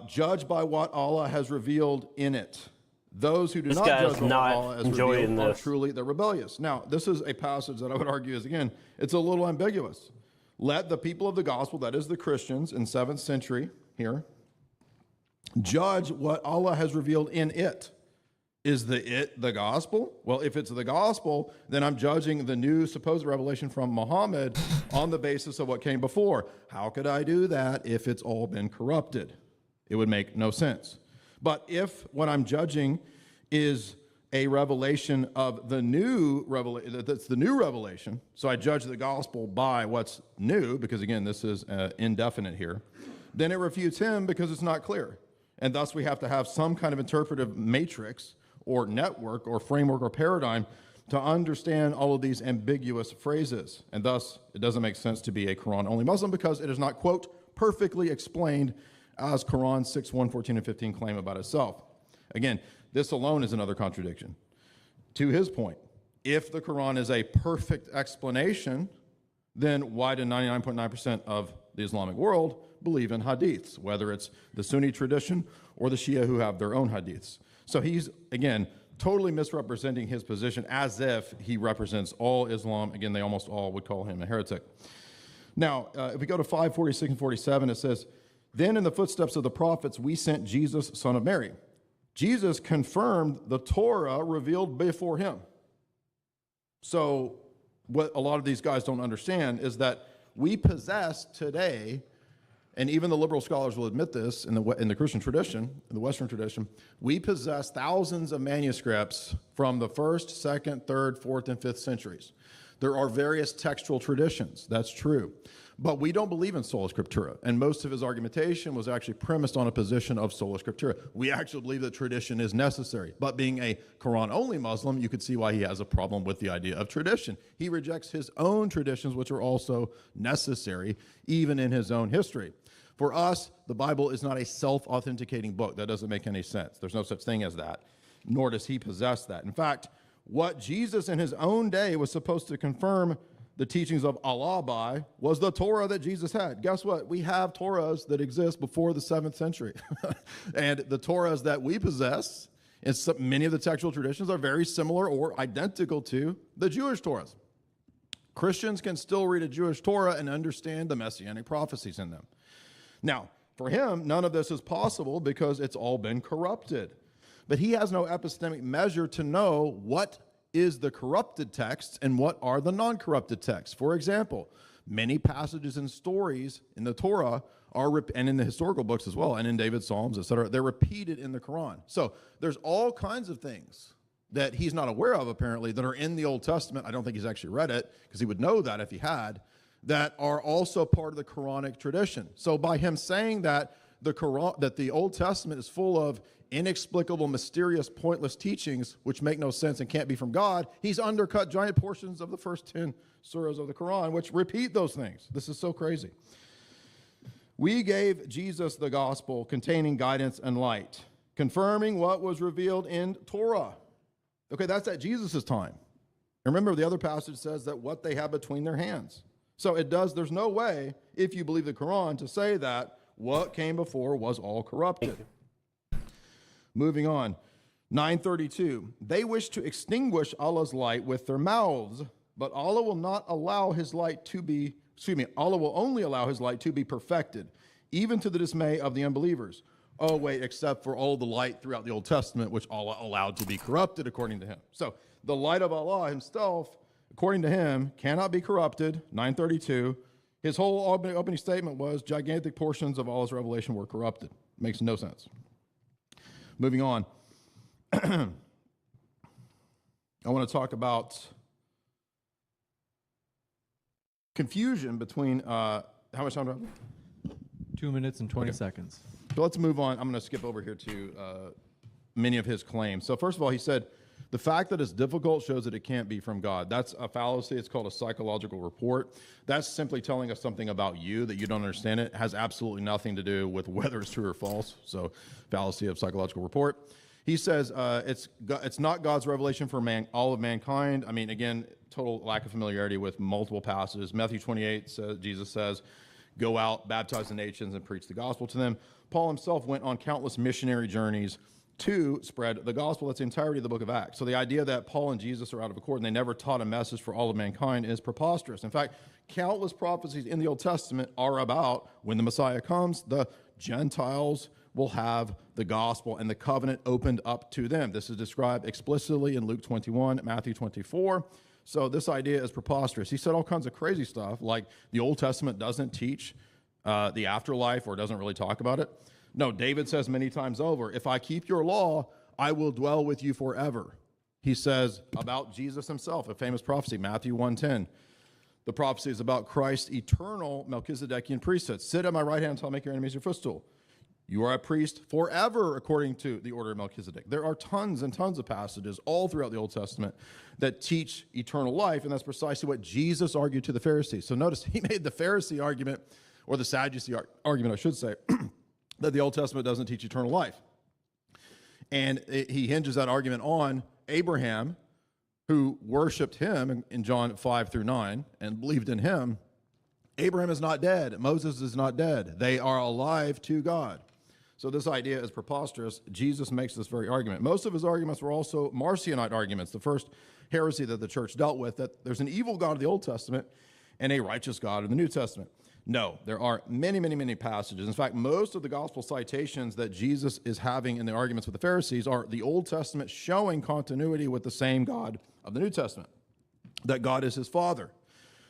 judge by what Allah has revealed in it. Those who do not judge what Allah has revealed are truly the rebellious. Now, this is a passage that I would argue is, again, it's a little ambiguous. Let the people of the gospel, that is the Christians in 7th century here, judge what Allah has revealed in it. Is the gospel? Well, if it's the gospel, then I'm judging the new supposed revelation from Muhammad on the basis of what came before. How could I do that if it's all been corrupted? It would make no sense. But if what I'm judging is a revelation of the new revelation, that's the new revelation, so I judge the gospel by what's new, because again, this is indefinite here, then it refutes him because it's not clear. And thus we have to have some kind of interpretive matrix or network or framework or paradigm to understand all of these ambiguous phrases. And thus, it doesn't make sense to be a Quran-only Muslim because it is not, quote, perfectly explained as Quran 6:1, 14, and 15 claim about itself. Again, this alone is another contradiction. To his point, if the Quran is a perfect explanation, then why do 99.9% of the Islamic world believe in hadiths, whether it's the Sunni tradition or the Shia who have their own hadiths? So he's, again, totally misrepresenting his position as if he represents all Islam. Again, they almost all would call him a heretic. Now, if we go to 5:46 and 47, it says, then in the footsteps of the prophets, we sent Jesus, son of Mary. Jesus confirmed the Torah revealed before him. So what a lot of these guys don't understand is that we possess today, and even the liberal scholars will admit this in the Christian tradition, in the Western tradition, we possess thousands of manuscripts from the 1st, 2nd, 3rd, 4th, and 5th centuries. There are various textual traditions, that's true. But we don't believe in sola scriptura, and most of his argumentation was actually premised on a position of sola scriptura. We actually believe that tradition is necessary, but being a Quran-only Muslim, you could see why he has a problem with the idea of tradition. He rejects his own traditions, which are also necessary, even in his own history. For us, the Bible is not a self-authenticating book. That doesn't make any sense. There's no such thing as that, nor does he possess that. In fact, what Jesus in his own day was supposed to confirm the teachings of Allah by was the Torah that Jesus had. Guess what? We have Torahs that exist before the 7th century. And the Torahs that we possess, in many of the textual traditions, are very similar or identical to the Jewish Torahs. Christians can still read a Jewish Torah and understand the messianic prophecies in them. Now, for him, none of this is possible because it's all been corrupted. But he has no epistemic measure to know what is the corrupted text and what are the non-corrupted texts. For example, many passages and stories in the Torah and in the historical books as well, and in David's Psalms, etc. They're repeated in the Quran. So there's all kinds of things that he's not aware of, apparently, that are in the Old Testament. I don't think he's actually read it, because he would know that if he had, that are also part of the Quranic tradition. So by him saying that the Quran, that the Old Testament is full of inexplicable, mysterious, pointless teachings which make no sense and can't be from God, he's undercut giant portions of the first 10 surahs of the Quran, which repeat those things. This is so crazy. We gave Jesus the gospel containing guidance and light, confirming what was revealed in Torah. Okay, that's at Jesus' time. And remember, the other passage says that what they have between their hands. So there's no way, if you believe the Quran, to say that what came before was all corrupted. Moving on. 932. They wish to extinguish Allah's light with their mouths, but Allah will not allow his light to be, Allah will only allow his light to be perfected, even to the dismay of the unbelievers. Oh, wait, except for all the light throughout the Old Testament, which Allah allowed to be corrupted, according to him. So the light of Allah himself, according to him, cannot be corrupted. 932. His whole opening statement was gigantic portions of Allah's revelation were corrupted. Makes no sense. Moving on. I want to talk about confusion between, how much time do I have? 2 minutes and 20 seconds. So let's move on. I'm going to skip over here to many of his claims. So first of all, he said, the fact that it's difficult shows that it can't be from God. That's a fallacy. It's called a psychological report. That's simply telling us something about you that you don't understand. It has absolutely nothing to do with whether it's true or false. So fallacy of psychological report. He says it's not God's revelation for all of mankind. I mean, again, total lack of familiarity with multiple passages. Matthew 28 says, Jesus says, go out, baptize the nations, and preach the gospel to them. Paul himself went on countless missionary journeys to spread the gospel. That's the entirety of the book of Acts. So the idea that Paul and Jesus are out of accord and they never taught a message for all of mankind is preposterous. In fact, countless prophecies in the Old Testament are about when the Messiah comes, the Gentiles will have the gospel and the covenant opened up to them. This is described explicitly in Luke 21, Matthew 24. So this idea is preposterous. He said all kinds of crazy stuff, like the Old Testament doesn't teach the afterlife or doesn't really talk about it. No, David says many times over, if I keep your law, I will dwell with you forever. He says about Jesus himself, a famous prophecy, Matthew 1:10. The prophecy is about Christ's eternal Melchizedekian priesthood. Sit at my right hand until I make your enemies your footstool. You are a priest forever, according to the order of Melchizedek. There are tons and tons of passages all throughout the Old Testament that teach eternal life, and that's precisely what Jesus argued to the Pharisees. So notice he made the Pharisee argument, or the Sadducee argument, I should say, that the Old Testament doesn't teach eternal life. And he hinges that argument on Abraham, who worshiped him in John 5 through 9 and believed in him. Abraham is not dead. Moses is not dead. They are alive to God. So this idea is preposterous. Jesus makes this very argument. Most of his arguments were also Marcionite arguments, the first heresy that the church dealt with, that there's an evil God of the Old Testament and a righteous God in the New Testament. No, there are many, many, many passages. In fact, most of the gospel citations that Jesus is having in the arguments with the Pharisees are the Old Testament showing continuity with the same God of the New Testament, that God is his Father.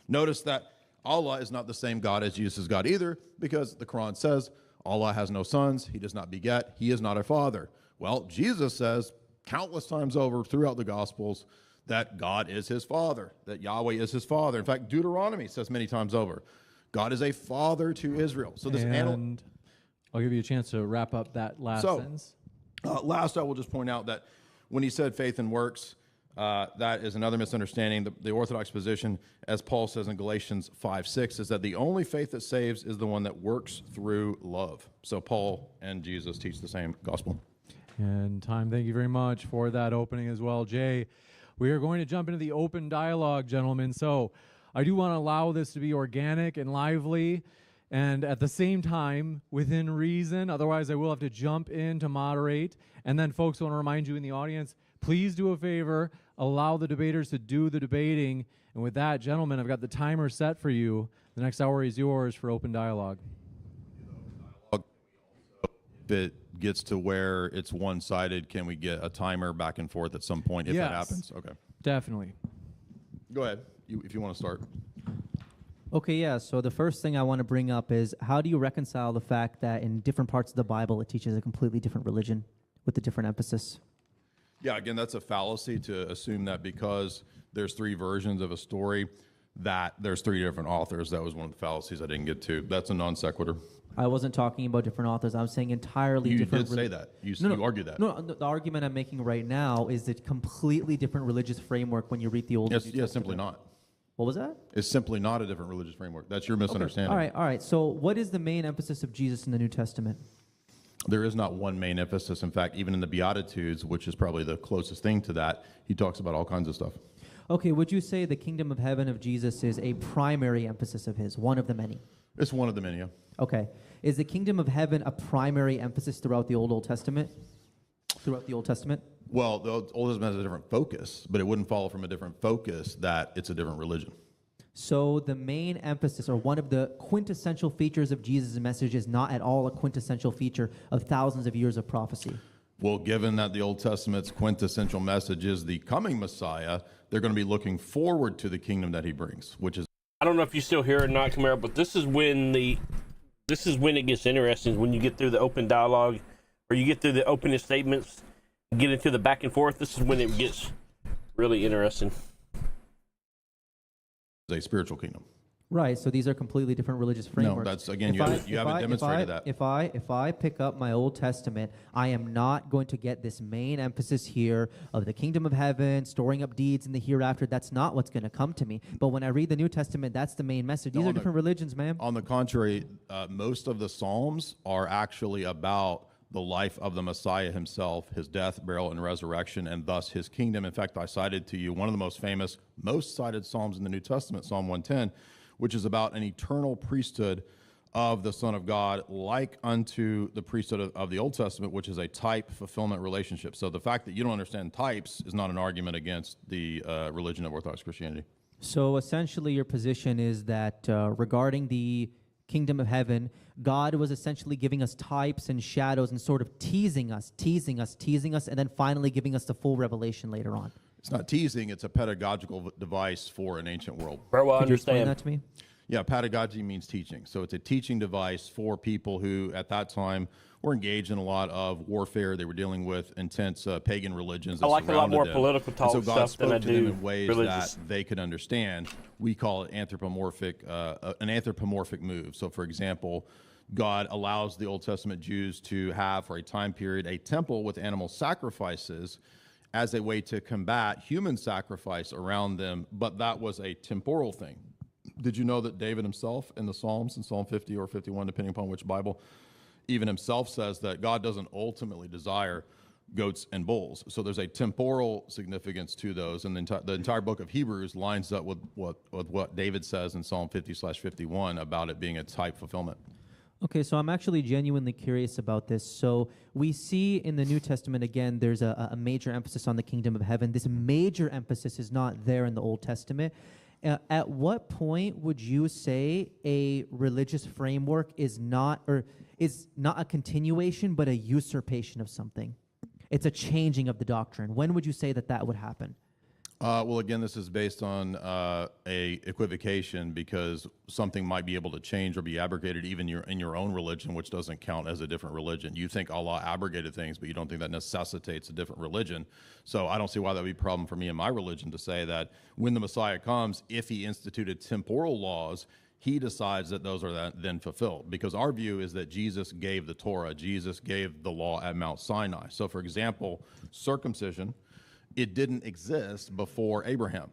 Notice that Allah is not the same God as Jesus' God either, because the Quran says Allah has no sons, he does not beget, he is not a father. Well, Jesus says countless times over throughout the Gospels that God is his Father, that Yahweh is his Father. In fact, Deuteronomy says many times over, God is a father to Israel. So this and I'll give you a chance to wrap up that last sentence. Last, I will just point out that when he said faith and works, that is another misunderstanding. The Orthodox position, as Paul says in Galatians 5:6, is that the only faith that saves is the one that works through love. So Paul and Jesus teach the same gospel. And time, thank you very much for that opening as well, Jay. We are going to jump into the open dialogue, gentlemen. So I do want to allow this to be organic and lively and at the same time within reason. Otherwise, I will have to jump in to moderate. And then, folks, I want to remind you in the audience, please do a favor, allow the debaters to do the debating. And with that, gentlemen, I've got the timer set for you. The next hour is yours for open dialogue. If it gets to where it's one-sided, can we get a timer back and forth at some point if that happens? Okay. Definitely. Go ahead, if you want to start. Okay, yeah. So the first thing I want to bring up is how do you reconcile the fact that in different parts of the Bible it teaches a completely different religion with a different emphasis? Yeah, again, that's a fallacy to assume that because there's three versions of a story, that there's three different authors. That was one of the fallacies I didn't get to. That's a non sequitur. I wasn't talking about different authors. I'm saying entirely You different. did say that. You argued that. No, the argument I'm making right now is a completely different religious framework when you read the Old and New Yes, Testament. simply not. What was that? It's simply not a different religious framework. That's your misunderstanding. All right. So what is the main emphasis of Jesus in the New Testament? There is not one main emphasis. In fact, even in the Beatitudes, which is probably the closest thing to that, he talks about all kinds of stuff. Okay, would you say the kingdom of heaven of Jesus is a primary emphasis of his, one of the many? It's one of the many, yeah. Okay. Is the kingdom of heaven a primary emphasis throughout the Old Testament? Throughout the Old Testament? Well, the Old Testament has a different focus, but it wouldn't follow from a different focus that it's a different religion. So the main emphasis, or one of the quintessential features of Jesus' message, is not at all a quintessential feature of thousands of years of prophecy. Well, given that the Old Testament's quintessential message is the coming Messiah, they're going to be looking forward to the kingdom that he brings, which is... I don't know if you still hear it or not, Camaro, but this is when it gets interesting, when you get through the open dialogue, or you get through the opening statements, get into the back and forth. This is when it gets really interesting. a spiritual kingdom. Right. So these are completely different religious frameworks. No, that's again, you haven't demonstrated that. If I pick up my Old Testament, I am not going to get this main emphasis here of the kingdom of heaven, storing up deeds in the hereafter. That's not what's going to come to me. But when I read the New Testament, that's the main message. These are different religions, man. On the contrary, most of the Psalms are actually about the life of the Messiah himself, his death, burial, and resurrection, and thus his kingdom. In fact, I cited to you one of the most famous, most cited Psalms in the New Testament, Psalm 110, which is about an eternal priesthood of the Son of God, like unto the priesthood of the Old Testament, which is a type fulfillment relationship. So the fact that you don't understand types is not an argument against the religion of Orthodox Christianity. So essentially your position is that regarding the kingdom of heaven, God was essentially giving us types and shadows and sort of teasing us, and then finally giving us the full revelation later on. It's not teasing, it's a pedagogical device for an ancient world. Bro, I Could you explain understand that to me? Yeah, pedagogy means teaching. So it's a teaching device for people who, at that time, were engaged in a lot of warfare. They were dealing with intense pagan religions. I like a lot more political talk so God stuff than I spoke to them do in ways religious. that they could understand. We call it an anthropomorphic move. So, for example, God allows the Old Testament Jews to have, for a time period, a temple with animal sacrifices as a way to combat human sacrifice around them, but that was a temporal thing. Did you know that David himself in the Psalms, in Psalm 50 or 51, depending upon which Bible, even himself says that God doesn't ultimately desire goats and bulls. So there's a temporal significance to those, and the entire book of Hebrews lines up with what David says in Psalm 50/51 about it being a type fulfillment. Okay, so I'm actually genuinely curious about this. So we see in the New Testament, again, there's a major emphasis on the kingdom of heaven. This major emphasis is not there in the Old Testament. At what point would you say a religious framework is not a continuation, but a usurpation of something? It's a changing of the doctrine. When would you say that would happen? Well, again, this is based on a equivocation, because something might be able to change or be abrogated even in your own religion, which doesn't count as a different religion. You think Allah abrogated things, but you don't think that necessitates a different religion. So I don't see why that would be a problem for me in my religion to say that when the Messiah comes, if he instituted temporal laws, he decides that those are then fulfilled. Because our view is that Jesus gave the Torah, Jesus gave the law at Mount Sinai. So, for example, circumcision, it didn't exist before Abraham.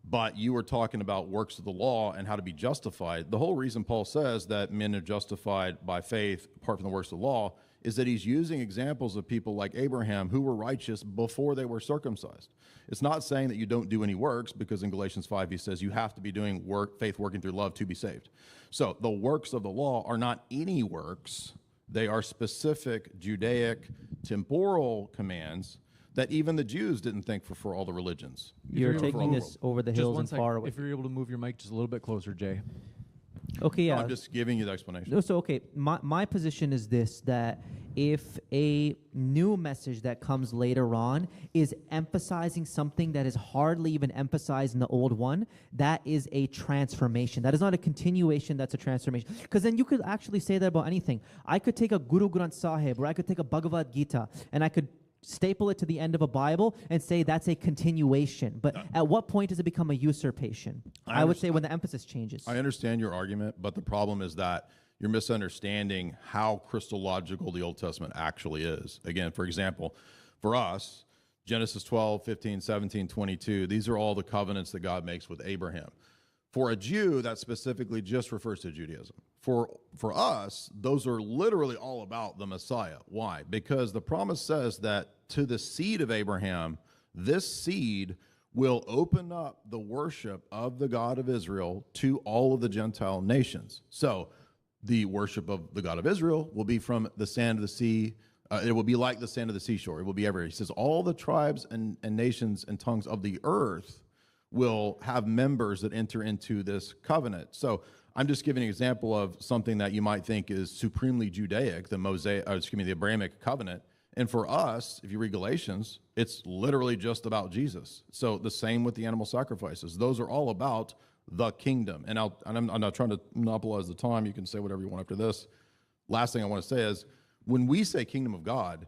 But you were talking about works of the law and how to be justified. The whole reason Paul says that men are justified by faith apart from the works of the law is that he's using examples of people like Abraham who were righteous before they were circumcised. It's not saying that you don't do any works, because in Galatians 5 he says you have to be doing faith working through love to be saved. So the works of the law are not any works. They are specific Judaic temporal commands that even the Jews didn't think for all the religions. You're taking this over the hills and far away. If you're able to move your mic just a little bit closer, Jay. Okay, yeah. I'm just giving you the explanation. No, so, okay, my position is this, that if a new message that comes later on is emphasizing something that is hardly even emphasized in the old one, that is a transformation. That is not a continuation, that's a transformation. Because then you could actually say that about anything. I could take a Guru Granth Sahib, or I could take a Bhagavad Gita, and I could staple it to the end of a Bible and say that's a continuation. But at what point does it become a usurpation? I would say when the emphasis changes. I understand your argument, but the problem is that you're misunderstanding how Christological the Old Testament actually is. Again, for example, for us, Genesis 12, 15, 17, 22, these are all the covenants that God makes with Abraham. For a Jew, that specifically just refers to Judaism. For us, those are literally all about the Messiah. Why? Because the promise says that to the seed of Abraham, this seed will open up the worship of the God of Israel to all of the Gentile nations. So the worship of the God of Israel will be from the sand of the sea. It will be like the sand of the seashore. It will be everywhere. He says all the tribes and nations and tongues of the earth will have members that enter into this covenant. So I'm just giving an example of something that you might think is supremely Judaic, the Abrahamic covenant. And for us, if you read Galatians, it's literally just about Jesus. So the same with the animal sacrifices. Those are all about the kingdom. And I'm not trying to monopolize the time. You can say whatever you want after this. Last thing I want to say is, when we say kingdom of God,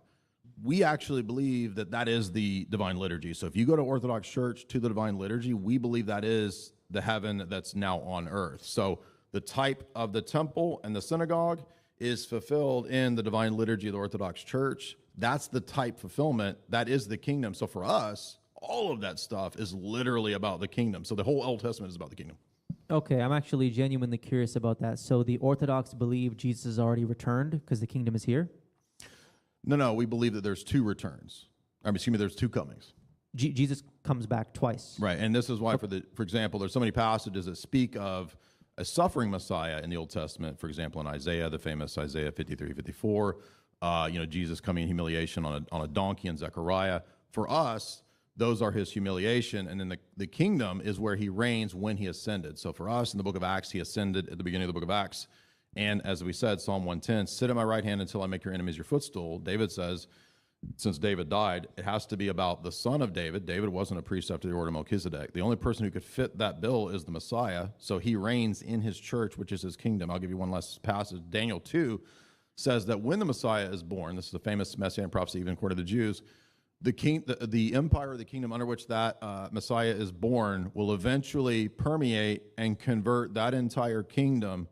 we actually believe that that is the divine liturgy. So if you go to Orthodox Church, to the divine liturgy, we believe that is the heaven that's now on earth. So the type of the temple and the synagogue is fulfilled in the divine liturgy of the Orthodox Church. That's the type fulfillment. That is the kingdom. So for us, all of that stuff is literally about the kingdom. So the whole Old Testament is about the kingdom. Okay, I'm actually genuinely curious about that. So the Orthodox believe Jesus has already returned because the kingdom is here? No, we believe that there's two returns. There's two comings. Jesus comes back twice. Right, and this is why, for example, there's so many passages that speak of a suffering Messiah in the Old Testament. For example, in Isaiah, the famous Isaiah 53, 54, Jesus coming in humiliation on a donkey in Zechariah. For us, those are his humiliation, and then the kingdom is where he reigns when he ascended. So for us, in the book of Acts, he ascended at the beginning of the book of Acts. And as we said, Psalm 110, sit at my right hand until I make your enemies your footstool. David says, since David died, it has to be about the son of David. David wasn't a priest after the order of Melchizedek. The only person who could fit that bill is the Messiah. So he reigns in his church, which is his kingdom. I'll give you one last passage. Daniel 2 says that when the Messiah is born, this is a famous messianic prophecy even according to the Jews, the empire or the kingdom under which that Messiah is born will eventually permeate and convert that entire kingdom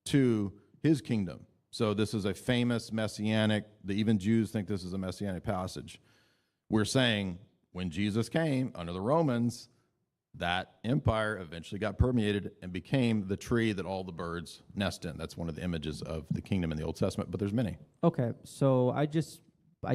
to his kingdom. So this is a famous messianic, even Jews think this is a messianic passage. We're saying when Jesus came under the Romans, that empire eventually got permeated and became the tree that all the birds nest in. That's one of the images of the kingdom in the Old Testament, but there's many. Okay, so I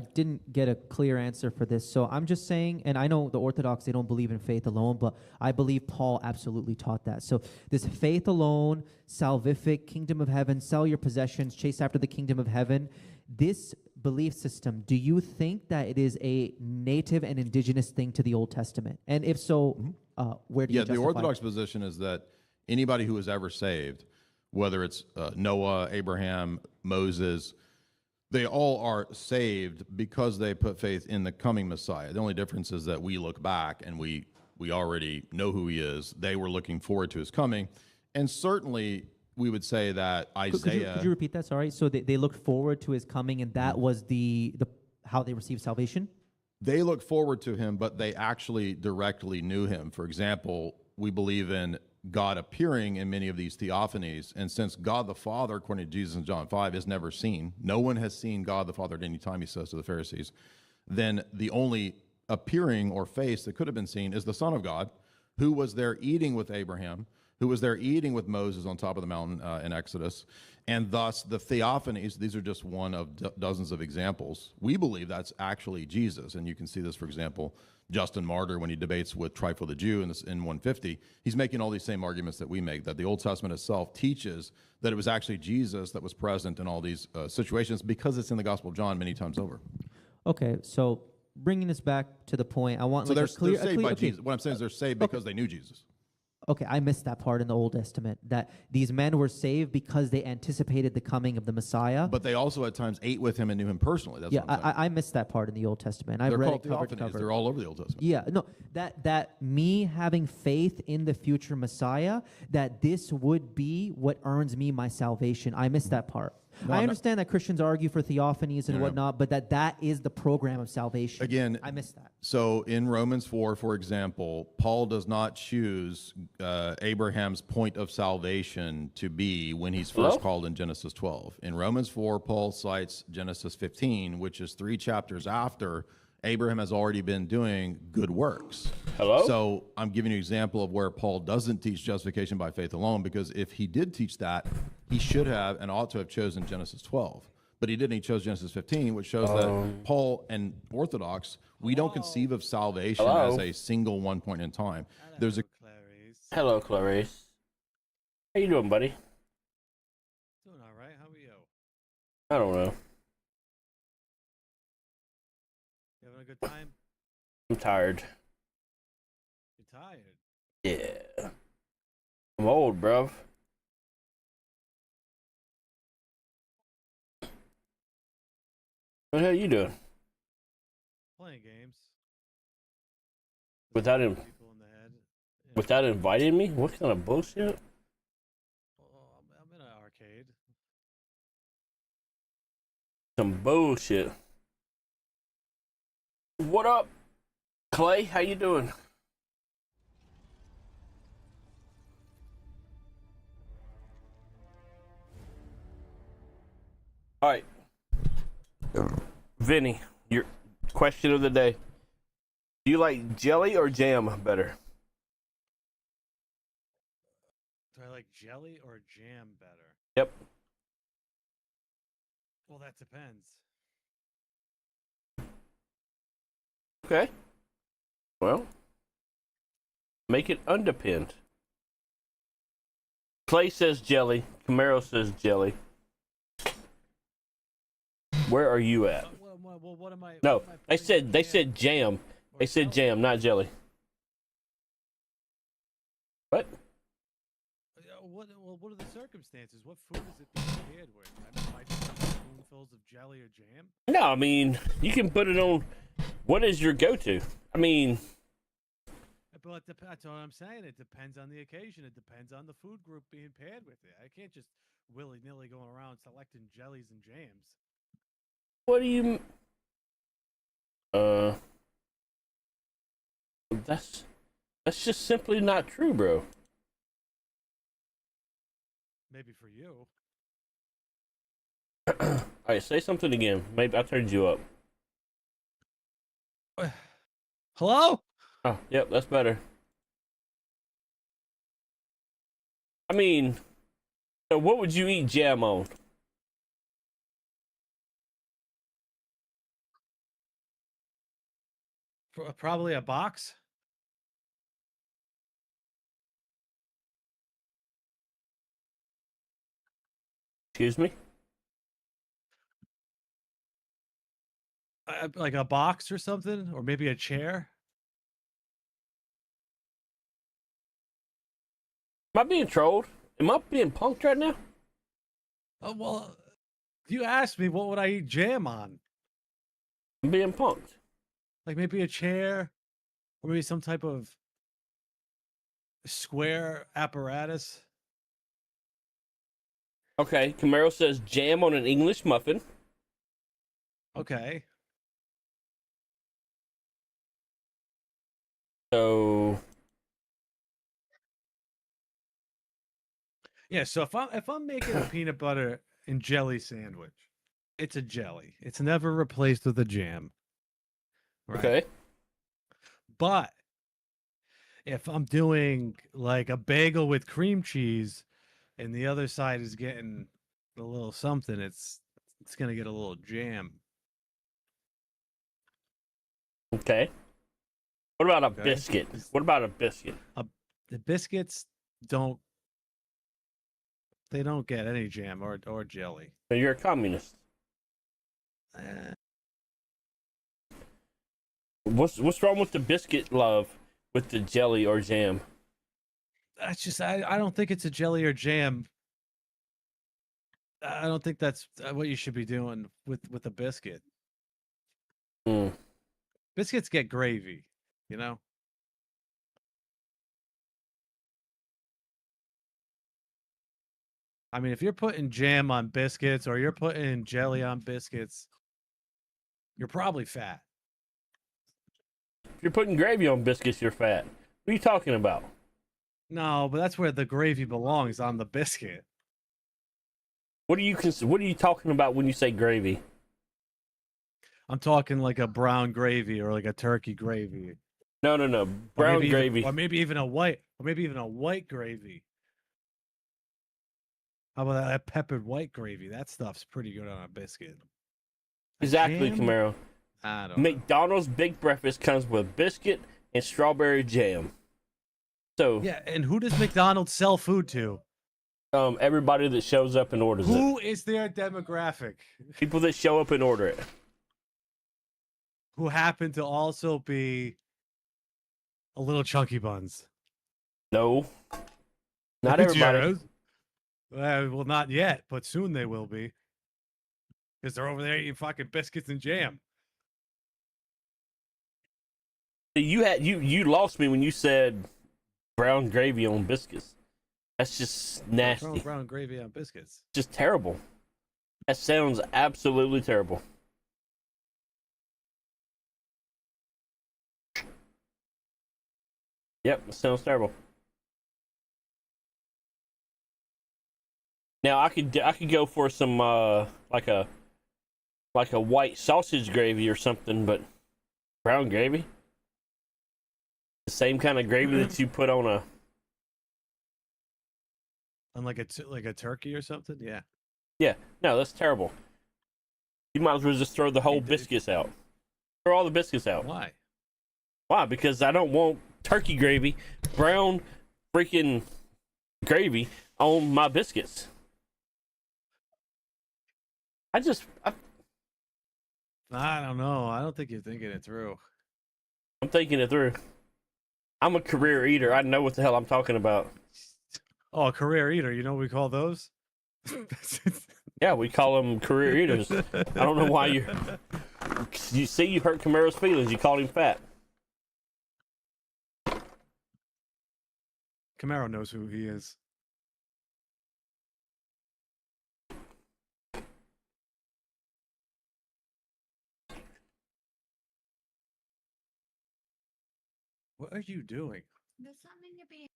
didn't get a clear answer for this. So I'm just saying, and I know the Orthodox, they don't believe in faith alone, but I believe Paul absolutely taught that. So this faith alone, salvific, kingdom of heaven, sell your possessions, chase after the kingdom of heaven, this belief system, do you think that it is a native and indigenous thing to the Old Testament? And if so, where do you justify the Orthodox position is that anybody who is ever saved, whether it's Noah, Abraham, Moses, they all are saved because they put faith in the coming Messiah. The only difference is that we look back and we already know who he is. They were looking forward to his coming. And certainly we would say that Isaiah... Could you repeat that? Sorry. So they looked forward to his coming, and that was the how they received salvation? They looked forward to him, but they actually directly knew him. For example, we believe in God appearing in many of these theophanies. And since God the Father, according to Jesus in John 5, is never seen, no one has seen God the Father at any time, he says to the Pharisees, then the only appearing or face that could have been seen is the Son of God, who was there eating with Abraham, who was there eating with Moses on top of the mountain in Exodus. And thus the theophanies, these are just one of dozens of examples. We believe that's actually Jesus. And you can see this, for example, Justin Martyr, when he debates with Trypho the Jew in 150, he's making all these same arguments that we make, that the Old Testament itself teaches that it was actually Jesus that was present in all these situations because it's in the Gospel of John many times over. Okay, so bringing this back to the point, I want so like they're saved by okay. Jesus. What I'm saying is they're saved because they knew Jesus. Okay, I missed that part in the Old Testament, that these men were saved because they anticipated the coming of the Messiah. But they also at times ate with him and knew him personally. That's yeah, what I'm saying. I missed that part in the Old Testament. I've They're read called it cover to theophanies. cover. They're all over the Old Testament. Yeah, no, that me having faith in the future Messiah, that this would be what earns me my salvation. I missed that part. No, I I'm not- understand that Christians argue for theophanies and No, no. whatnot, but that is the program of salvation. Again, I missed that. So in Romans 4, for example, Paul does not choose Abraham's point of salvation to be when he's first Hello? called in Genesis 12. In Romans 4, Paul cites Genesis 15, which is 3 chapters after Abraham has already been doing good works. Hello? So I'm giving you an example of where Paul doesn't teach justification by faith alone, because if he did teach that, he should have and ought to have chosen Genesis 12. But he didn't. He chose Genesis 15, which shows that Paul and Orthodox, we don't conceive of salvation Hello? as a single one point in time. There's a Hello, Clarice. How you doing, buddy? Doing all right. How are you? I don't know. You having a good time? I'm tired. You're tired. Yeah. I'm old, bruv. What the hell you doing? Playing games. Without People in the head. without inviting me? What kind of bullshit? I'm in an arcade. Some bullshit. What up, Clay? How you doing? All right. Vinny, your question of the day. Do you like jelly or jam better? Do I like jelly or jam better? Yep. Well, that depends. Okay. Well, make it undepinned. Clay says jelly. Camaro says jelly. Where are you at? Well, what am I? No, they said jam. They said jam, not jelly. What? What are the circumstances? What food is it being prepared with? I might just have spoonfuls of jelly or jam. No, I mean, you can put it on. What is your go-to? I mean, But that's what I'm saying. It depends on the occasion. It depends on the food group being paired with it. I can't just willy-nilly go around selecting jellies and jams. what do you? That's just simply not true, bro. Maybe for you. All right, say something again. Maybe I turned you up. Hello? Oh, yep, that's better. I mean, so what would you eat jam on? Probably a box. Excuse me? Like a box or something, or maybe a chair. Am I being trolled? Am I being punked right now? Oh well, you asked me what would I eat jam on. I'm being punked. Like maybe a chair, or maybe some type of square apparatus. Okay, Camaro says jam on an English muffin. Okay. So Yeah, so if I'm making a peanut butter and jelly sandwich, it's a jelly. It's never replaced with a jam. Right? okay. But if I'm doing like a bagel with cream cheese and the other side is getting a little something, it's gonna get a little jam. Okay. What about a Okay. biscuit? What about a biscuit? The biscuits don't get any jam or jelly. So you're a communist. Eh, What's wrong with the biscuit love with the jelly or jam? That's just I don't think it's a jelly or jam. I don't think that's what you should be doing with a biscuit. Biscuits get gravy, you know. I mean, if you're putting jam on biscuits or you're putting jelly on biscuits, you're probably fat. If you're putting gravy on biscuits, you're fat. What are you talking about? No, but that's where the gravy belongs, on the biscuit. What are you talking about when you say gravy? I'm talking like a brown gravy or like a turkey gravy. No. Brown gravy. Or maybe even a white gravy. How about that peppered white gravy? That stuff's pretty good on a biscuit. Exactly, jam? Camaro. I don't McDonald's Big Breakfast comes with biscuit and strawberry jam. So yeah, and who does McDonald's sell food to? Everybody that shows up and orders it. Who is their demographic? People that show up and order it. Who happen to also be a little chunky buns. No. Not everybody. Well, not yet, but soon they will be. Because they're over there eating fucking biscuits and jam. You lost me when you said brown gravy on biscuits. That's just nasty. Brown gravy on biscuits. Just terrible. That sounds absolutely terrible. Yep, it sounds terrible. Now I could go for some like a white sausage gravy or something, but brown gravy, the same kind of gravy that you put on a like a turkey or something. Yeah, no, that's terrible. You might as well just throw the whole biscuits out. Throw all the biscuits out. Why? Why? Because I don't want turkey gravy, brown freaking gravy on my biscuits. I don't know. I don't think you're thinking it through. I'm thinking it through. I'm a career eater. I know what the hell I'm talking about. Oh, a career eater. You know what we call those? Yeah, we call them career eaters. I don't know why you see you hurt Camaro's feelings. You called him fat. Camaro knows who he is. What are you doing? There's something to be.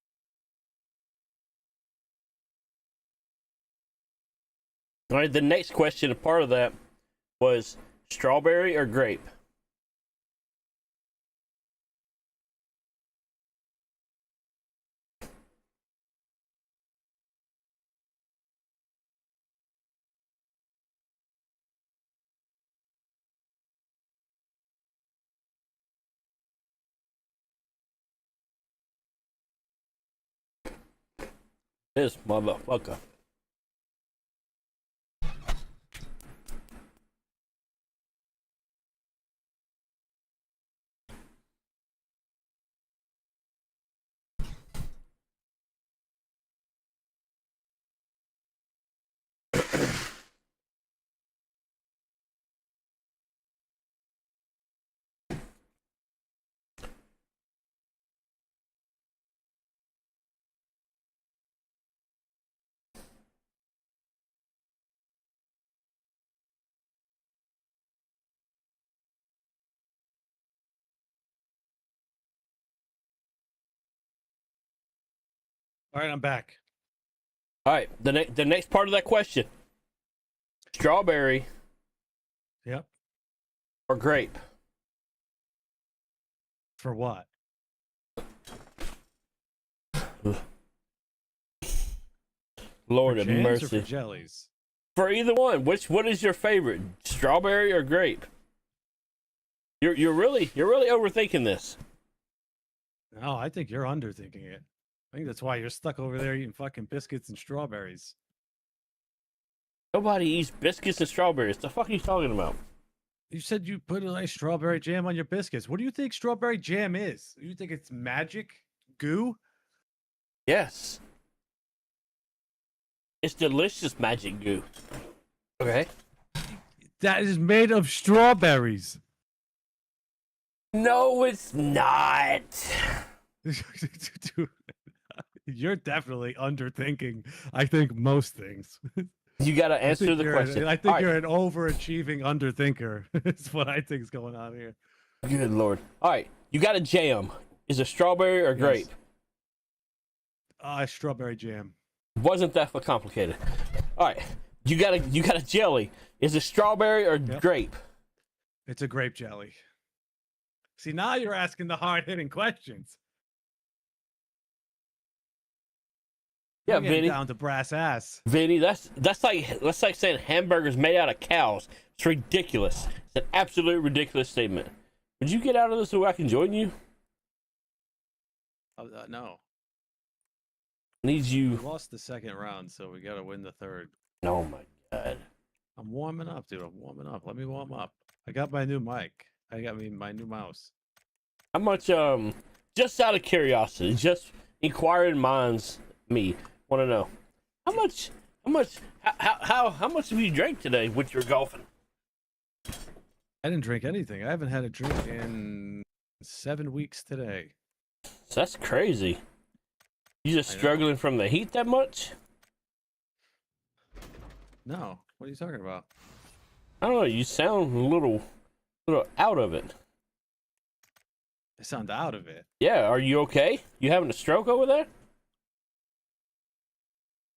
All right, the next question, a part of that, was strawberry or grape? This motherfucker. All right, I'm back. All right, the next part of that question: strawberry. Yep. Or grape. For what? Lord for of jams mercy. Or for jellies. For either one, what is your favorite, strawberry or grape? You're really overthinking this. No, I think you're underthinking it. I think that's why you're stuck over there eating fucking biscuits and strawberries. Nobody eats biscuits and strawberries. The fuck are you talking about? You said you put a nice strawberry jam on your biscuits. What do you think strawberry jam is? You think it's magic goo? Yes. It's delicious magic goo. Okay. That is made of strawberries. No, it's not. Dude, you're definitely underthinking, I think, most things. You got to answer the question. I think All you're right. an overachieving underthinker. That's what I think is going on here. Good Lord. All right. You got a jam. Is it strawberry or grape? Strawberry jam. Wasn't that complicated. All right. You got a jelly. Is it strawberry or grape? It's a grape jelly. See, now you're asking the hard-hitting questions. Yeah, We're getting Vinny. down to brass ass. Vinny, that's like saying hamburgers made out of cows. It's ridiculous. It's an absolute ridiculous statement. Would you get out of this so I can join you? No. Needs you. We lost the second round, so we got to win the third. Oh my God. I'm warming up, dude. I'm warming up. Let me warm up. I got my new mic. I got my new mouse. How much? Just out of curiosity, just inquiring minds, me want to know how much have you drank today with your golfing? I didn't drink anything. I haven't had a drink in 7 weeks today. So that's crazy. You just struggling from the heat that much? No. What are you talking about? I don't know. You sound a little out of it. I sound out of it. Yeah. Are you okay? You having a stroke over there?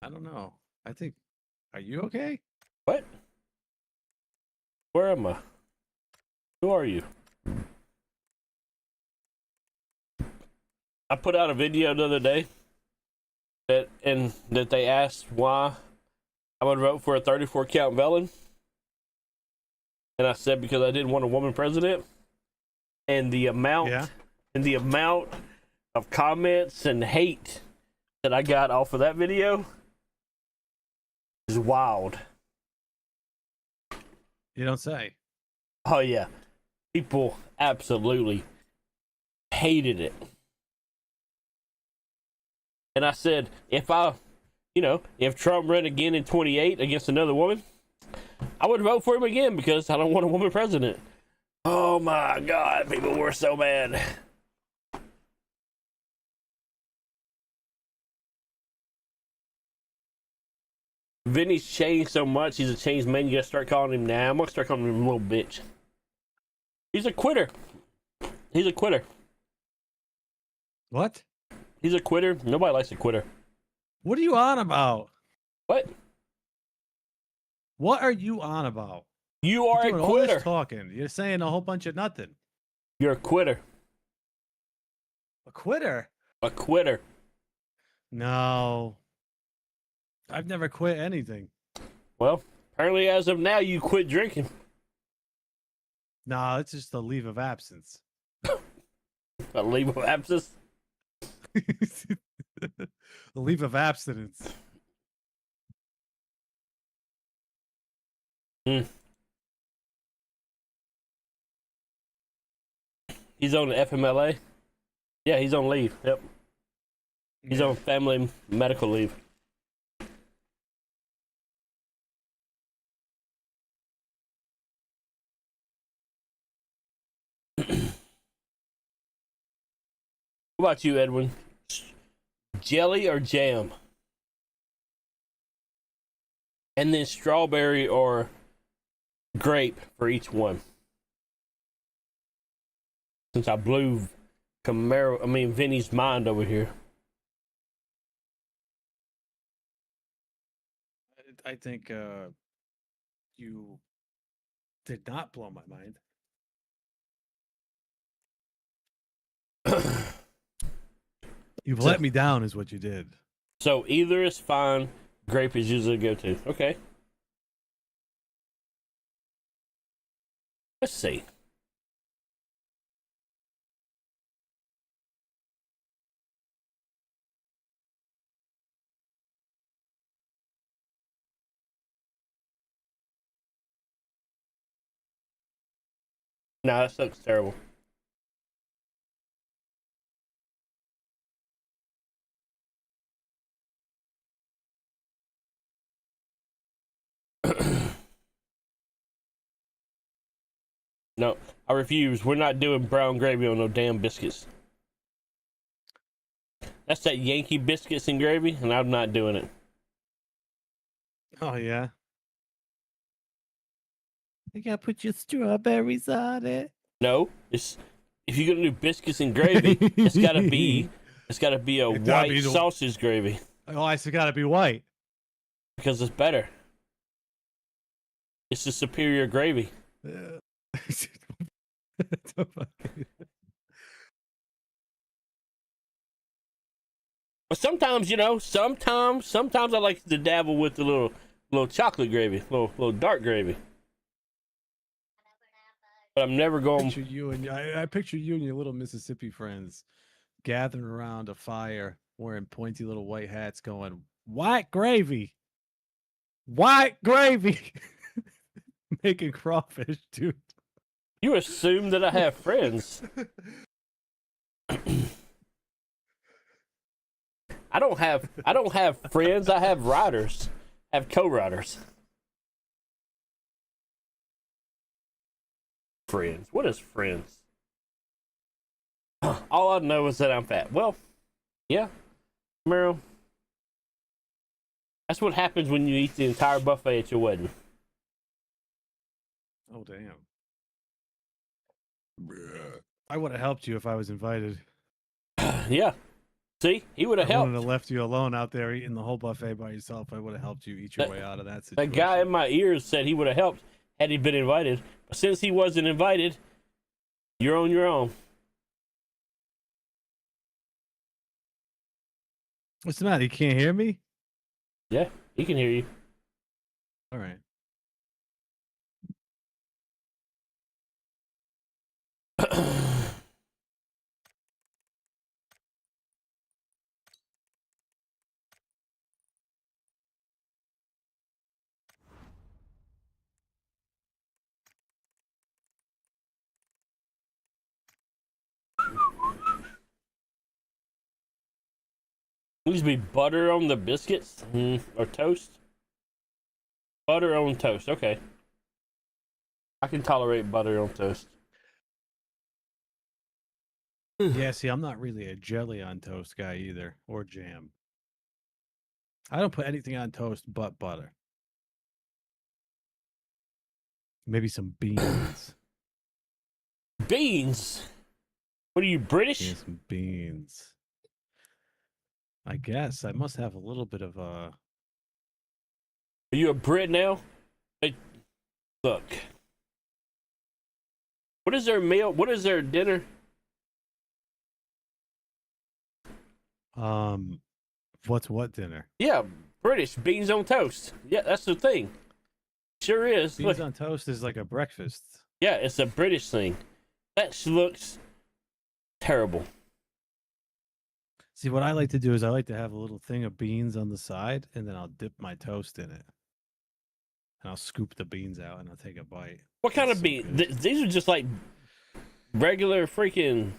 I don't know. I think. Are you okay? What? Where am I? Who are you? I put out a video the other day that they asked why I would vote for a 34 count felon. And I said because I didn't want a woman president. And the amount of comments and hate that I got off of that video is wild. You don't say. Oh yeah. People absolutely hated it. And I said, if Trump ran again in 28 against another woman, I would vote for him again because I don't want a woman president. Oh my God, people were so mad. Vinny's changed so much, he's a changed man. You gotta start calling him now. I'm gonna start calling him a little bitch. He's a quitter. He's a quitter. What? He's a quitter. Nobody likes a quitter. What are you on about? What? What are you on about? You are You're a doing all this quitter. talking. You're saying a whole bunch of nothing. You're a quitter. A quitter? A quitter. No. I've never quit anything. Well, apparently as of now, you quit drinking. No, it's just a leave of absence. A leave of absence? A leave of abstinence. He's on the FMLA? Yeah, he's on leave. Yep. He's on family medical leave. What about you, Edwin? Jelly or jam? And then strawberry or grape for each one. Since I blew Vinny's mind over here. I think you did not blow my mind. You've let me down is what you did. So either is fine. Grape is usually a go-to. Okay. Let's see. No, that looks terrible. No, I refuse. We're not doing brown gravy on no damn biscuits. That's that Yankee biscuits and gravy, and I'm not doing it. Oh yeah. You gotta put your strawberries on it. No, it's if you're gonna do biscuits and gravy, it's gotta be a It gotta white be the- sausage gravy Oh, it's gotta be white. because it's better. It's the superior gravy. But sometimes, sometimes I like to dabble with the little chocolate gravy, little dark gravy. But I'm never going. I picture you and your little Mississippi friends gathering around a fire, wearing pointy little white hats, going, "White gravy, white gravy," making crawfish, dude. You assume that I have friends. I don't have friends. I have riders. I have co-riders. Friends. What is friends? All I know is that I'm fat. Well, yeah, Meryl. That's what happens when you eat the entire buffet at your wedding. Oh damn! I would have helped you if I was invited. Yeah. See, he would have I helped. wouldn't have left you alone out there eating the whole buffet by yourself. I would have helped you eat your way out of that situation. That guy in my ears said he would have helped had he been invited. But since he wasn't invited, you're on your own. What's the matter? You can't hear me? Yeah, he can hear you. All right. Needs to be butter on the biscuits or toast. Butter on toast. Okay. I can tolerate butter on toast. Yeah, see, I'm not really a jelly on toast guy either, or jam. I don't put anything on toast but butter. Maybe some beans. Beans? What are you, British? Yeah, some beans. I guess I must have a little bit of a. Are you a Brit now? Hey, look. What is their meal? What is their dinner? What's what dinner? Yeah, British beans on toast. Yeah, that's the thing. Sure is. Beans Look. on toast is like a breakfast. Yeah, it's a British thing. That looks terrible. See, what I like to do is I like to have a little thing of beans on the side, and then I'll dip my toast in it. And I'll scoop the beans out, and I'll take a bite. What kind of beans? These are just like regular freaking.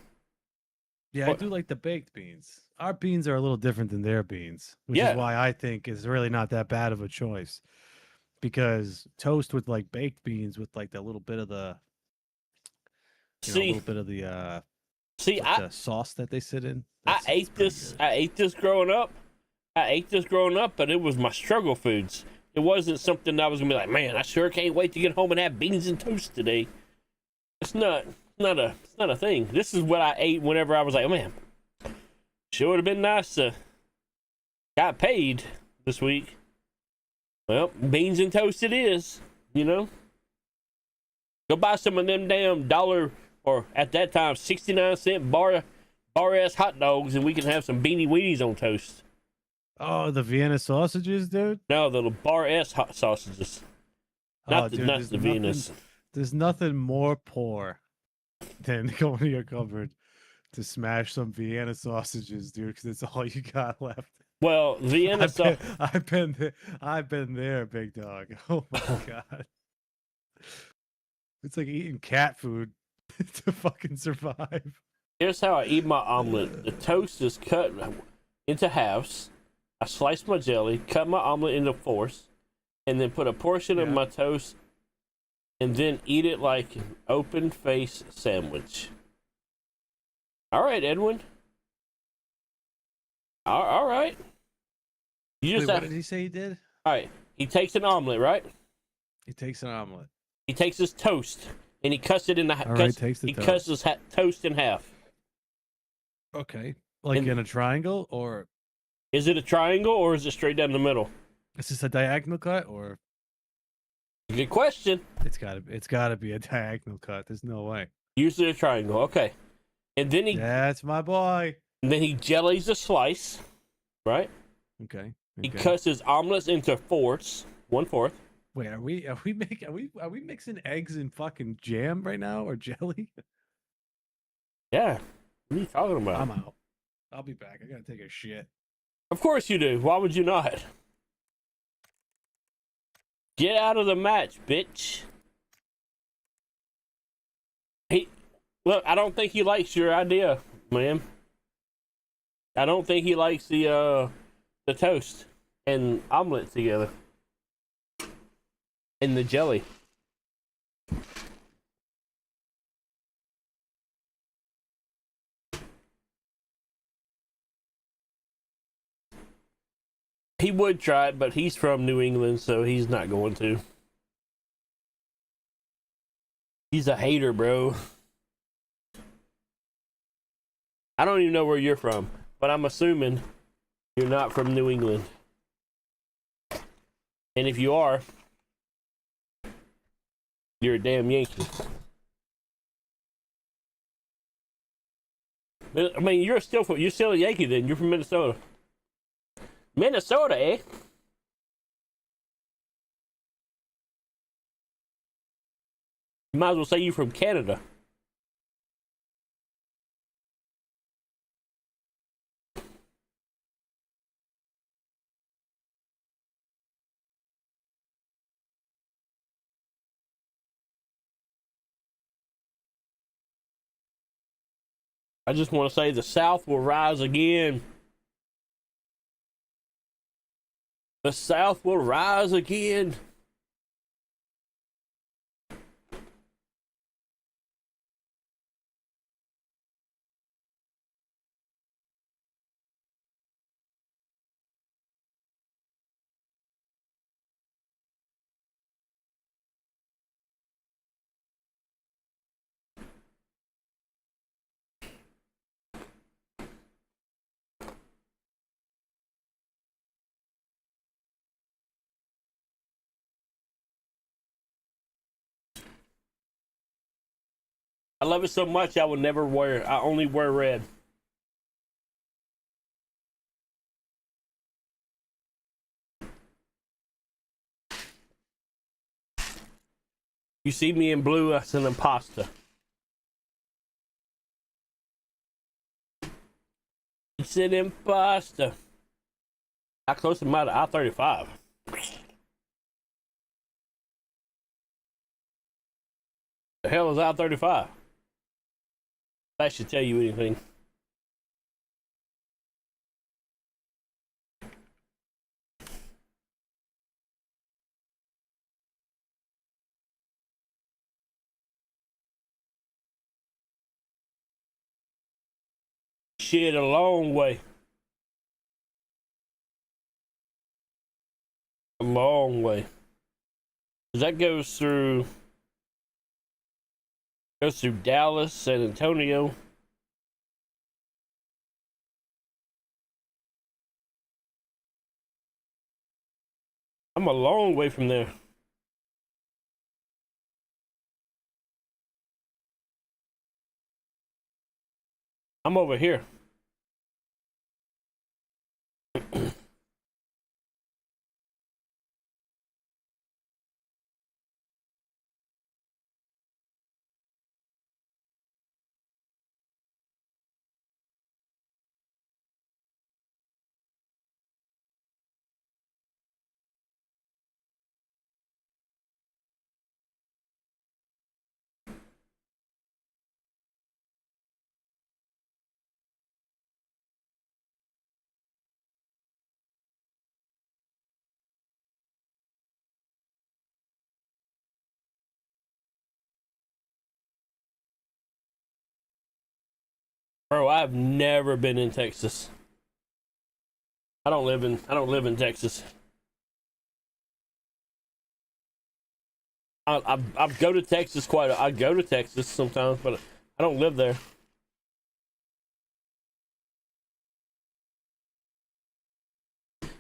Yeah, I do like the baked beans. Our beans are a little different than their beans, which Yeah. is why I think it's really not that bad of a choice. Because toast with like baked beans with like a little bit of the, a little bit of the the sauce that they sit in. I ate this growing up. But it was my struggle foods. It wasn't something I was gonna be like, man, I sure can't wait to get home and have beans and toast today. It's not a thing. This is what I ate whenever I was like, oh man, sure would have been nice to got paid this week. Well, beans and toast it is, Go buy some of them damn dollar, or at that time, 69-cent bar-ass hot dogs, and we can have some beanie weenies on toast. Oh, the Vienna sausages, dude? No, the little bar-ass hot sausages. Not the Viennas. There's nothing more poor than going to your cupboard to smash some Vienna sausages, dude, because it's all you got left. Well, Vienna sausages. I've been there, big dog. Oh my god. It's like eating cat food to fucking survive. Here's how I eat my omelet. The toast is cut into halves. I slice my jelly, cut my omelet into fours, and then put a portion of my toast and then eat it like an open face sandwich. All right, Edwin. All right. You just Wait, have, what did he say he did? all right. He takes an omelet, right? He takes an omelet. He takes his toast and he cuts it in the All right, takes the he toast. cuts his toast in half. Okay. Like in a triangle, or is it a triangle or is it straight down the middle? is this a diagonal cut, or? Good question. It's gotta be a diagonal cut. There's no way. Usually a triangle. Okay. And then That's my boy. And then he jellies a slice, right? Okay. He cuts his omelets into fourths, 1/4. Wait, are we mixing eggs and fucking jam right now, or jelly? Yeah. What are you talking about? I'm out. I'll be back. I gotta take a shit. Of course you do. Why would you not? Get out of the match, bitch. Look, I don't think he likes your idea, man. I don't think he likes the toast and omelet together. And the jelly. He would try it, but he's from New England, so he's not going to. He's a hater, bro. I don't even know where you're from, but I'm assuming you're not from New England. And if you are, you're a damn Yankee. I mean, you're still a Yankee then. You're from Minnesota. Minnesota, eh? You might as well say you're from Canada. I just want to say the South will rise again. The South will rise again. I love it so much I will never wear. I only wear red. You see me in blue, that's an imposter. It's an imposter. How close am I to I-35? The hell is I-35? That should tell you anything. Shit, a long way. A long way. That goes through Dallas, San Antonio. I'm a long way from there. I'm over here. Bro, I've never been in Texas. I don't live in Texas. I go to Texas I go to Texas sometimes, but I don't live there.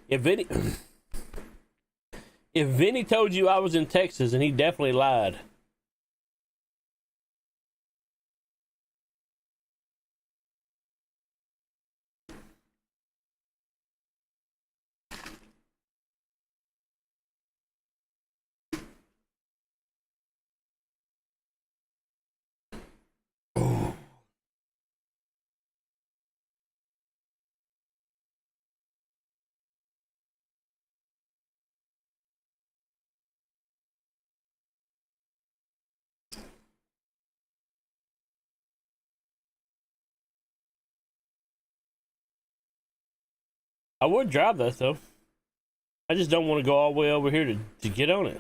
If Vinny told you I was in Texas, and he definitely lied. I would drive that though. I just don't want to go all the way over here to get on it.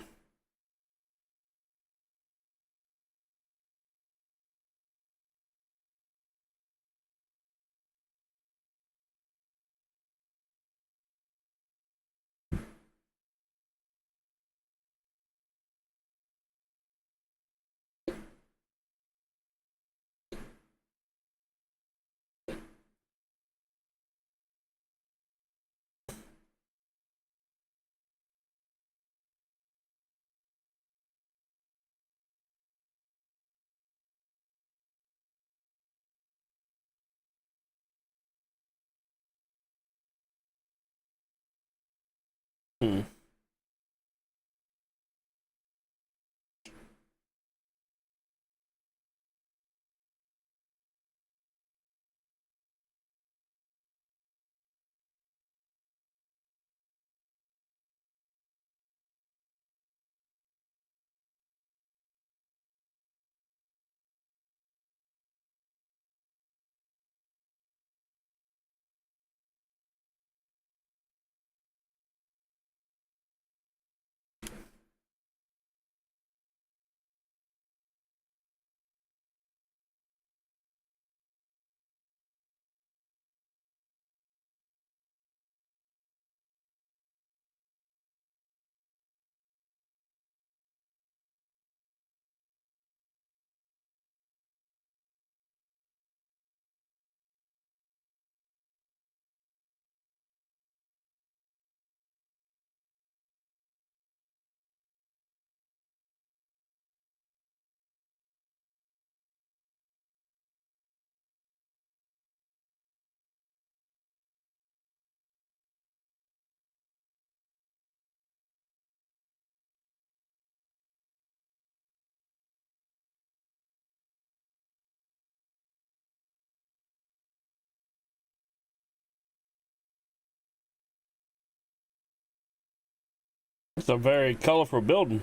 It's a very colorful building.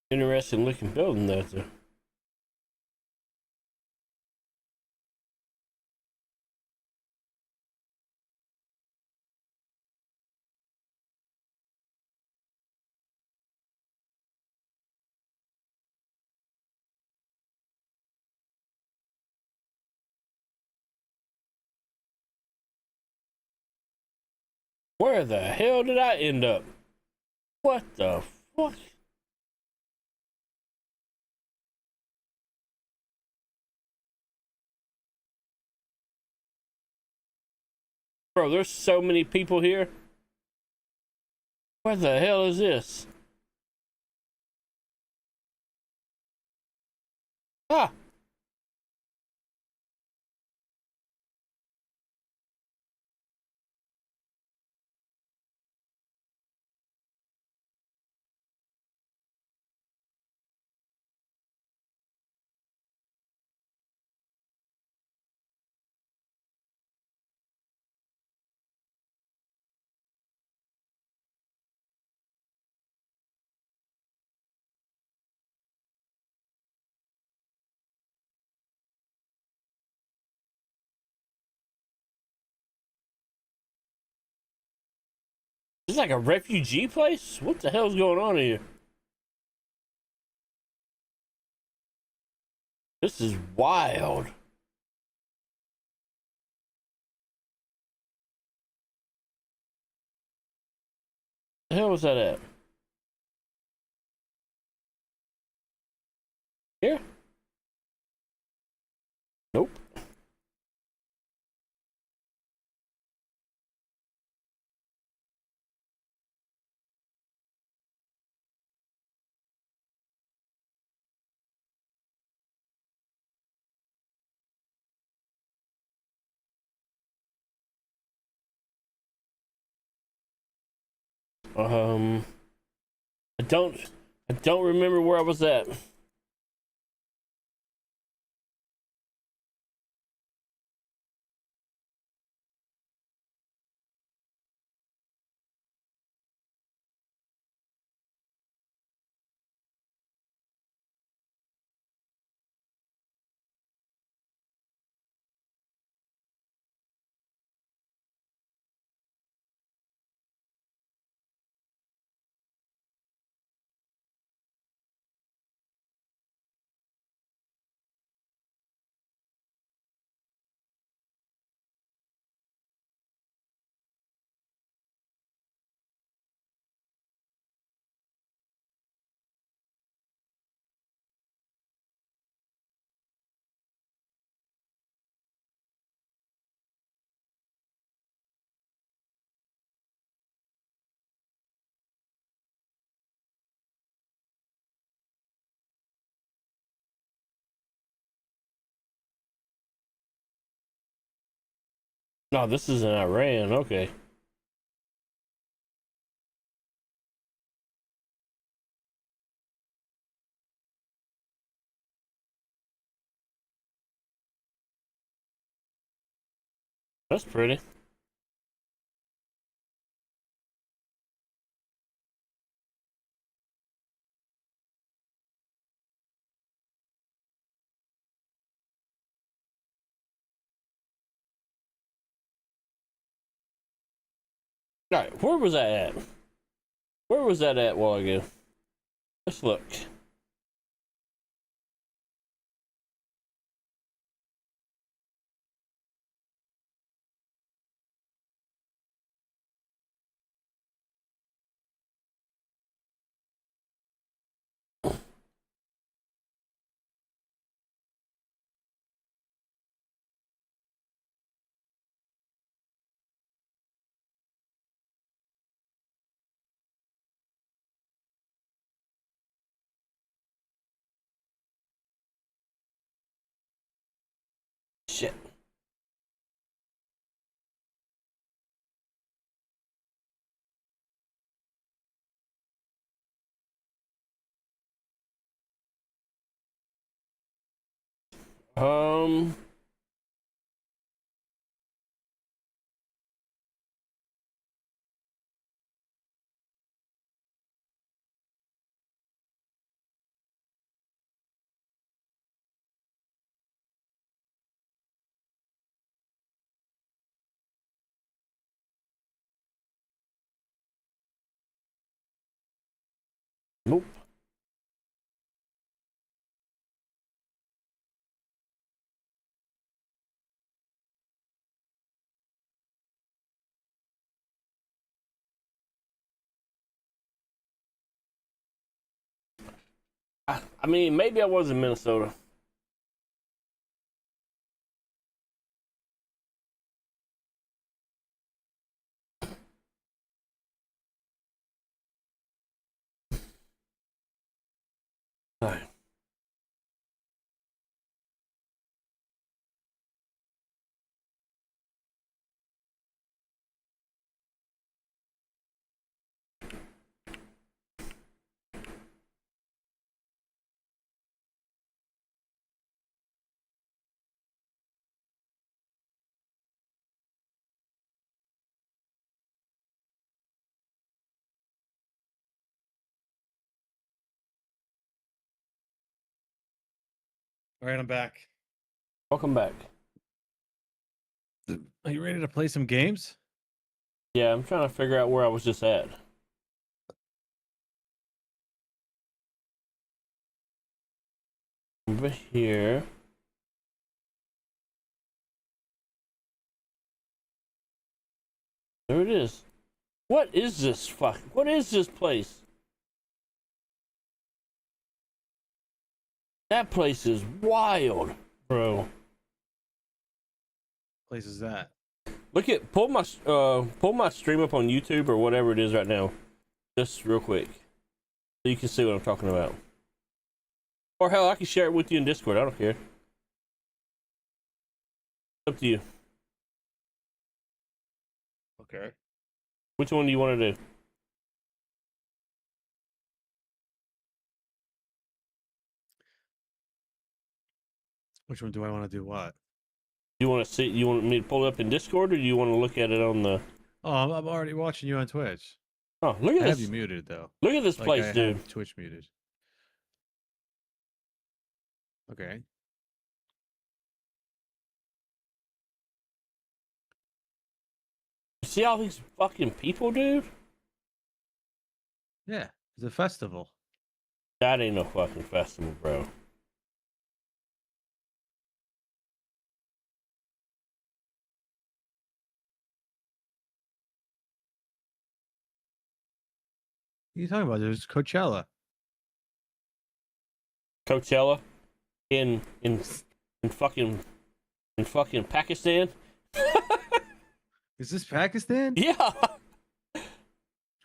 Interesting looking building there. Where the hell did I end up? What the fuck? Bro, there's so many people here. What the hell is this? Ah! this like a refugee place? What the hell's going on here? This is wild. The hell was that at? Here? Nope. I don't remember where I was at. No, this is in Iran. Okay. That's pretty. All right, where was that at? Where was that at a while ago? Let's look. Shit. Um. Nope. I mean, maybe I was in Minnesota. All right. All right, I'm back. Welcome back. Are you ready to play some games? Yeah, I'm trying to figure out where I was just at. Over here. There it is. What is this what is this place? That place is wild, bro. Place is that? Look at pull my stream up on YouTube or whatever it is right now. Just real quick. So you can see what I'm talking about. Or hell, I can share it with you in Discord. I don't care. Up to you. Okay. Which one do you want to do? Which one do I want to do? What? You want to see? You want me to pull it up in Discord, or do you want to look at it on the? Oh, I'm already watching you on Twitch. Oh, look at I this. have you muted though. Look at this Like, place, I dude. have Twitch muted. Okay. You see all these fucking people, dude? Yeah, it's a festival. That ain't no fucking festival, bro. What are you talking about? There's Coachella. Coachella in fucking Pakistan. Is this Pakistan? Yeah.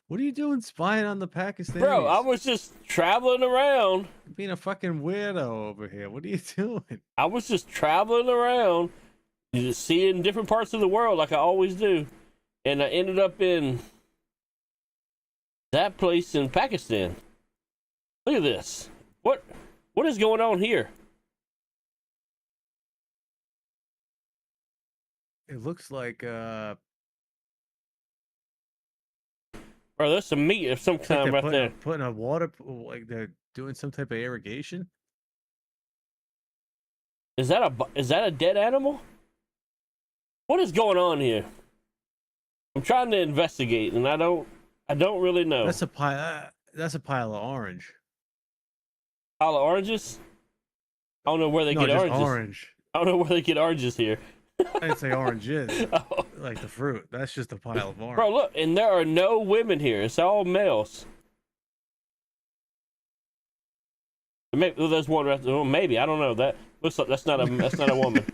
What are you doing spying on the Pakistanis? Bro, I was just traveling around. Being a fucking weirdo over here. What are you doing? I was just traveling around, just seeing different parts of the world like I always do. And I ended up in that place in Pakistan. Look at this. What is going on here? It looks like Bro, there's some meat of some kind right there. Putting a water, like they're doing some type of irrigation. Is that a dead animal? What is going on here? I'm trying to investigate, and I don't really know. That's a pile. That's a pile of orange. Pile of oranges? I don't know where they get just oranges. orange. I don't know where they get oranges here. I didn't say oranges. Oh. Like the fruit. That's just a pile of orange. Bro, look, and there are no women here. It's all males. Maybe well, there's one right there. Well, maybe I don't know. That looks like that's not a woman.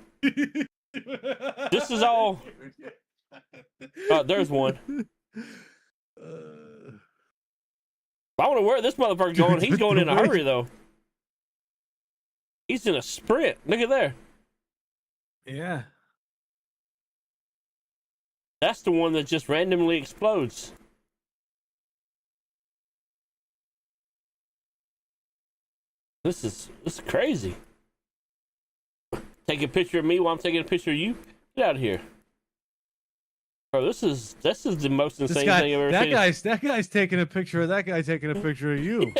This is all. Oh, there's one. I wonder where this motherfucker's going. He's going in a hurry though. He's in a sprint. Look at there. Yeah. That's the one that just randomly explodes. This is crazy. Take a picture of me while I'm taking a picture of you. Get out of here. Bro, this is the most insane thing I've ever seen. That guy's taking a picture of that guy taking a picture of you.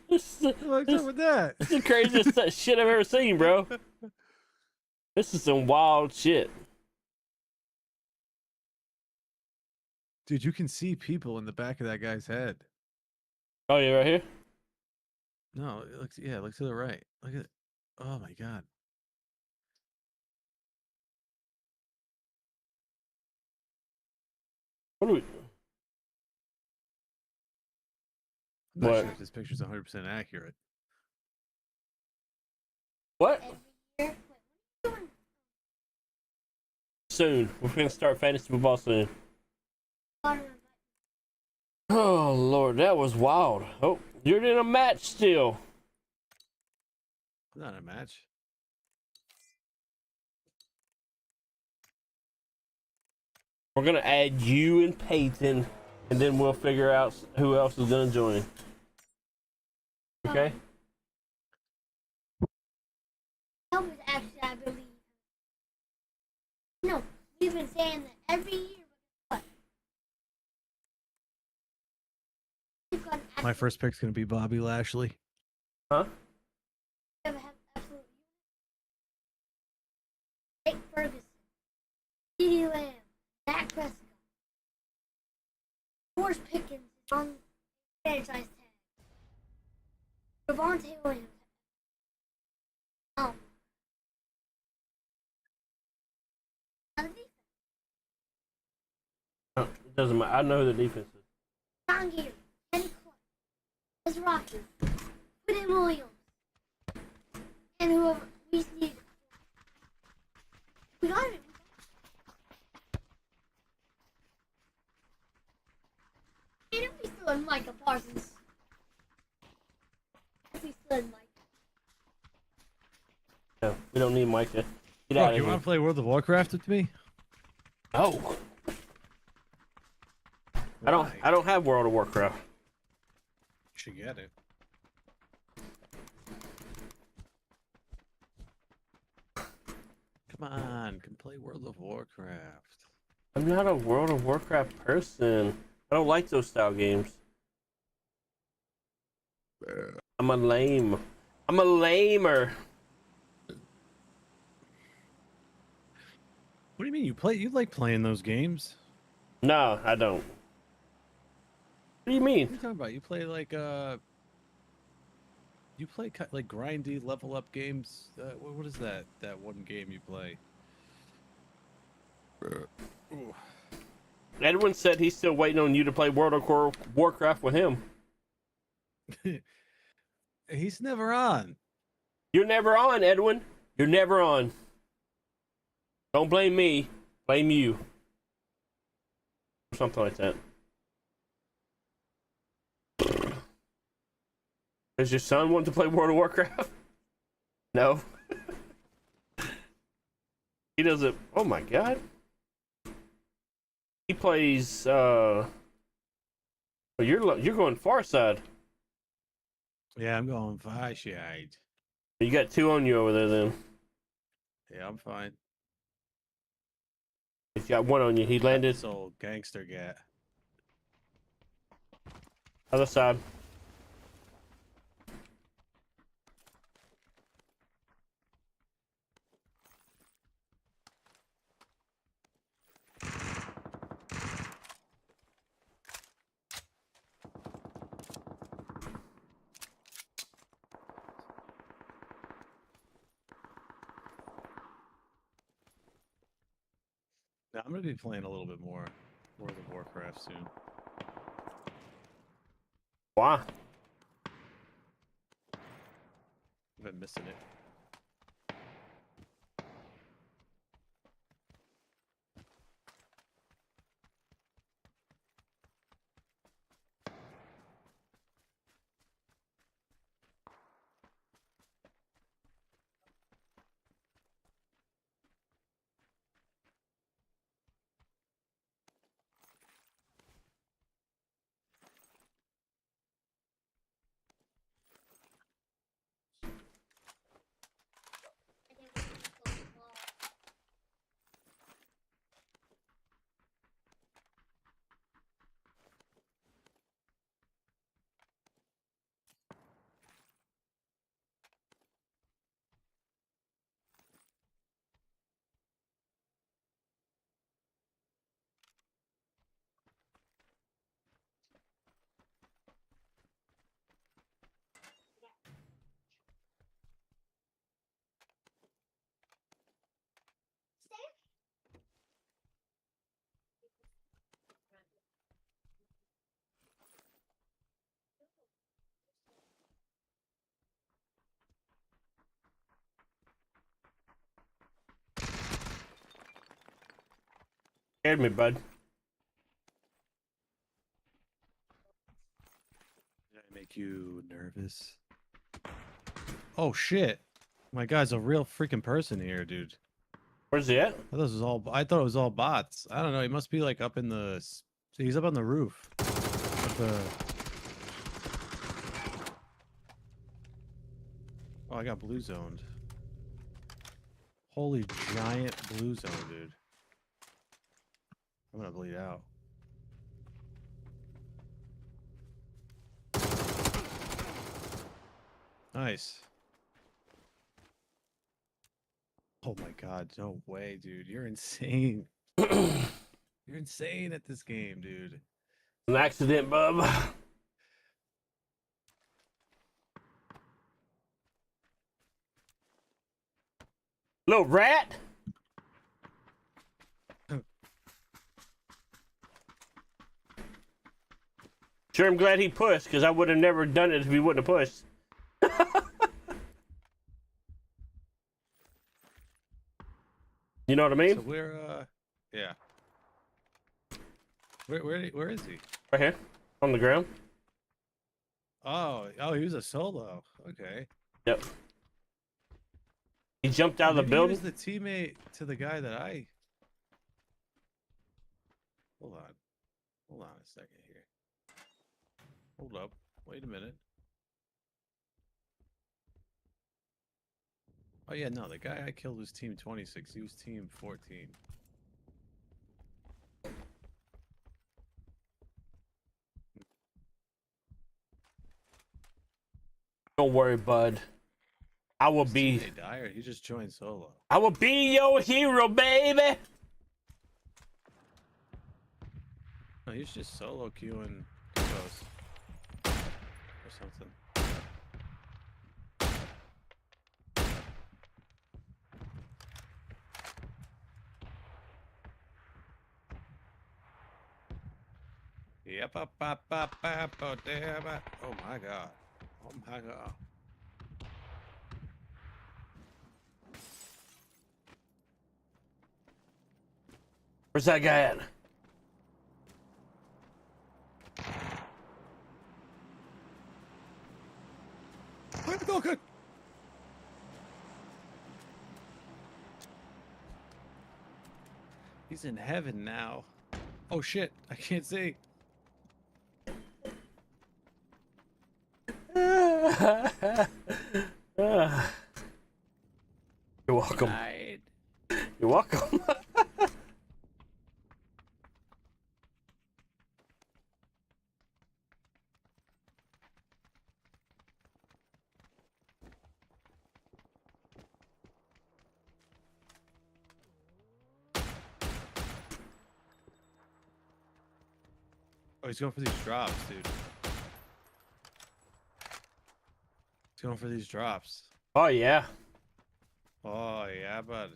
What's up with that? This is the craziest shit I've ever seen, bro. This is some wild shit. Dude, you can see people in the back of that guy's head. Oh, yeah, right here? No, look to the right. Look at it. Oh my god. What do we... I'm not What? sure if this picture's 100% accurate. What? Soon. We're going to start fantasy football soon. Oh, Lord, that was wild. Oh, you're in a match still. Not a match. We're going to add you and Peyton, and then we'll figure out who else is going to join. Okay? That was actually, I believe. No, we've been saying that every year. What? My first pick's gonna be Bobby Lashley. Huh? Jake Ferguson, CeeDee Lamb, Dak George Pickens is on franchise tag. Devontae Williams. On the defense. It doesn't matter. I know who the defense is. John Gary, Kenny Clark, Miss Rocky, Quinn Williams, and whoever we need. We got it. And if we still in Micah Parsons. If we still in Micah. No, we don't need Micah. Get Bro, out of you here. want to play World of Warcraft with me? No. I don't have World of Warcraft. You should get it. Come on, can play World of Warcraft. I'm not a World of Warcraft person. I don't like those style games. I'm a lame. I'm a lamer. What do you mean you like playing those games? No, I don't. What do you mean? What are you talking about? You play like like grindy level up games. What is that? That one game you play? Ooh. Edwin said he's still waiting on you to play World of Warcraft with him. He's never on. You're never on, Edwin. You're never on. Don't blame me. Blame you. Something like that. Does your son want to play World of Warcraft? No. He doesn't. Oh my god. He plays. Oh, you're going far side. Yeah, I'm going far side. You got two on you over there, then. Yeah, I'm fine. He's got one on you. He landed. This old gangster gat. Other side. Now, I'm gonna be playing a little bit more World of Warcraft soon. Why? I've been missing it. Scared me, bud. Did I make you nervous? Oh shit! My guy's a real freaking person here, dude. Where's he at? I thought it was all bots. I don't know. He must be like up in the. He's up on the roof. Oh, I got blue zoned. Holy giant blue zone, dude. I'm gonna bleed out. Nice. Oh my god, no way, dude. You're insane. You're insane at this game, dude. An accident, bub. Little rat. Sure, I'm glad he pushed, because I would have never done it if he wouldn't have pushed. You know what I mean? So we're yeah. Where is he? Right here, on the ground. Oh, he was a solo. Okay. Yep. He jumped out of the Maybe building. He was the teammate to the guy that I. Hold on a second here. Hold up. Wait a minute. Oh yeah, no, the guy I killed was team 26. He was team 14. Don't worry, bud. I will be. Hey, Dyer, he just joined solo. I will be your hero, baby. No, he's just solo queuing ghosts or something. Yep, oh my god. Oh my god. Where's that guy at? Good. He's in heaven now. Oh shit, I can't see. You're welcome. You're welcome. Oh, he's going for these drops, dude. He's going for these drops. Oh, yeah. Oh, yeah, bud.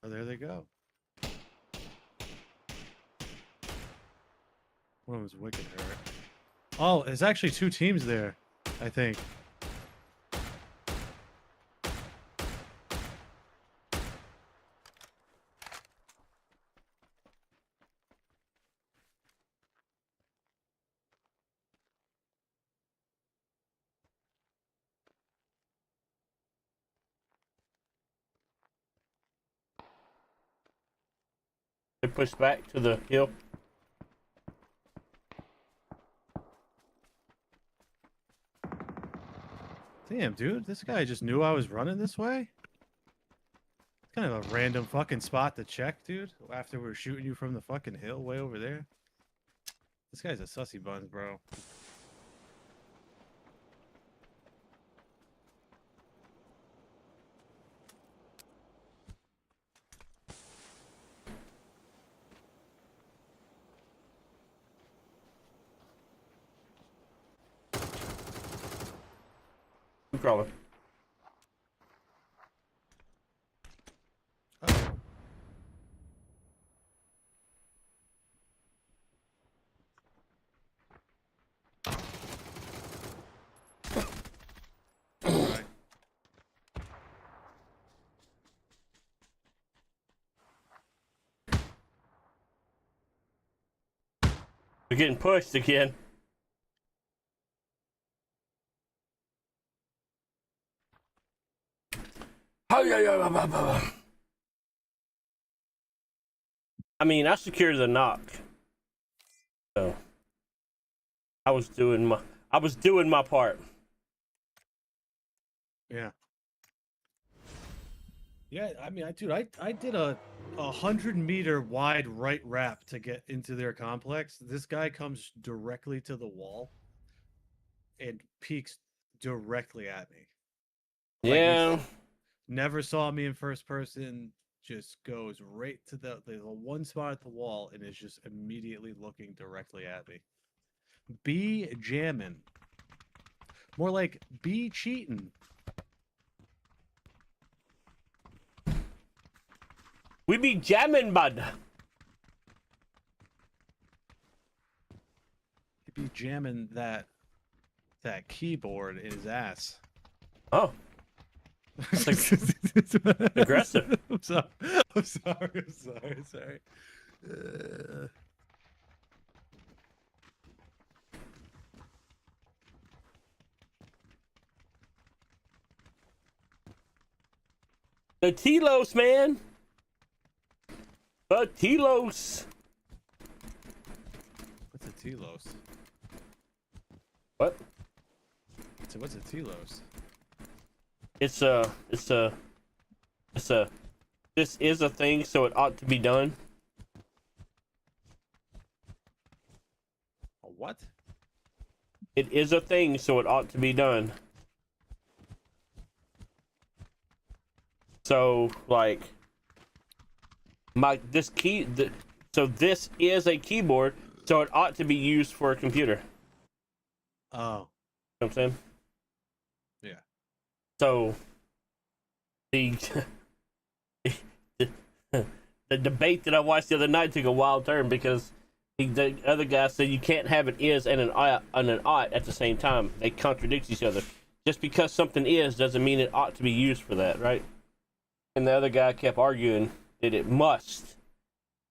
Oh, there they go. One was wicked hurt. Oh, there's actually two teams there, I think. They pushed back to the hill. Damn, dude, this guy just knew I was running this way? It's kind of a random fucking spot to check, dude, after we're shooting you from the fucking hill way over there. This guy's a sussy buns, bro. I'm crawling. We're getting pushed again. I mean, I secured the knock. So I was doing my part. Yeah. Yeah, I mean, dude, I did a 100-meter wide right wrap to get into their complex. This guy comes directly to the wall and peeks directly at me. Yeah. Never saw me in first person. Just goes right to the one spot at the wall and is just immediately looking directly at me. Be jamming. More like be cheating. We be jamming, bud. He'd be jamming that keyboard in his ass. Oh. Aggressive. I'm sorry. I'm sorry. The Telos, man. The Telos. What's a Telos? What? So what's a Telos? It's a, this is a thing, so it ought to be done. A what? It is a thing, so it ought to be done. So, like, so this is a keyboard, so it ought to be used for a computer. Oh. You know what I'm saying? Yeah. So, the debate that I watched the other night took a wild turn because the other guy said you can't have an is and an ought at the same time. They contradict each other. Just because something is doesn't mean it ought to be used for that, right? And the other guy kept arguing that it must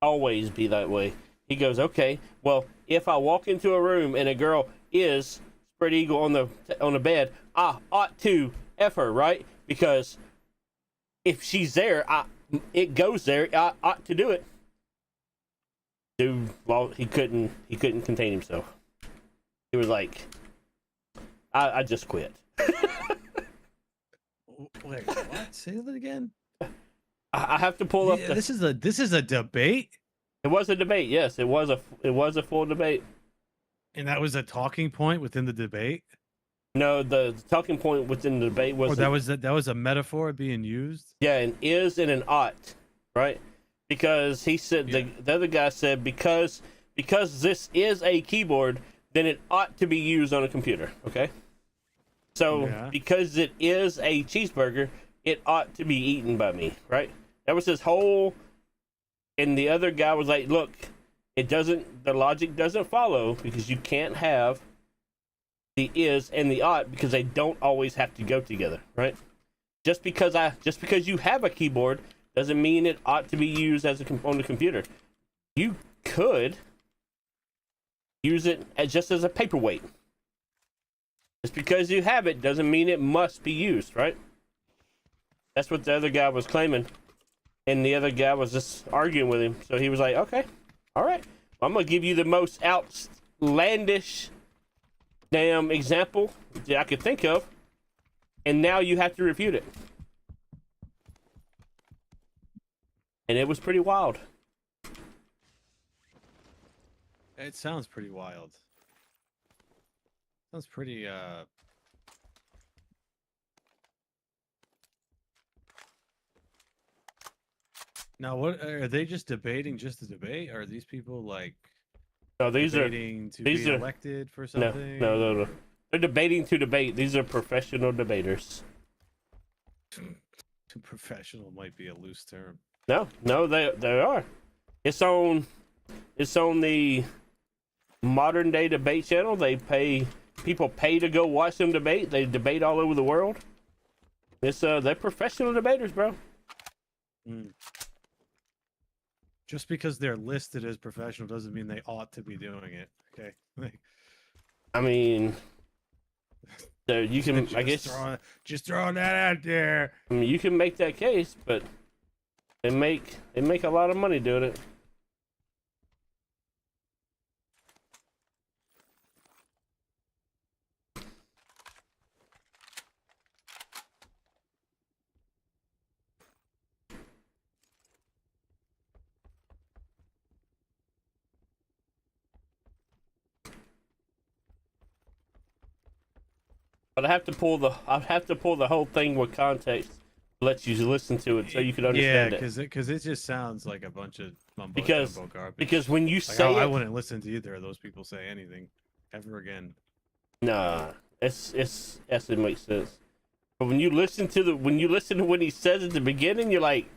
always be that way. He goes, okay, well, if I walk into a room and a girl is spread eagle on the bed, I ought to F her, right? Because if she's there, it goes there. I ought to do it. Dude, well, he couldn't contain himself. He was like, I just quit. Wait, what? Say that again. I have to pull up. This is a debate. It was a debate. Yes, it was a full debate. And that was a talking point within the debate. No, the talking point within the debate was that was a metaphor being used. Yeah, an is and an ought, right? Because he said the other guy said because this is a keyboard, then it ought to be used on a computer. Okay. So because it is a cheeseburger, it ought to be eaten by me, right? That was his whole. And the other guy was like, "Look, the logic doesn't follow because you can't have the is and the ought because they don't always have to go together, right? Just because you have a keyboard doesn't mean it ought to be used on the computer. You could use it just as a paperweight. Just because you have it doesn't mean it must be used, right? That's what the other guy was claiming. And the other guy was just arguing with him. So he was like, okay, all right. Well, I'm going to give you the most outlandish damn example that I could think of. And now you have to refute it. And it was pretty wild. It sounds pretty wild. Sounds pretty Now, what are they just debating just to debate? Or are these people like no, these debating to be elected for something? No. They're debating to debate. These are professional debaters. Professional might be a loose term. No, they are. It's on the modern day debate channel. People pay to go watch them debate. They debate all over the world. They're professional debaters, bro. Just because they're listed as professional doesn't mean they ought to be doing it. Okay. I mean, you can. I guess just throwing that out there. I mean, you can make that case, but they make a lot of money doing it. But I'd have to pull the whole thing with context to let you listen to it so you can Yeah, understand it. because it just sounds like a bunch of mumbo Because jumbo garbage. because when you Like, say I it, wouldn't listen to either of those people say anything ever again. nah, it's yes, it makes sense. But when you listen to when he says at the beginning, you're like,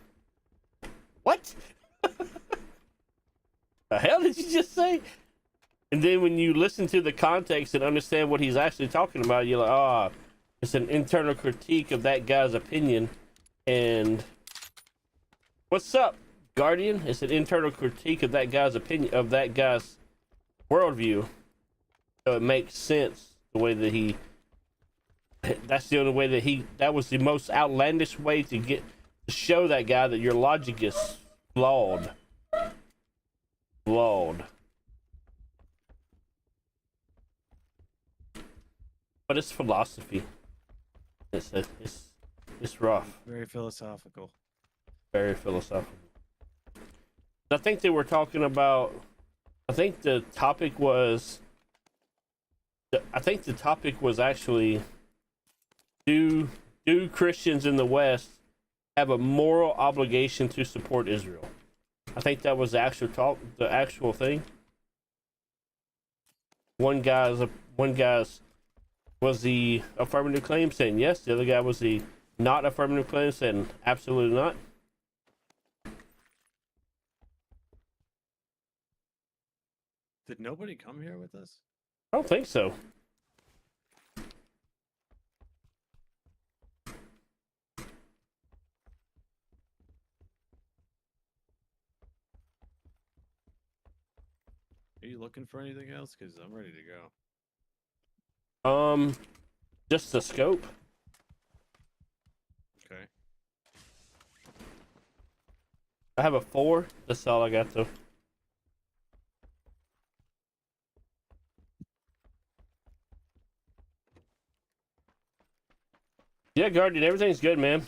what? The hell did you just say? And then when you listen to the context and understand what he's actually talking about, you're like, ah, it's an internal critique of that guy's opinion. And what's up, Guardian? It's an internal critique of that guy's opinion, of that guy's worldview. So it makes sense the way that he. That's the only way that was the most outlandish way to show that guy that your logic is flawed. Flawed. But it's philosophy. It's rough. Very philosophical. Very philosophical. I think they were talking about. I think the topic was actually, do Christians in the West have a moral obligation to support Israel? I think that was the actual thing. One guy's was the affirmative claim saying yes. The other guy was the not affirmative claim saying absolutely not. Did nobody come here with us? I don't think so. Are you looking for anything else? Because I'm ready to go. Just the scope. Okay. I have a 4. That's all I got though. Yeah, Guardian, everything's good, man.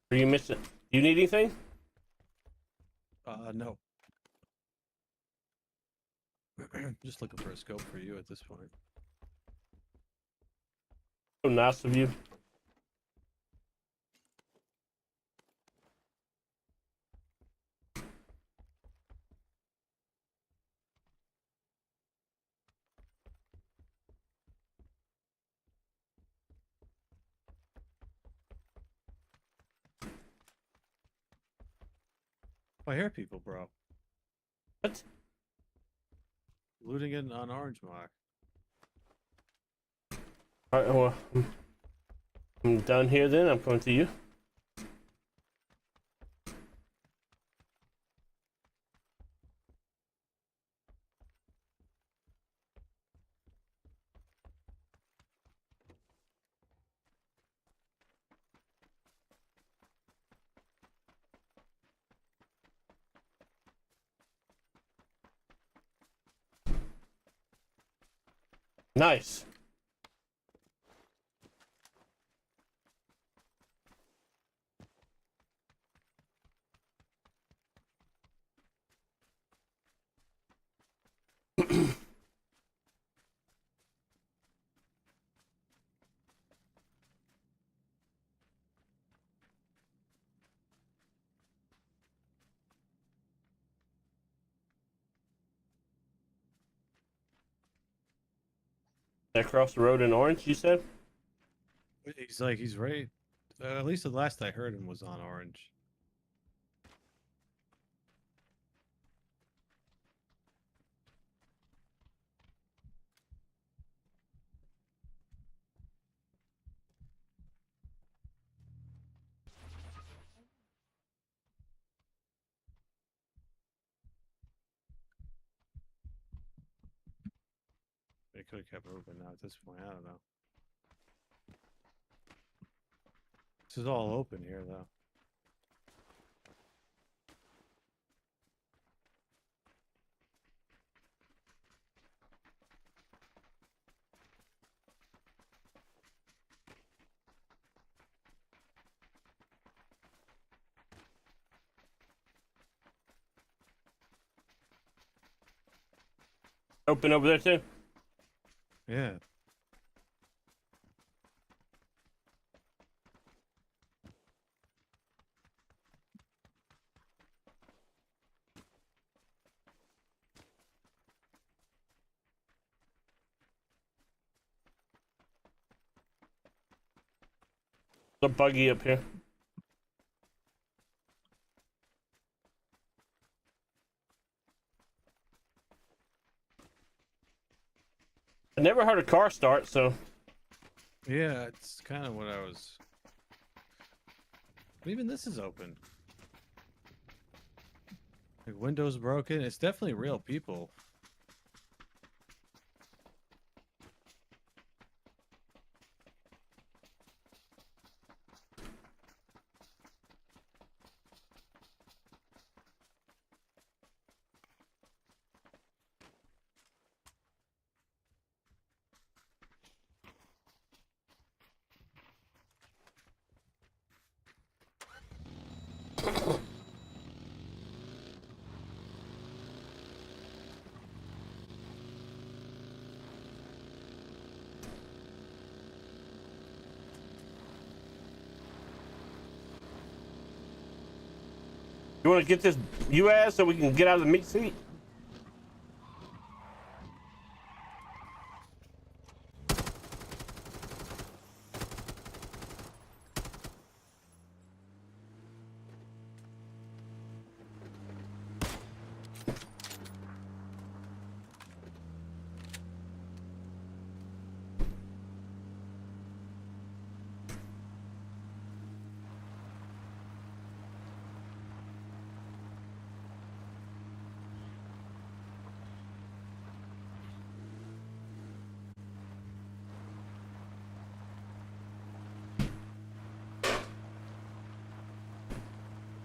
Are you missing? Do you need anything? No. Just looking for a scope for you at this point. So nice of you. I hear people, bro. What? Looting it on Orange Mark. Alright, well, I'm done here then. I'm coming to you. Nice. Across the road in Orange, you said? He's right. At least the last I heard him was on Orange. could have kept moving now at this point. I don't know. This is all open here, though. Open over there too. Yeah. There's a buggy up here. I never heard a car start, so. Yeah, it's kind of what I was. But even this is open. Like windows broken. It's definitely real people. You want to get this UAS so we can get out of the meat seat?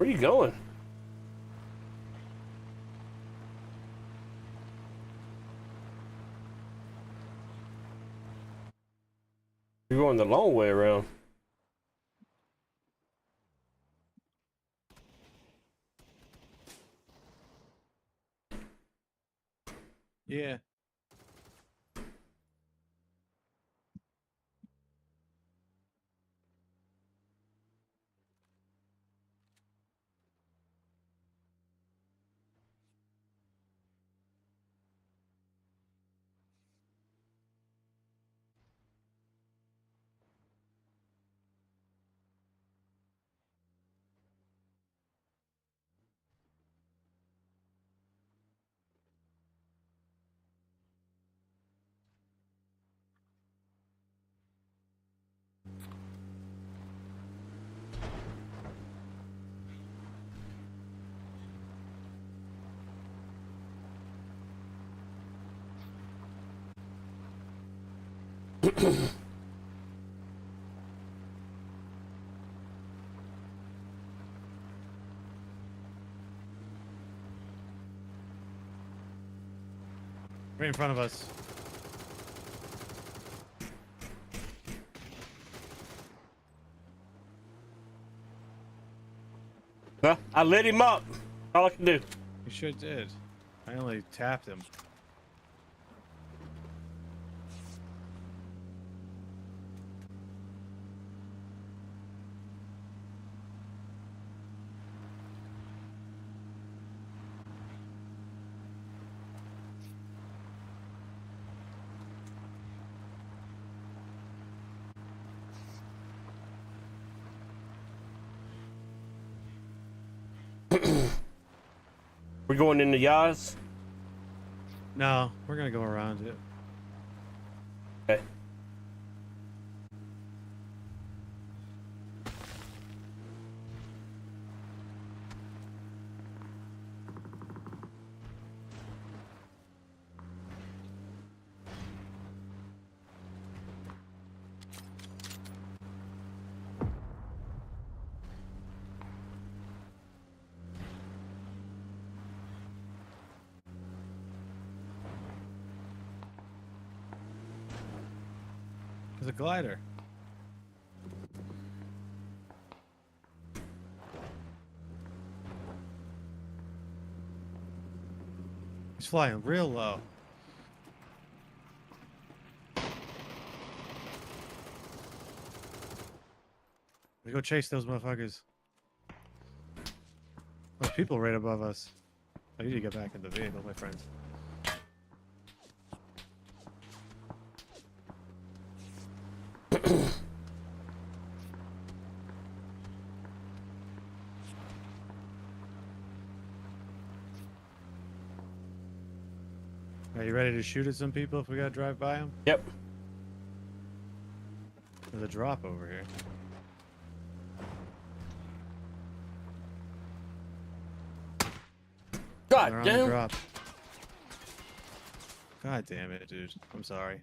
Where are you going? You're going the long way around. Yeah. Right in front of us. Well, I lit him up. All I can do. You sure did. I only tapped him. We're going in the Yaz. No, we're gonna go around it. Okay. There's a glider. He's flying real low. We go chase those motherfuckers. There's people right above us. I need to get back in the vehicle, my friends. Are you ready to shoot at some people if we gotta drive by them? Yep. There's a drop over here. God They're on the damn. drop. God damn it, dude. I'm sorry.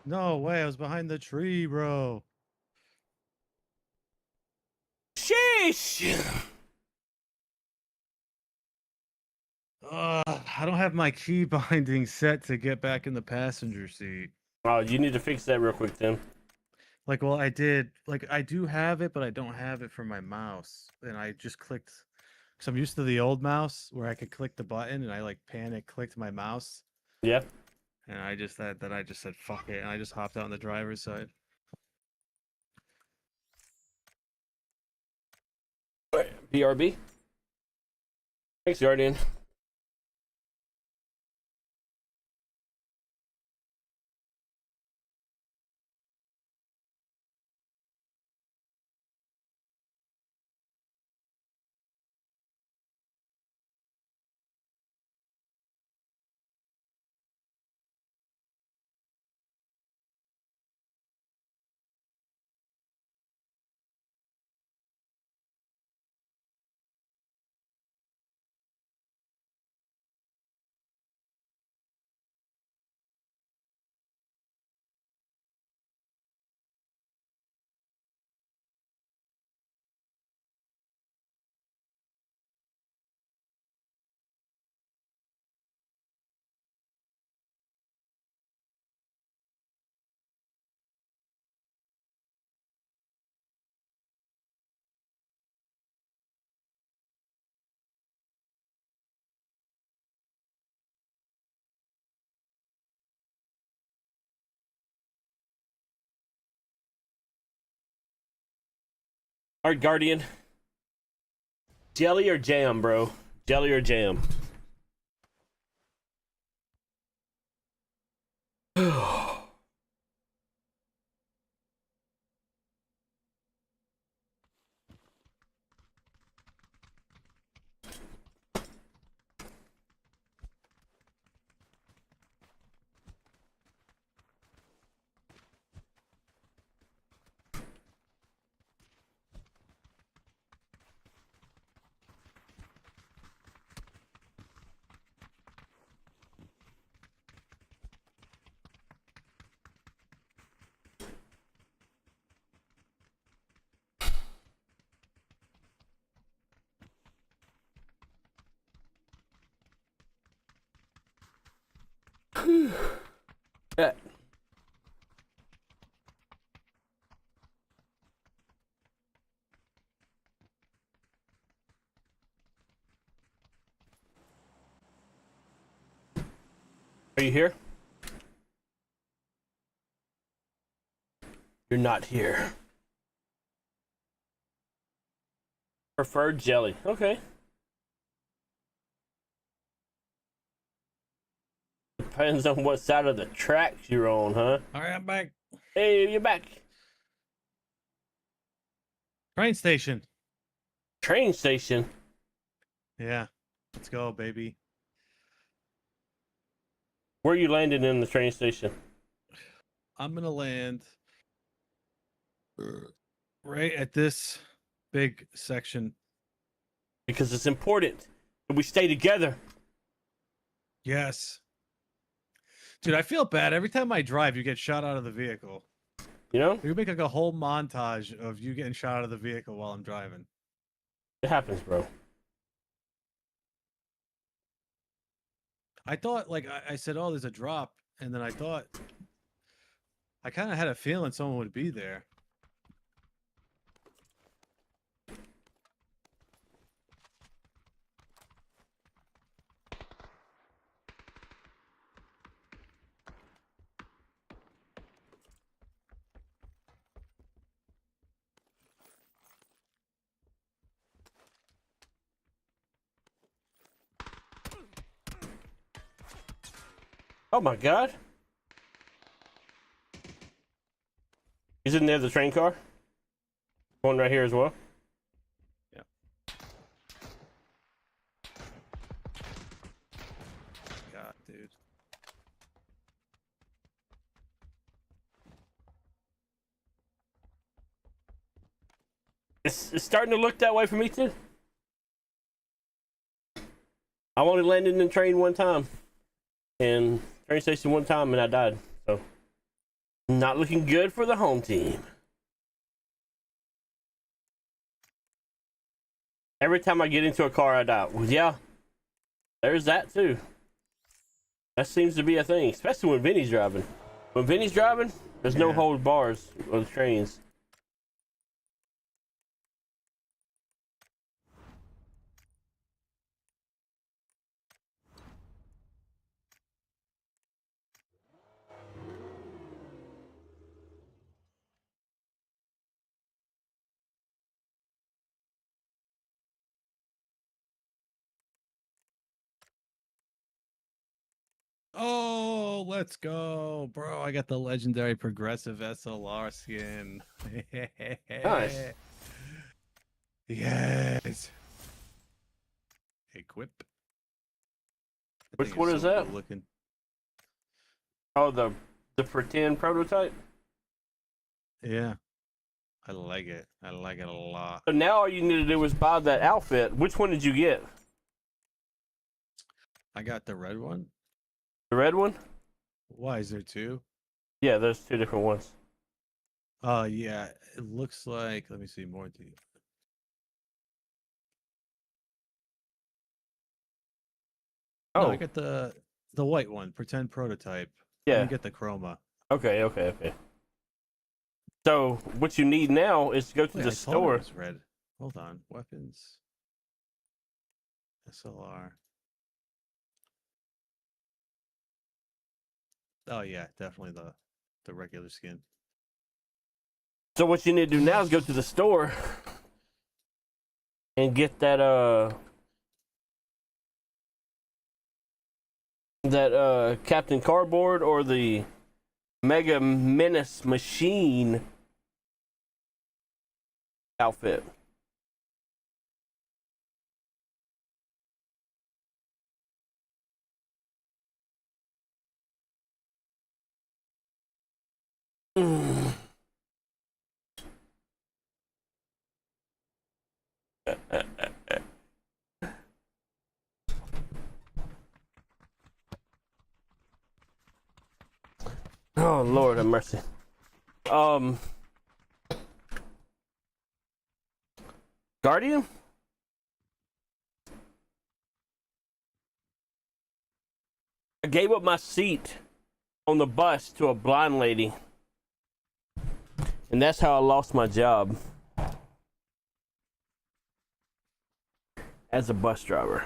No way, I was behind the tree, bro. Sheesh. I don't have my key binding set to get back in the passenger seat. Oh, you need to fix that real quick then. Like, well, I did. Like, I do have it, but I don't have it for my mouse. And I just clicked. Because I'm used to the old mouse where I could click the button and I, like, panic clicked my mouse. Yeah. And I just said, fuck it. And I just hopped out on the driver's side. BRB. Thanks, Guardian. All right, Guardian. Jelly or jam, bro? Jelly or jam? Yeah. Are you here? You're not here. Preferred jelly. Okay. Depends on what side of the tracks you're on, huh? All right, I'm back. Hey, you're back. Train station. Train station? Yeah. Let's go, baby. Where are you landing in the train station? I'm going to land right at this big section. because it's important that we stay together. Yes. Dude, I feel bad. Every time I drive, you get shot out of the vehicle. You know? You make like a whole montage of you getting shot out of the vehicle while I'm driving. It happens, bro. I thought, like, I said, oh, there's a drop. And then I thought, I kind of had a feeling someone would be there. Oh my God. He's in there, the train car. One right here as well. Yeah. God, dude. It's starting to look that way for me too. I only landed in the train one time. And train station one time and I died. So not looking good for the home team. Every time I get into a car I die. Well, yeah. There's that too. That seems to be a thing, especially when Vinny's driving. When Vinny's driving, there's no hold bars on trains. Oh, let's go, bro. I got the legendary progressive SLR skin. Nice. Yes. Equip. Which one is that? Looking. Oh, the pretend prototype? Yeah. I like it. I like it a lot. So now all you need to do is buy that outfit. Which one did you get? I got the red one. The red one? Why is there two? Yeah, there's two different ones. Yeah. It looks like. Let me see more. Oh, no, I got the white one, pretend prototype. Yeah. You get the chroma. Okay. So what you need now is to go to Wait, the I thought it store. was red. Hold on, weapons. SLR. Oh yeah, definitely the regular skin. So what you need to do now is go to the store and get that Captain Cardboard or the Mega Menace Machine outfit. Oh Lord have mercy. Guardian? I gave up my seat on the bus to a blind lady. And that's how I lost my job as a bus driver.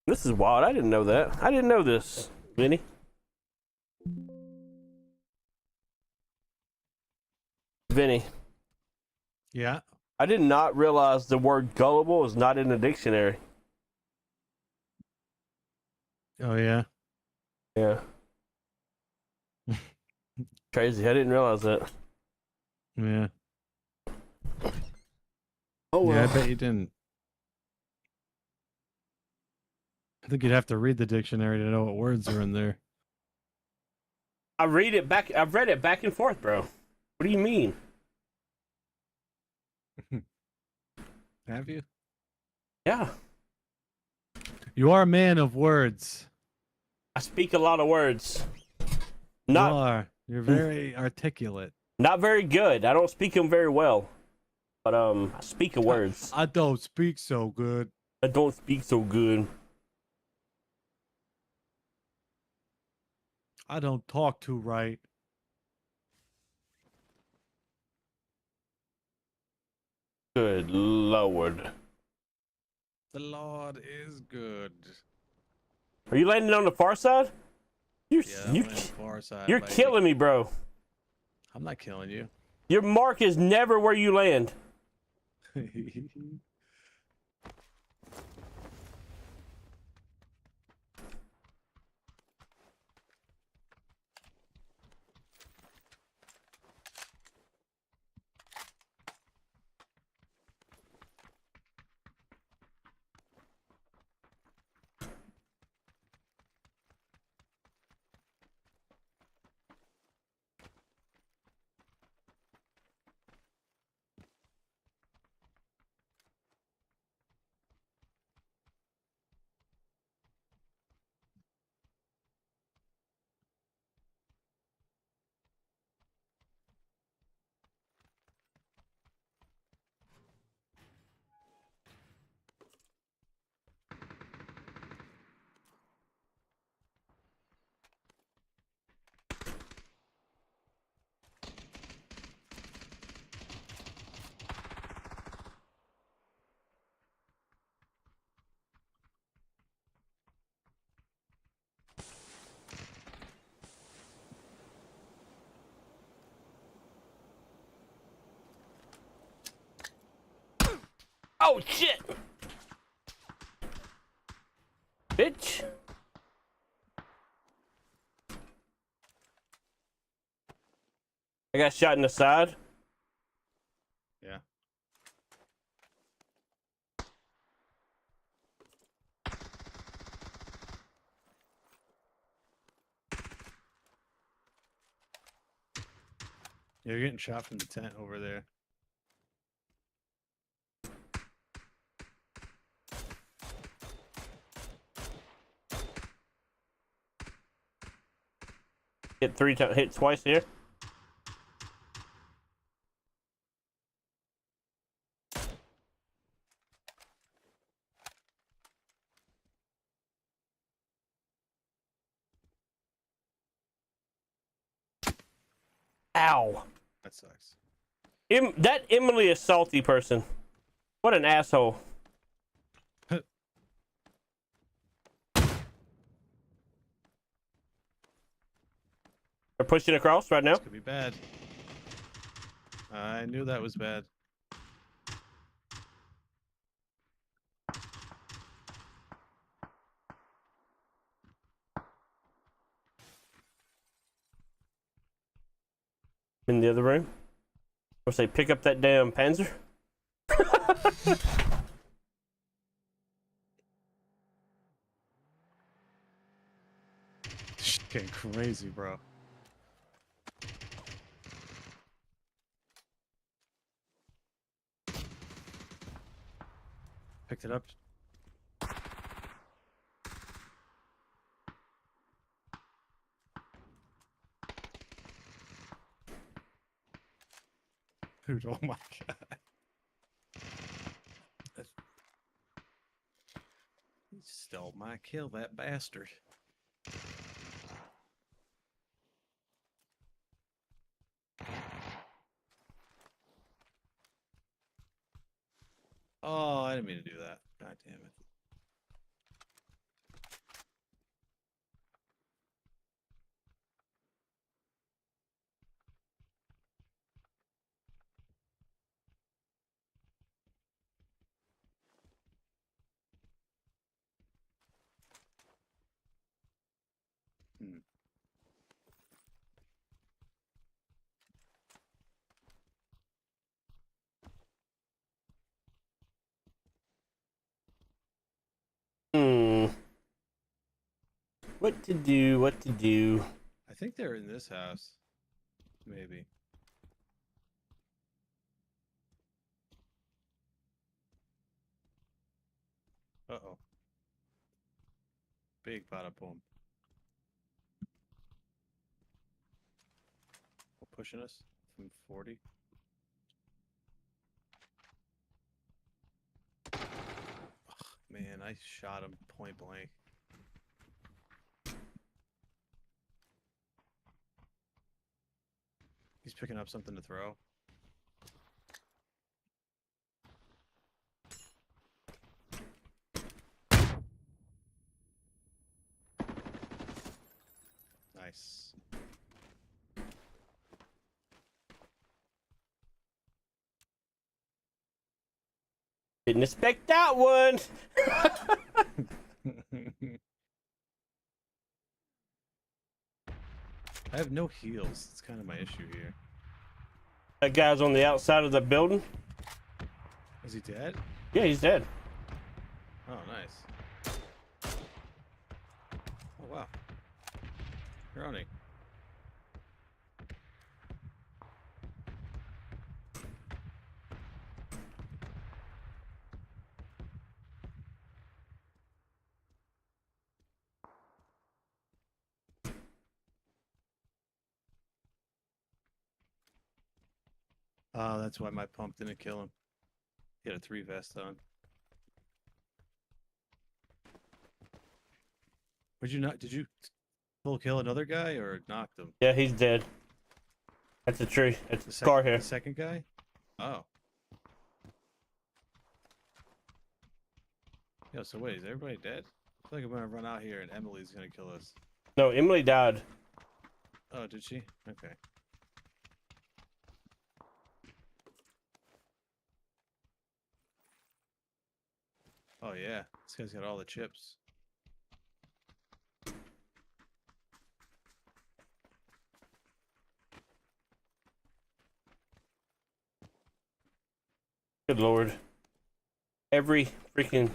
This is wild. I didn't know that. I didn't know this, Vinny. Vinny. Yeah. I did not realize the word gullible is not in the dictionary. Oh yeah. Yeah. Crazy. I didn't realize that. Yeah. Oh well. Yeah, I bet you didn't. I think you'd have to read the dictionary to know what words are in there. I've read it back and forth, bro. What do you mean? Have you? Yeah. You are a man of words. I speak a lot of words. You are. You're very articulate. Not very good. I don't speak them very well. But I speak the words. I don't speak so good. I don't speak so good. I don't talk too right. Good Lord. The Lord is good. Are you landing on the far side? You're Far side, you're baby. killing me, bro. I'm not killing you. Your mark is never where you land. Oh shit! Bitch! I got shot in the side. Yeah. You're getting shot from the tent over there. Hit twice here. Ow. That sucks. That Emily is salty person. What an asshole. They're pushing across right now. This could be bad. I knew that was bad. In the other room. Or say, pick up that damn Panzer. Getting crazy, bro. Picked it up. Dude, oh my god. He stole my kill, that bastard. Oh, I didn't mean to do that. God damn it. What to do, what to do. I think they're in this house. Maybe. Uh-oh. Big bada boom. Pushing us from 40. Ugh, man, I shot him point blank. He's picking up something to throw. Nice. Didn't expect that one. I have no heals. It's kind of my issue here. That guy's on the outside of the building. Is he dead? Yeah, he's dead. Oh, nice. Oh, wow. Brownie. Oh, that's why my pump didn't kill him. He had a 3 vest on. Did you full kill another guy or knocked him? Yeah, he's dead. That's a tree. It's a scar here. The second guy? Oh. Yo, so wait, is everybody dead? I feel like I'm gonna run out here and Emily's gonna kill us. No, Emily died. Oh, did she? Okay. Oh yeah, this guy's got all the chips. Good lord. Every freaking...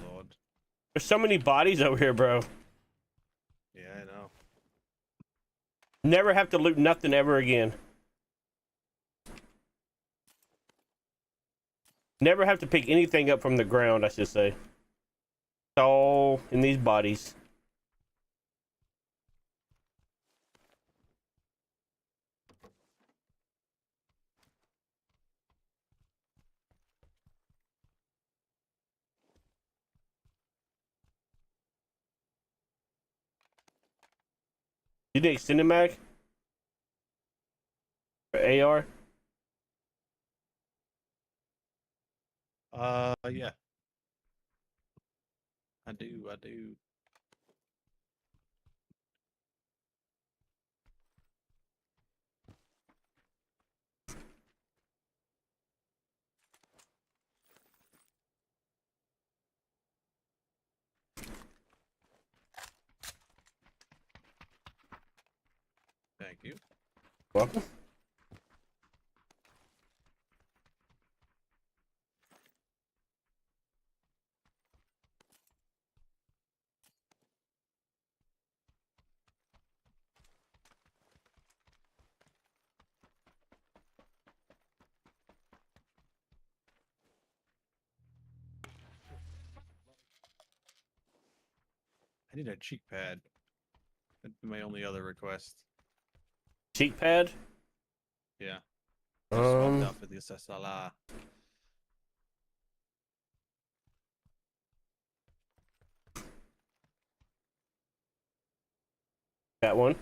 There's so many bodies over here, bro. Yeah, I know. Never have to loot nothing ever again. Never have to pick anything up from the ground, I should say. It's all in these bodies. You need extended mag? Or AR? Yeah. I do. Thank you. Welcome. I need a cheek pad. That'd be my only other request. Cheek pad? Yeah. Swapped out for the SSLR. That one.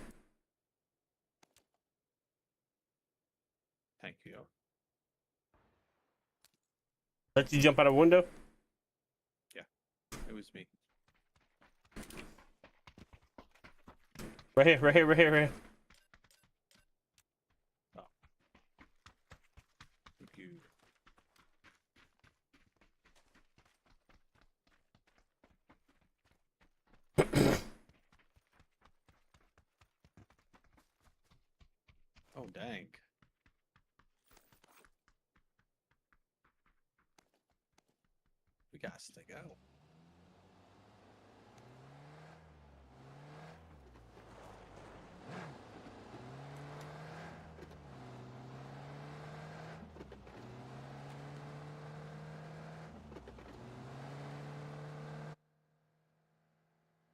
Thank you. Let you jump out a window? Yeah. It was me. Right here, right here, right here, right here. Oh. Thank you. Oh, dang. We got to go.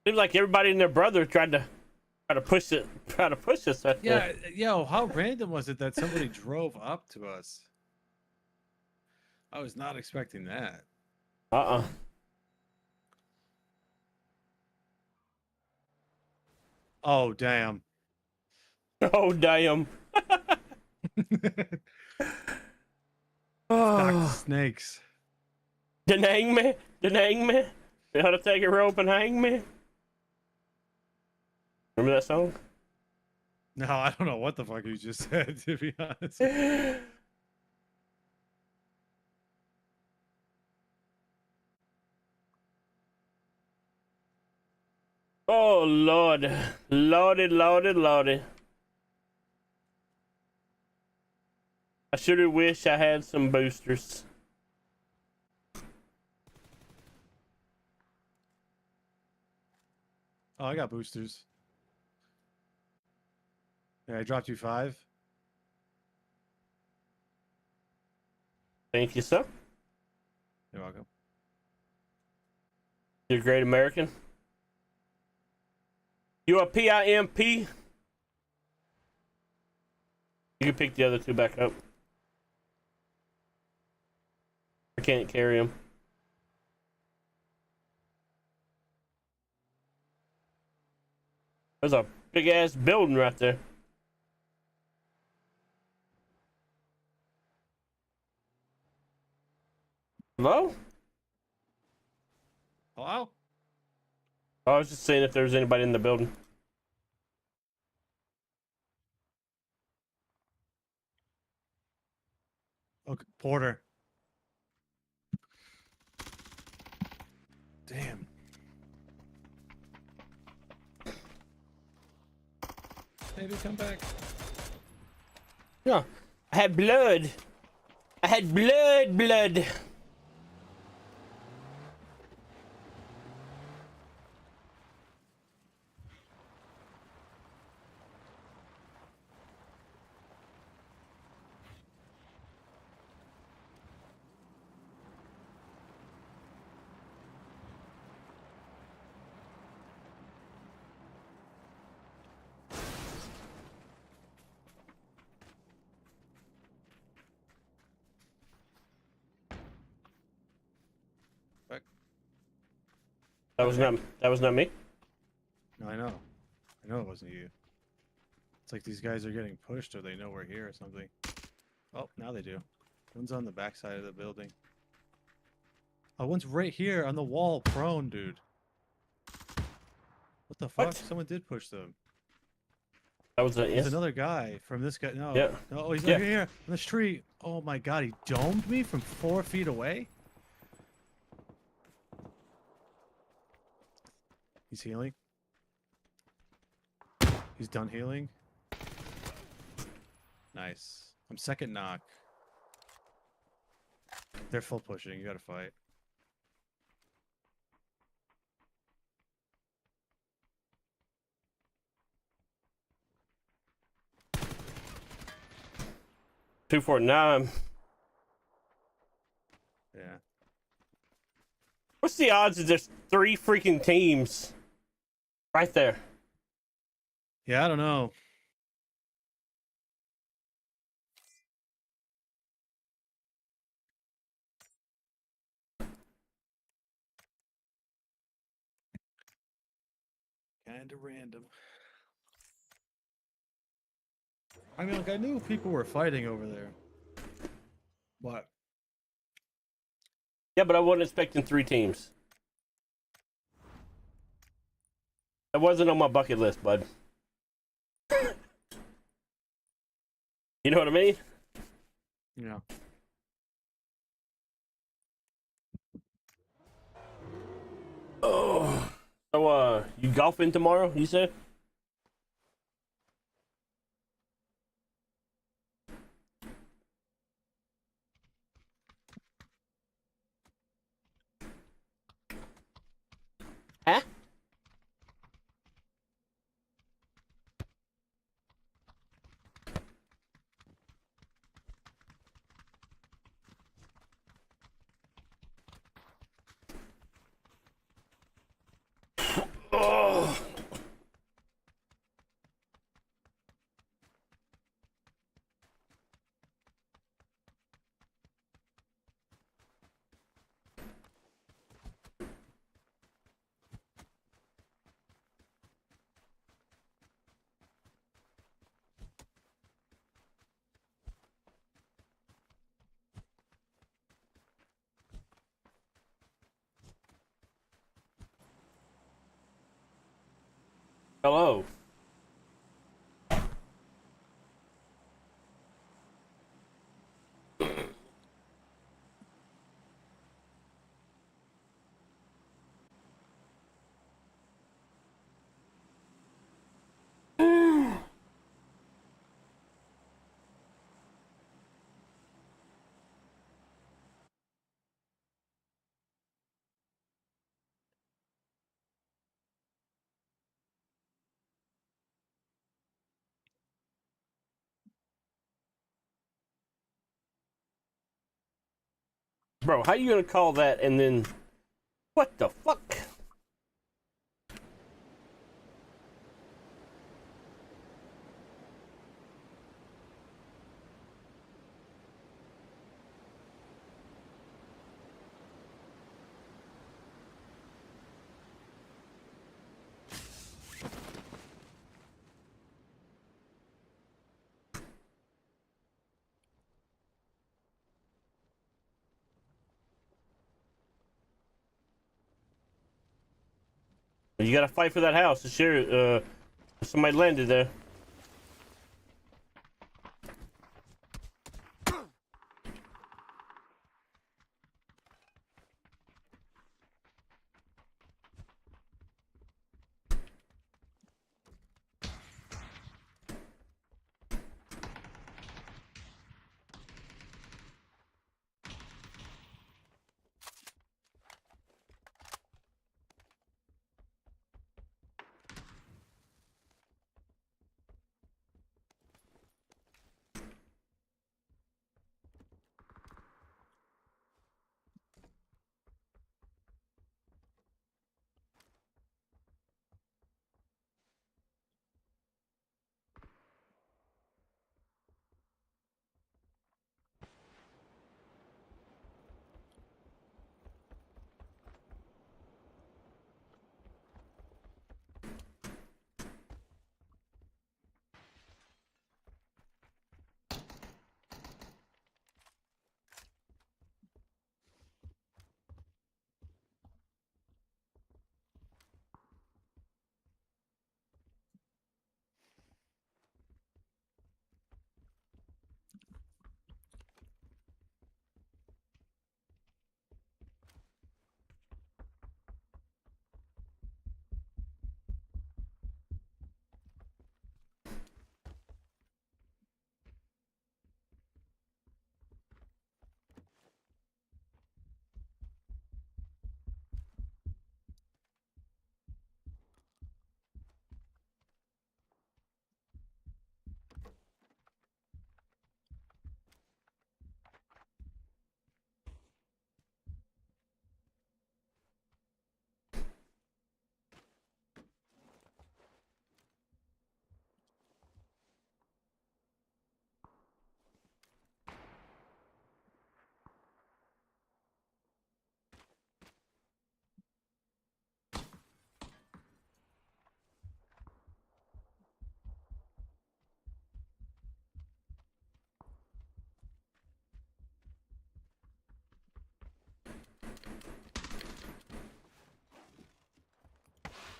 Seems like everybody and their brother tried to push it, us. Right Yeah, there. yo, how random was it that somebody drove up to us? I was not expecting that. Oh, damn. Oh, damn. Dr. Snakes. Then hang me. You ought to take a rope and hang me. Remember that song? No, I don't know what the fuck you just said, to be honest. Oh, Lord. Lordy. I sure wish I had some boosters. Oh, I got boosters. Yeah, I dropped you 5. Thank you, sir. You're welcome. You're a great American. You a PIMP? You can pick the other 2 back up. I can't carry them. There's a big ass building right there. Hello? Hello? I was just saying if there's anybody in the building. Okay, Porter. Damn. Maybe come back. Yeah. I had blood. Blood. Back. That was not me. No, I know. I know it wasn't you. It's like these guys are getting pushed or they know we're here or something. Oh, now they do. One's on the back side of the building. Oh, one's right here on the wall, prone, dude. What the fuck? What? Someone did push them. That was There's yes. another guy from this guy. No. Yeah. No, he's Yeah. over here on the street. Oh my god, he domed me from 4 feet away? He's healing. He's done healing. Nice. I'm second knock. They're full pushing. You gotta fight. Two for 9. Yeah. What's the odds that there's 3 freaking teams right there? Yeah, I don't know. Kinda random. I mean, like, I knew people were fighting over there. What? Yeah, but I wasn't expecting 3 teams. That wasn't on my bucket list, bud. You know what I mean? Yeah. Oh. So, you golfing tomorrow, you said? Huh? Oh. Hello. Bro, how you gonna call that and then what the fuck? You gotta fight for that house. Sure, somebody landed there.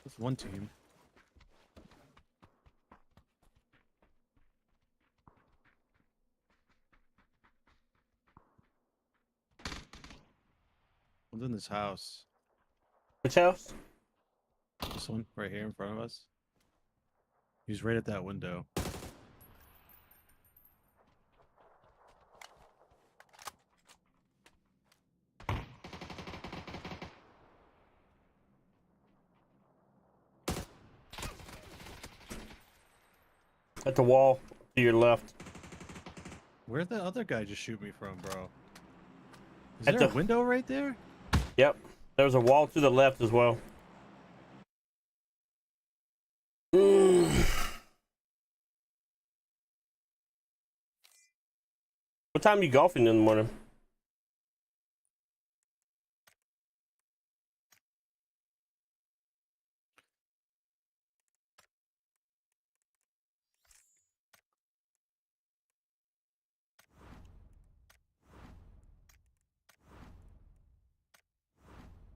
That's one team. One's in this house. Which house? This one right here in front of us. He's right at that window. At the wall to your left. Where'd the other guy just shoot me from, bro? Is At there a the- window right there? Yep. There's a wall to the left as well. What time are you golfing in the morning?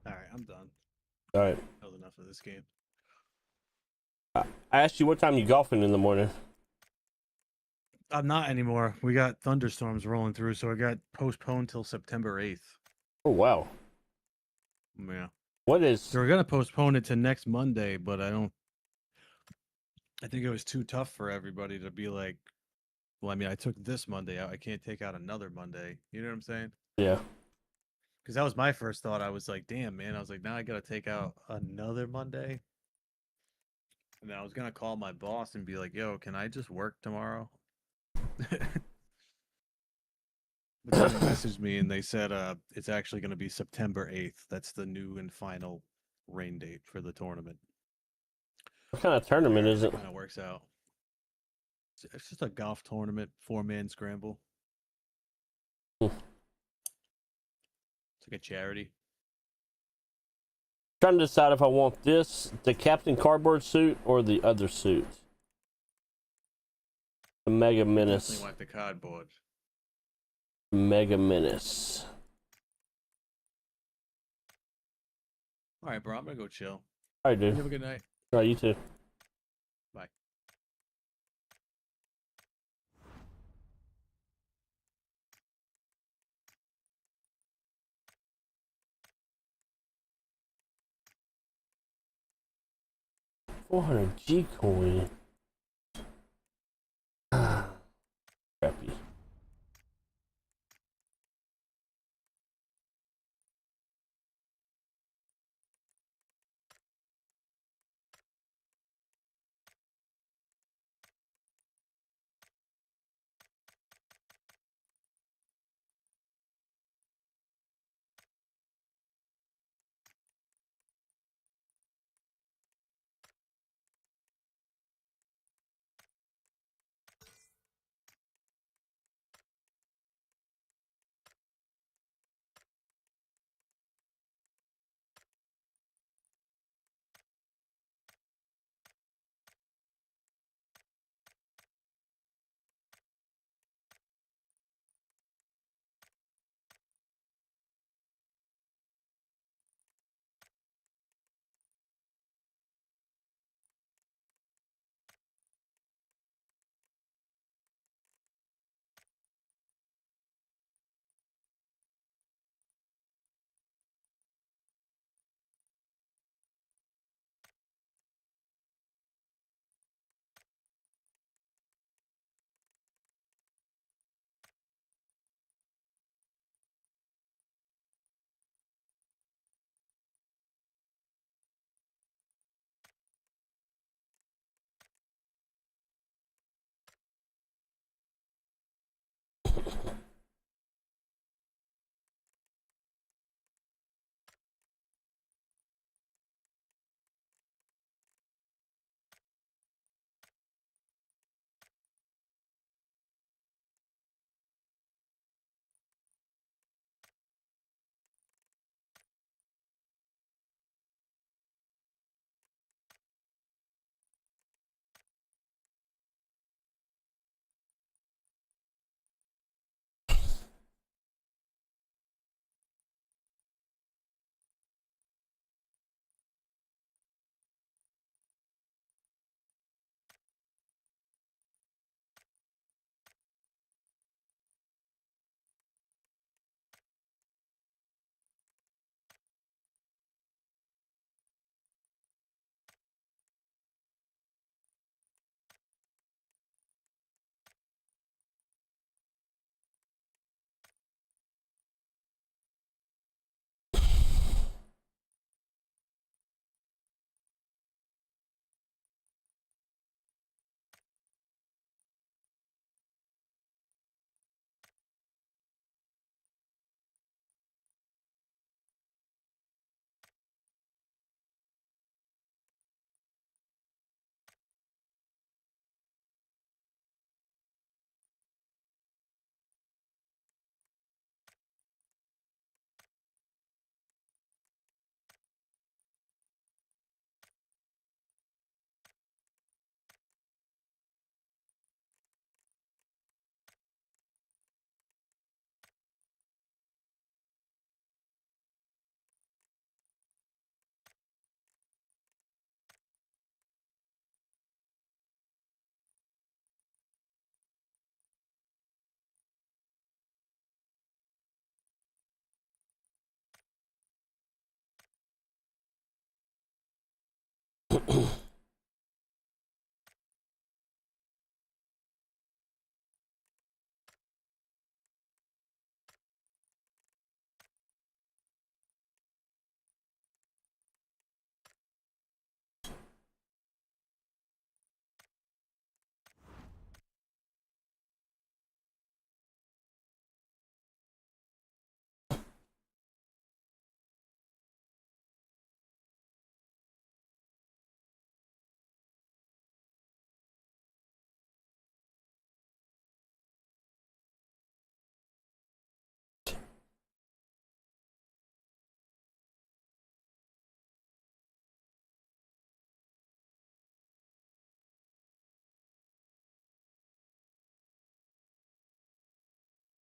All right, I'm done. All right. That was enough of this game. I asked you what time you golfing in the morning. I'm not anymore. We got thunderstorms rolling through, so it got postponed till September 8th. Oh wow. Yeah. What is? They were gonna postpone it to next Monday, but I think it was too tough for everybody to be like, well, I mean, I took this Monday out. I can't take out another Monday. You know what I'm saying? Yeah. Because that was my first thought. I was like, damn, man. I was like, now I gotta take out another Monday. And then I was gonna call my boss and be like, yo, can I just work tomorrow? But then they messaged me and they said it's actually gonna be September 8th. That's the new and final rain date for the tournament. What kind of tournament is it? Kind of works out. It's just a golf tournament, 4-man scramble. It's like a charity. Trying to decide if I want the Captain Cardboard suit, or the other suit. The Mega Menace. Definitely want the cardboard. Mega Menace. All right, bro. I'm gonna go chill. All right, dude. You have a good night. All right, you too. Bye. $400 coin. Crappy.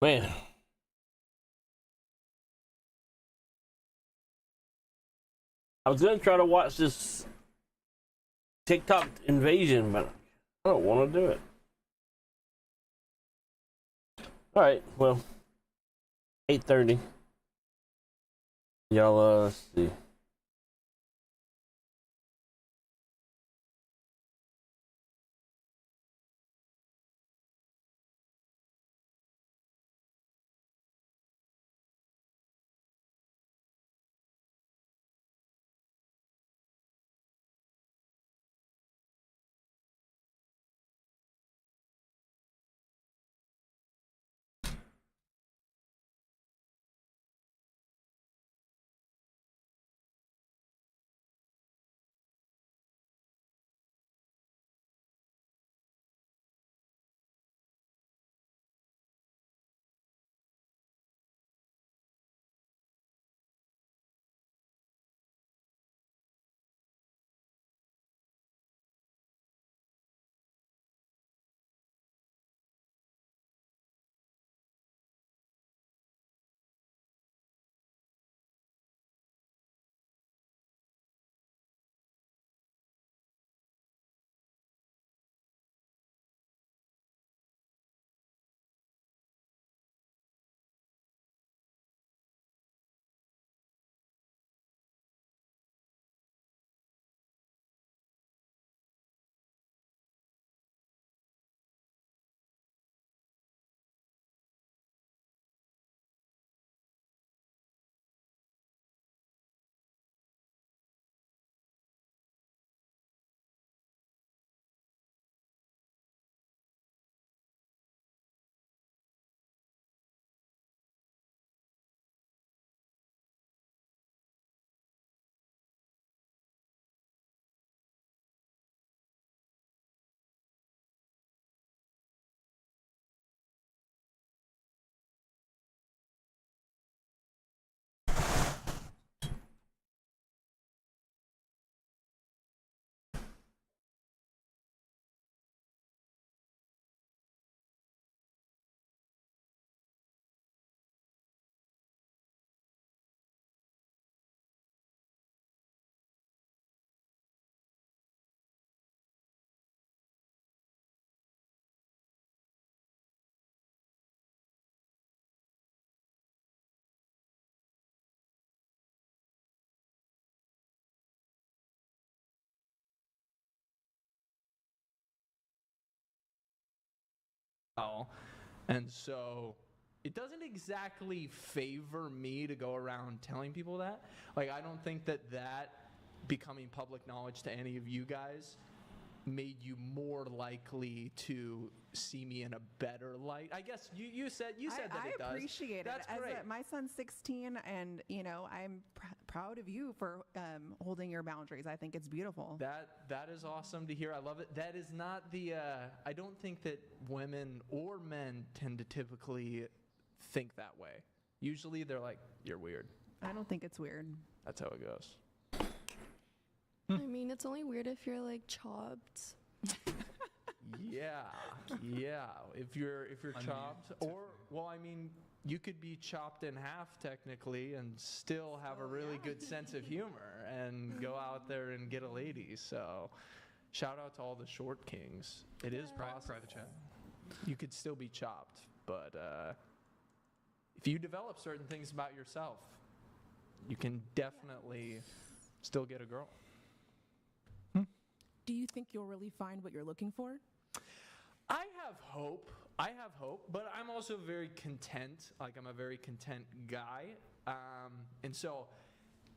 Man. I was gonna try to watch this TikTok invasion, but I don't want to do it. All right, well, 8:30. Y'all, let's see. And so it doesn't exactly favor me to go around telling people that. Like, I don't think that becoming public knowledge to any of you guys made you more likely to see me in a better light. I guess you said that I it does. appreciate That's it. great. My son's 16, and I'm proud of you for holding your boundaries. I think it's beautiful. That is awesome to hear. I love it. That is not the. I don't think that women or men tend to typically think that way. Usually, they're like, "You're weird." I don't think it's weird. That's how it goes. I mean, it's only weird if you're like chopped. Yeah. If you're chopped, I mean, you could be chopped in half technically and still have a really good sense of humor and go out there and get a lady. So, shout out to all the short kings. It is possible. Private chat. You could still be chopped, but if you develop certain things about yourself, you can definitely still get a girl. Do you think you'll really find what you're looking for? I have hope. But I'm also very content. Like, I'm a very content guy. And so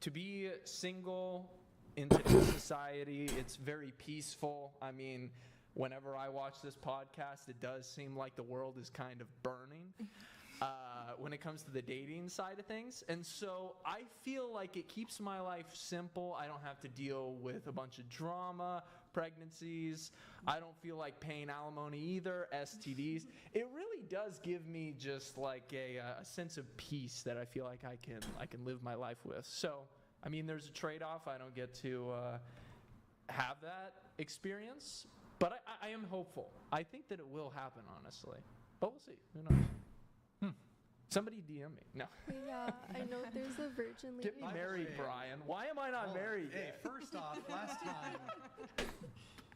to be single in today's society, it's very peaceful. I mean, whenever I watch this podcast, it does seem like the world is kind of burning when it comes to the dating side of things. And so I feel like it keeps my life simple. I don't have to deal with a bunch of drama, pregnancies. I don't feel like paying alimony either, STDs. It really does give me just like a sense of peace that I feel like I can live my life with. So, I mean, there's a trade-off. I don't get to have that experience, but I am hopeful. I think that it will happen, honestly. But we'll see. Who knows? Somebody DM me. No. Yeah, I know there's a virgin lady. Get me married, Brian. Why am I not married yet? First off, last time,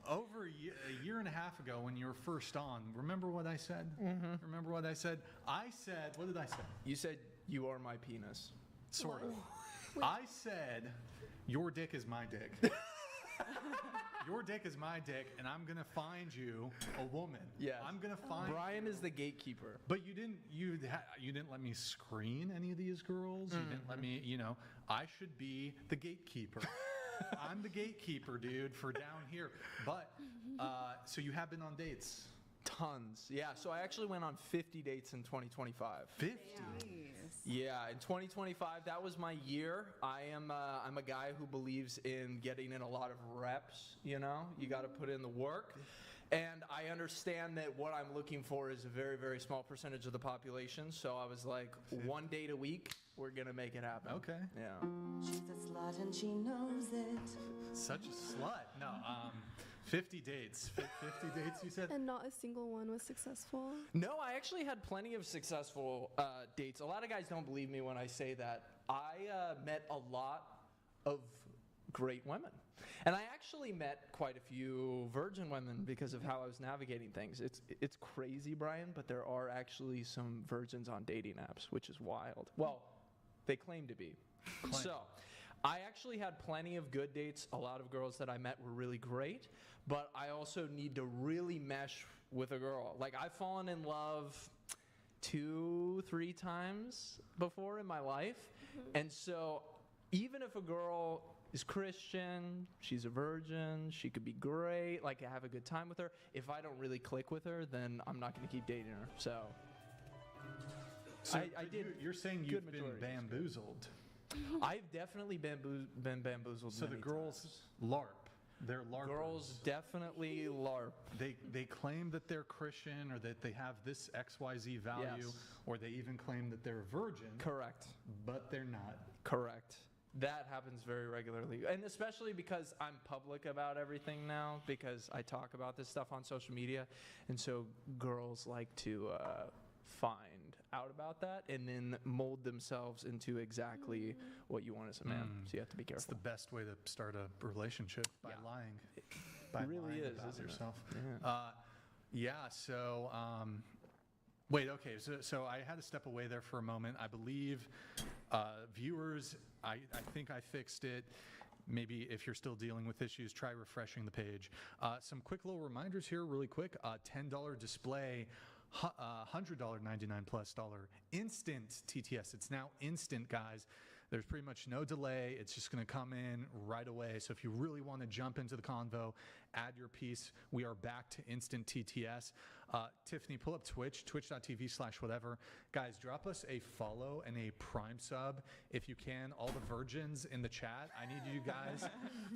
over a year and a half ago when you were first on, remember what I said? Mm-hmm. Remember what I said? I said, what did I say? You said, you are my penis. Sort of. I said, your dick is my dick. Your dick is my dick, and I'm gonna find you a woman. Yes. I'm gonna find. Brian is the gatekeeper. But you didn't let me screen any of these girls. You didn't let me. I should be the gatekeeper. I'm the gatekeeper, dude, for down here. But so you have been on dates. Tons. Yeah, so I actually went on 50 dates in 2025. 50? Yeah, in 2025, that was my year. I'm a guy who believes in getting in a lot of reps, you got to put in the work. And I understand that what I'm looking for is a very, very small percentage of the population. So I was like, 1 date a week, we're going to make it happen. Okay. Yeah. She's a slut and she knows it. Such a slut. No, 50 dates. 50 dates, you said? And not a single one was successful. No, I actually had plenty of successful dates. A lot of guys don't believe me when I say that. I met a lot of great women. And I actually met quite a few virgin women because of how I was navigating things. It's crazy, Brian, but there are actually some virgins on dating apps, which is wild. Well, they claim to be. So I actually had plenty of good dates. A lot of girls that I met were really great, but I also need to really mesh with a girl. Like, I've fallen in love 2-3 times before in my life. And so even if a girl is Christian, she's a virgin, she could be great, like, I have a good time with her. If I don't really click with her, then I'm not going to keep dating her. So I did. You're saying you've been bamboozled. I've definitely been bamboozled. So the girls LARP. They're LARPers. Girls definitely LARP. They claim that they're Christian or that they have this XYZ value, Yes. or they even claim that they're a virgin. Correct. But they're not. Correct. That happens very regularly. And especially because I'm public about everything now, because I talk about this stuff on social media. And so girls like to find out about that and then mold themselves into exactly what you want as a man. So you have to be careful. It's the best way to start a relationship, by lying. By It really lying is, about isn't it? yourself. Yeah. So wait, okay. So I had to step away there for a moment. I believe viewers, I think I fixed it. Maybe if you're still dealing with issues, try refreshing the page. Some quick little reminders here really quick. $10 display, $100 $99 plus instant TTS. It's now instant, guys. There's pretty much no delay. It's just going to come in right away. So if you really want to jump into the convo, add your piece. We are back to instant TTS. Tiffany, pull up Twitch, twitch.tv/whatever. Guys, drop us a follow and a Prime sub if you can. All the virgins in the chat, I need you guys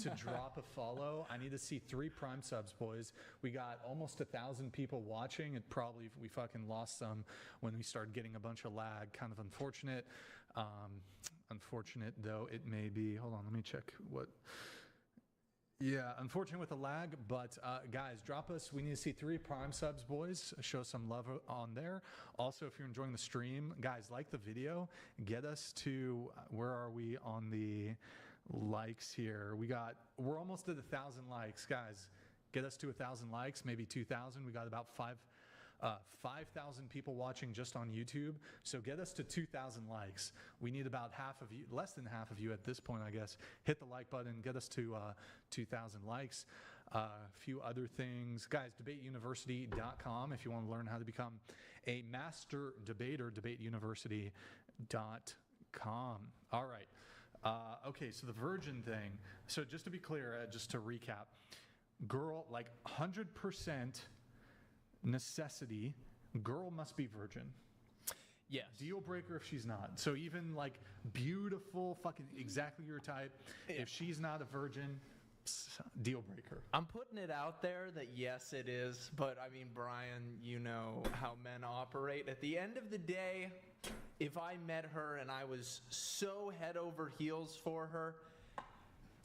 to drop a follow. I need to see 3 Prime subs, boys. We got almost 1,000 people watching. It probably, we fucking lost some when we started getting a bunch of lag. Kind of unfortunate. Unfortunate though it may be. Hold on, let me check what. Yeah, unfortunate with the lag, but guys, drop us. We need to see 3 Prime subs, boys. Show some love on there. Also, if you're enjoying the stream, guys, like the video. Get us to, where are we on the likes here? We're almost at 1,000 likes, guys. Get us to 1,000 likes, maybe 2,000. We got about 5,000 people watching just on YouTube. So get us to 2,000 likes. We need about half of you, less than half of you at this point, I guess. Hit the like button, get us to 2,000 likes. a few other things. Guys, debateuniversity.com if you want to learn how to become a master debater, debateuniversity.com. All right. Okay, so the virgin thing. So just to be clear, just to recap, girl, like 100% necessity, girl must be virgin. Yes. Deal breaker if she's not. So even like beautiful, fucking exactly your type, if she's not a virgin, deal breaker. I'm putting it out there that yes, it is. But I mean, Brian, you know how men operate. At the end of the day, if I met her and I was so head over heels for her,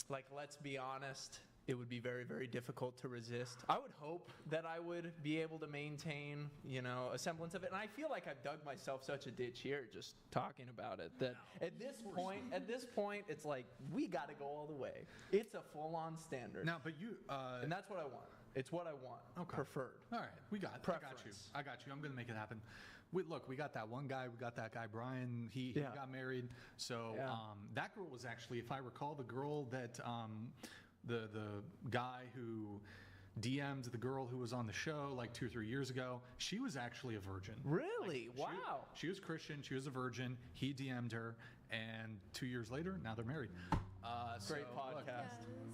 like, let's be honest, it would be very, very difficult to resist. I would hope that I would be able to maintain, you know, a semblance of it. And I feel like I've dug myself such a ditch here just talking about it that at this point, it's like, we got to go all the way. It's a full-on standard. Now, but you... and that's what I want. It's what I want. Okay. Preferred. All right. I got you. I got you. I'm going to make it happen. Look, we got that one guy. We got that guy, Brian. He got married. So that girl was actually, if I recall, the girl that... the guy who DM'd the girl who was on the show like 2 or 3 years ago, she was actually a virgin. Really? Wow. She was Christian. She was a virgin. He DM'd her, and 2 years later, now they're married. Great so, podcast. Look,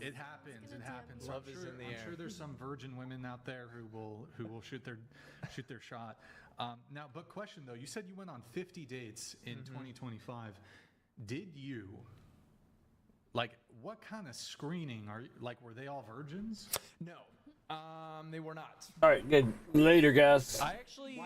it happens. It happens. Love I'm is in the I'm air. sure there's some virgin women out there who will shoot their shot. Now, but question though, you said you went on 50 dates in 2025. Did you? Like, what kind of screening are you, like, were they all virgins? No, they were not. All right, good. Later, guys. I actually